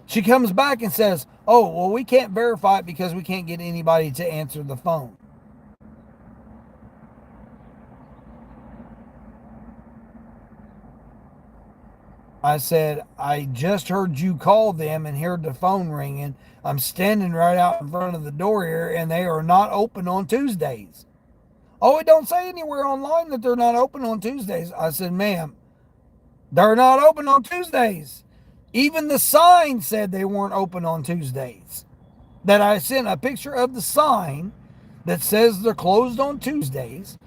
She comes back and says, oh, well, we can't verify it because we can't get anybody to answer the phone. I said, I just heard you call them and heard the phone ringing. I'm standing right out in front of the door here, and they are not open on Tuesdays. Oh, it don't say anywhere online that they're not open on Tuesdays. I said, ma'am, they're not open on Tuesdays. Even the sign said they weren't open on Tuesdays. That I sent a picture of the sign that says they're closed on Tuesdays.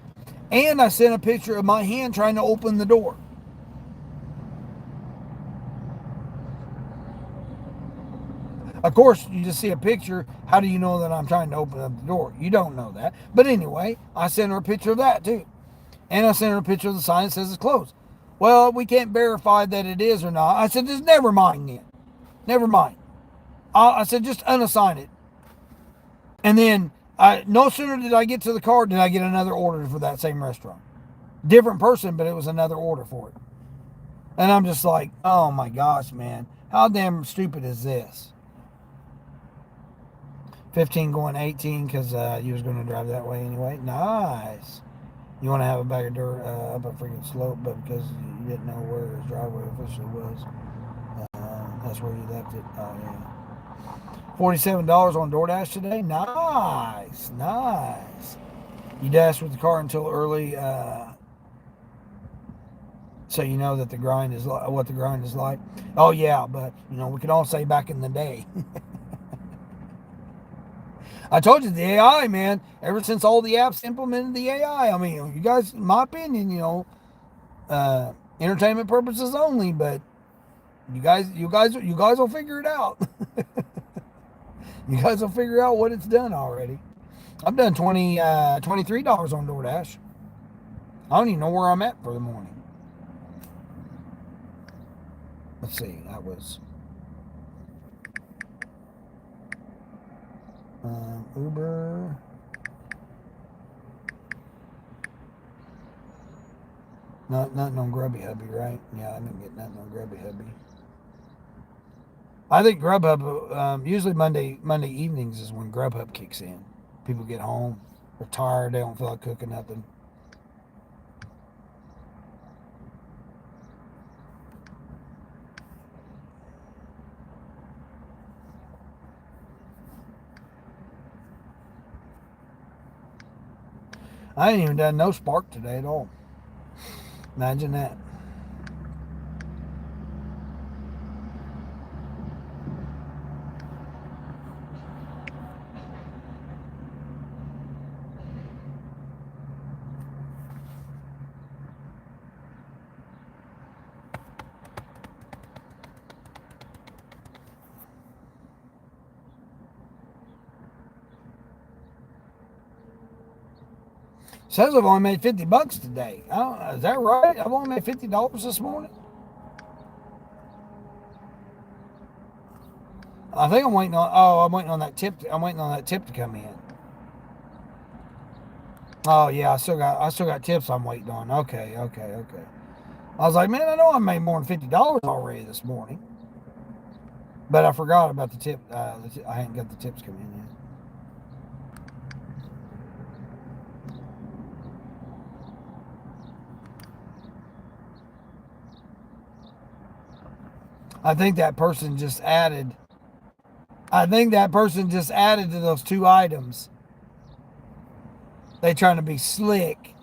And I sent a picture of my hand trying to open the door. Of course, you just see a picture. How do you know that I'm trying to open up the door? You don't know that. But anyway, I sent her a picture of that too. And I sent her a picture of the sign that says it's closed. Well, we can't verify that it is or not. I said, just never mind then. Never mind. I said, just unassign it. And then, no sooner did I get to the car, did I get another order for that same restaurant. Different person, but it was another order for it. And I'm just like, oh my gosh, man. How damn stupid is this? 15 going 18 because you was going to drive that way anyway. Nice. You want to have a bag of dirt up a freaking slope, but because you didn't know where his driveway officially was, that's where you left it. Oh, yeah. $47 on DoorDash today? Nice. Nice. You dash with the car until early, so you know that the grind is what the grind is like. Oh, yeah, but, we can all say back in the day. I told you, the AI, man, ever since all the apps implemented the AI, I mean, you guys, in my opinion, entertainment purposes only, but you guys will figure it out. You guys will figure out what it's done already. I've done $23 on DoorDash. I don't even know where I'm at for the morning. Let's see, that was Uber. Nothing on Grubby Hubby, right? Yeah, I didn't get nothing on Grubby Hubby. I think Grubhub, usually Monday evenings is when Grubhub kicks in. People get home, they're tired, they don't feel like cooking nothing. I ain't even done no spark today at all. Imagine that. Says I've only made $50 today. I don't know, is that right? I've only made $50 this morning. I think I'm waiting on. Oh, I'm waiting on that tip. I'm waiting on that tip to come in. Oh yeah, I still got tips I'm waiting on. Okay. I was like, man, I know I made more than $50 already this morning, but I forgot about the tip. I hadn't got the tips coming in yet. I think that person just added. I think that person just added to those 2 items. They trying to be slick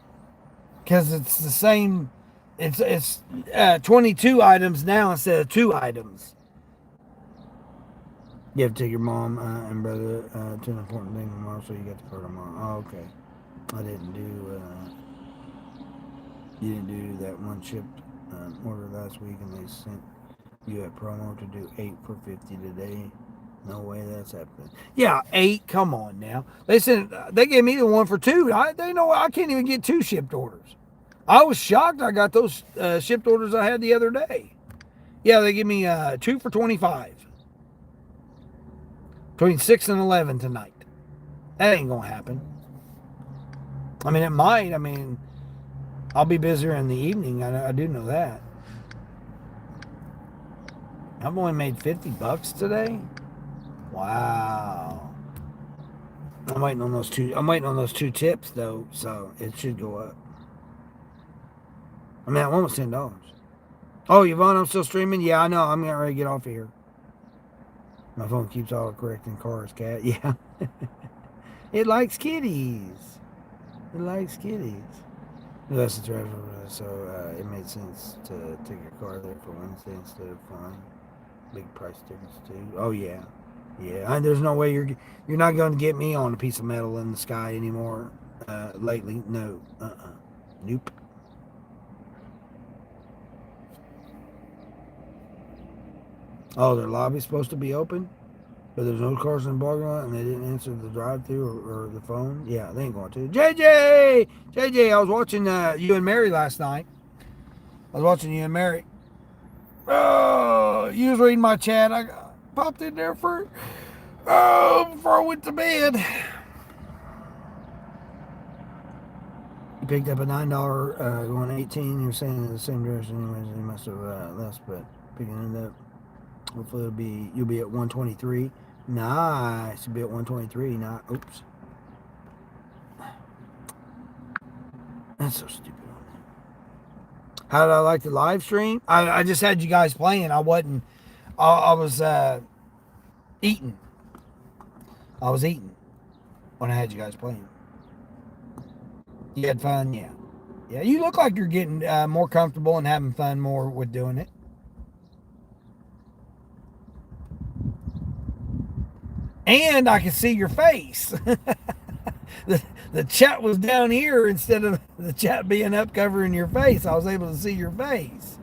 because it's the same. It's 22 items now instead of 2 items. You have to take your mom and brother to an important thing tomorrow, so you got the card tomorrow. Oh, okay. I didn't do. You didn't do that one chip order last week, and they sent you a promo to do 8 for $50 today. No way that's happening. Yeah, 8. Come on now. They gave me the 1 for 2. They know I can't even get 2 shipped orders. I was shocked I got those shipped orders I had the other day. Yeah, they give me 2 for $25. Between 6 and 11 tonight. That ain't gonna happen. I mean, it might. I mean, I'll be busier in the evening. I do know that. I've only made $50 today. Wow. I'm waiting on those 2 tips though, so it should go up. I mean, that one was $10. Oh, Yvonne, I'm still streaming? Yeah, I know. I'm getting ready to get off of here. My phone keeps auto-correcting cars, cat. Yeah. It likes kitties. It likes kitties. That's the driver, so it made sense to take your car there for Wednesday instead of flying. Big price difference too. Oh yeah, yeah. There's no way you're not going to get me on a piece of metal in the sky anymore. Lately, no. Nope. Oh, their lobby's supposed to be open, but there's no cars in the parking lot, and they didn't answer the drive-through or the phone. Yeah, they ain't going to. JJ, I was watching you and Mary last night. I was watching you and Mary. Oh, you was reading my chat. I popped in there before I went to bed. You picked up a $9 going 18. You're saying in the same direction anyways. You must have less, but picking it up. Hopefully you'll be at 123. Nice. You'll be at 123. Not. Oops. That's so stupid. How did I like the live stream? I just had you guys playing. I wasn't. I was eating. I was eating when I had you guys playing. You had fun? Yeah. Yeah, you look like you're getting more comfortable and having fun more with doing it. And I can see your face. The chat was down here instead of the chat being up covering your face. I was able to see your face.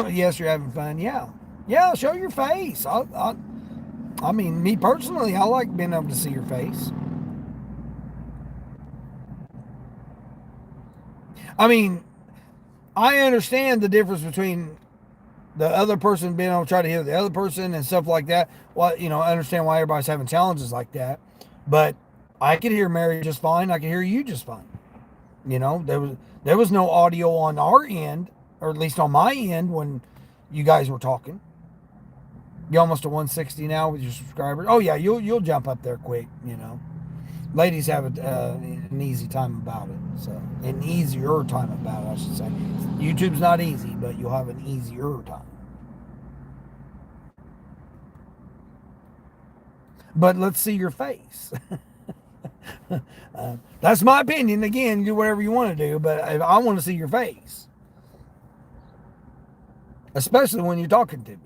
Yes, you're having fun. Yeah. Yeah, show your face. I mean, me personally, I like being able to see your face. I mean, I understand the difference between the other person being able to try to hear the other person and stuff like that. Well, I understand why everybody's having challenges like that. But I could hear Mary just fine. I could hear you just fine. There was no audio on our end, or at least on my end, when you guys were talking. You almost to 160 now with your subscribers. Oh yeah, you'll jump up there quick. Ladies have an easy time about it. So an easier time about it, I should say. YouTube's not easy, but you'll have an easier time. But let's see your face. That's my opinion. Again, do whatever you want to do, but I want to see your face, especially when you're talking to me.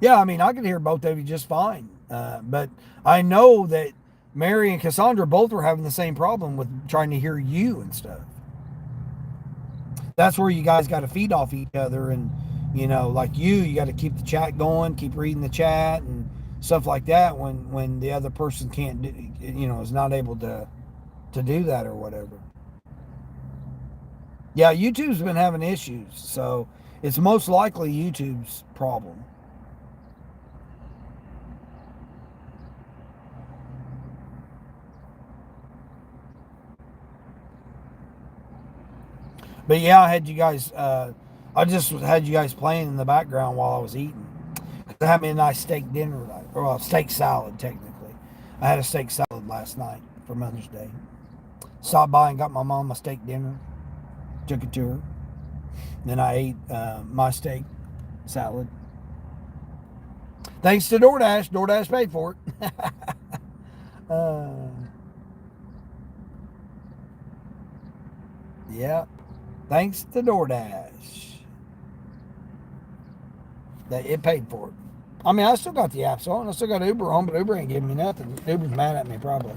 Yeah, I mean, I can hear both of you just fine. But I know that Mary and Cassandra both were having the same problem with trying to hear you and stuff. That's where you guys got to feed off each other. And, like you got to keep the chat going, keep reading the chat and stuff like that when the other person can't do, is not able to do that or whatever. Yeah, YouTube's been having issues, so it's most likely YouTube's problem. But yeah, I just had you guys playing in the background while I was eating. I had me a nice steak dinner, or steak salad, technically. I had a steak salad last night for Mother's Day. Stopped by and got my mom a steak dinner. Took it to her. Then I ate my steak salad. Thanks to DoorDash. DoorDash paid for it. Yeah. Thanks to DoorDash. It paid for it. I mean, I still got the apps on. I still got Uber on, but Uber ain't giving me nothing. Uber's mad at me, probably.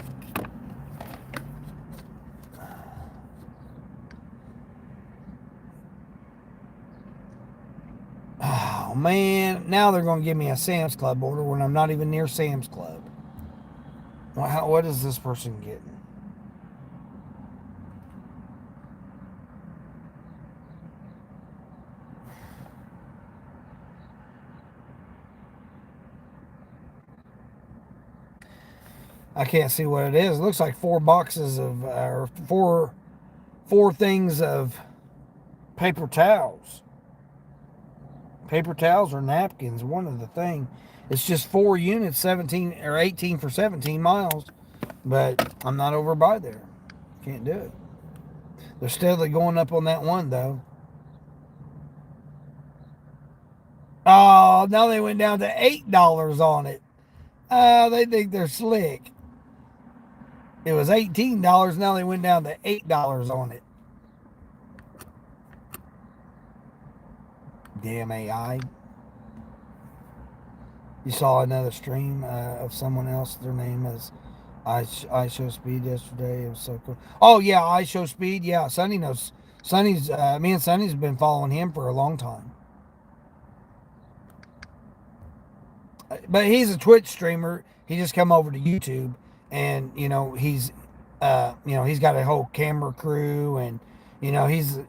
Oh, man. Now they're going to give me a Sam's Club order when I'm not even near Sam's Club. What is this person getting? I can't see what it is. It looks like 4 boxes of, or four things of paper towels. Paper towels or napkins, one of the thing. It's just 4 units, 17 or 18 for 17 miles. But I'm not over by there. Can't do it. They're steadily going up on that one, though. Oh, now they went down to $8 on it. They think they're slick. It was $18. Now they went down to $8 on it. Damn AI. You saw another stream of someone else. Their name is I Show Speed yesterday. It was so cool. Oh yeah, I Show Speed. Yeah, Sonny knows. Sonny's me and Sonny's been following him for a long time. But he's a Twitch streamer. He just come over to YouTube, and he's he's got a whole camera crew, and he's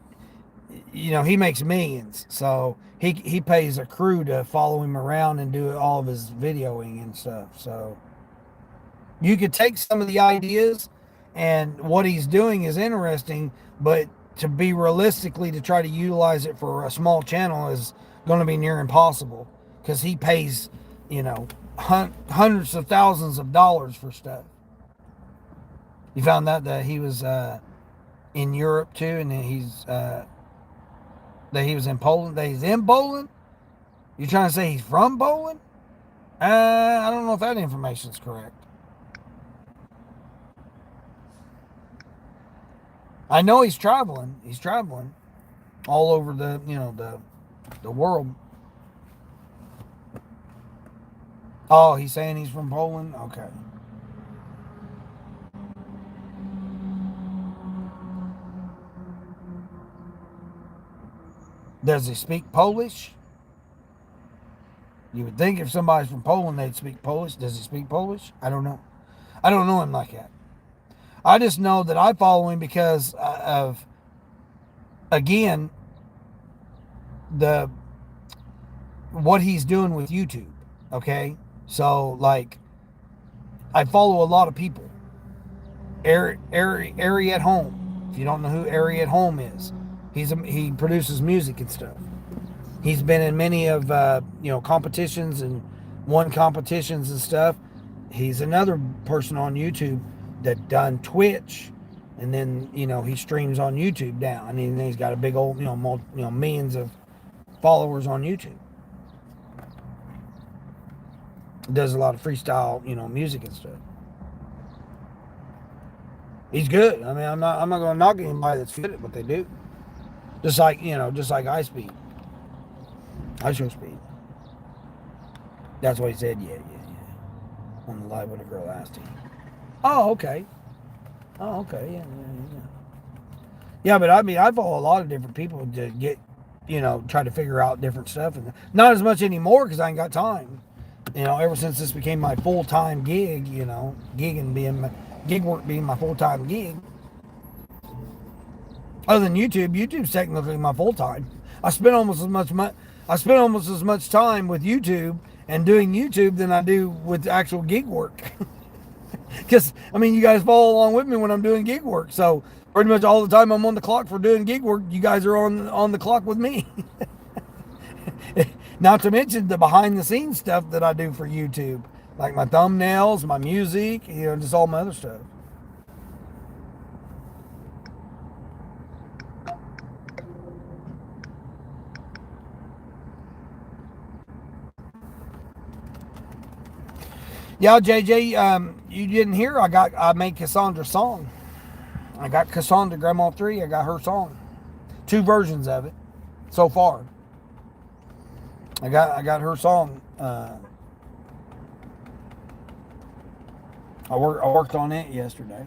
he makes millions, so he pays a crew to follow him around and do all of his videoing and stuff. So you could take some of the ideas, and what he's doing is interesting, but to be realistically to try to utilize it for a small channel is going to be near impossible, because he pays hundreds of thousands of dollars for stuff. You found out that he was in Europe too, and that he was in Poland. That he's in Poland? You trying to say he's from Poland? I don't know if that information is correct. I know he's traveling. He's traveling all over the the world. Oh, he's saying he's from Poland? Okay. Does he speak Polish? You would think if somebody's from Poland, they'd speak Polish. Does he speak Polish? I don't know. I don't know him like that. I just know that I follow him because of, again, what he's doing with YouTube. Okay? So, like, I follow a lot of people. Ari at Home. If you don't know who Ari at Home is, He produces music and stuff. He's been in many of competitions and won competitions and stuff. He's another person on YouTube that done Twitch, and then he streams on YouTube now, and then he's got a big old millions of followers on YouTube. Does a lot of freestyle music and stuff. He's good. I mean, I'm not going to knock anybody that's good at what they do. Just like I speed. I show speed. That's what he said. Yeah. On the live when a girl asked him. Oh, okay. Yeah. Yeah, but I mean, I follow a lot of different people to get, try to figure out different stuff, and not as much anymore because I ain't got time. Ever since this became my full-time gig, gig work being my full-time gig. Other than YouTube's technically my full-time. I spend almost as much time with YouTube and doing YouTube than I do with actual gig work. Because, I mean, you guys follow along with me when I'm doing gig work. So, pretty much all the time I'm on the clock for doing gig work, you guys are on the clock with me. Not to mention the behind-the-scenes stuff that I do for YouTube. Like my thumbnails, my music, just all my other stuff. Yeah, JJ, you didn't hear? I made Cassandra's song. I got Cassandra Grandma 3. I got her song. 2 versions of it so far. I got her song. I worked on it yesterday.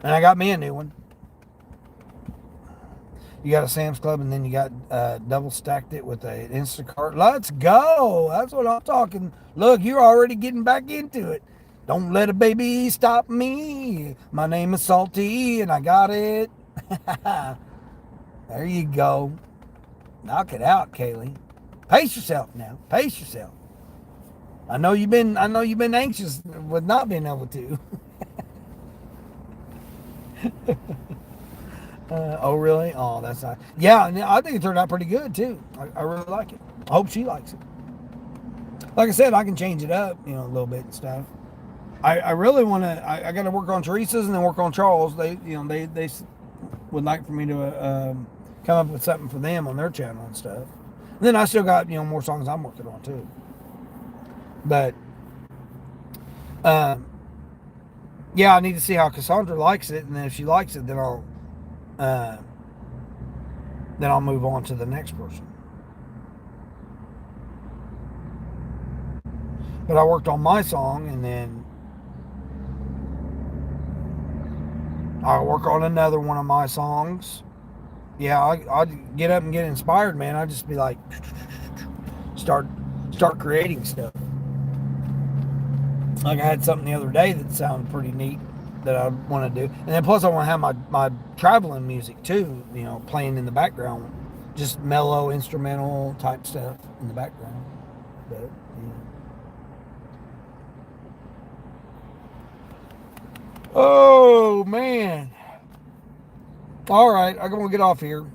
And I got me a new one. You got a Sam's Club, and then you got double stacked it with a Instacart. Let's go. That's what I'm talking. Look, you're already getting back into it. Don't let a baby stop me. My name is Salty, and I got it. There you go. Knock it out, Kaylee. Pace yourself now. Pace yourself. I know you've been anxious with not being able to. Oh, really? Oh, that's nice. Yeah, I think it turned out pretty good, too. I really like it. I hope she likes it. Like I said, I can change it up, a little bit and stuff. I really want to, I got to work on Teresa's and then work on Charles. They would like for me to come up with something for them on their channel and stuff. And then I still got, more songs I'm working on, too. But, yeah, I need to see how Cassandra likes it, and then if she likes it, then I'll move on to the next person. But I worked on my song, and then I'll work on another one of my songs. Yeah, I'd get up and get inspired, man. I'd just be like, start creating stuff. Like I had something the other day that sounded pretty neat that I want to do. And then plus I want to have my traveling music too, playing in the background. Just mellow instrumental type stuff in the background. But, yeah. Oh, man. All right, I'm going to get off here.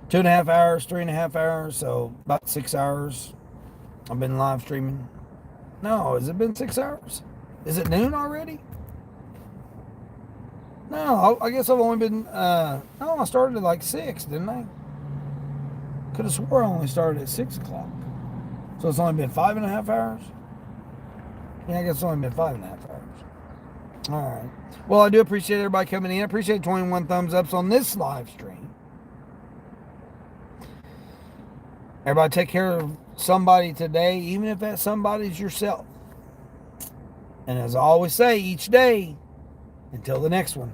2.5 hours, 3.5 hours, so about 6 hours. I've been live streaming. No, has it been 6 hours? Is it noon already? No, I guess I've only been, no, I started at like 6, didn't I? Could have swore I only started at 6 o'clock. So it's only been 5.5 hours? Yeah, I guess it's only been 5.5 hours. All right. Well, I do appreciate everybody coming in. I appreciate 21 thumbs ups on this live stream. Everybody take care of somebody today, even if that somebody's yourself. And as I always say, each day, until the next one.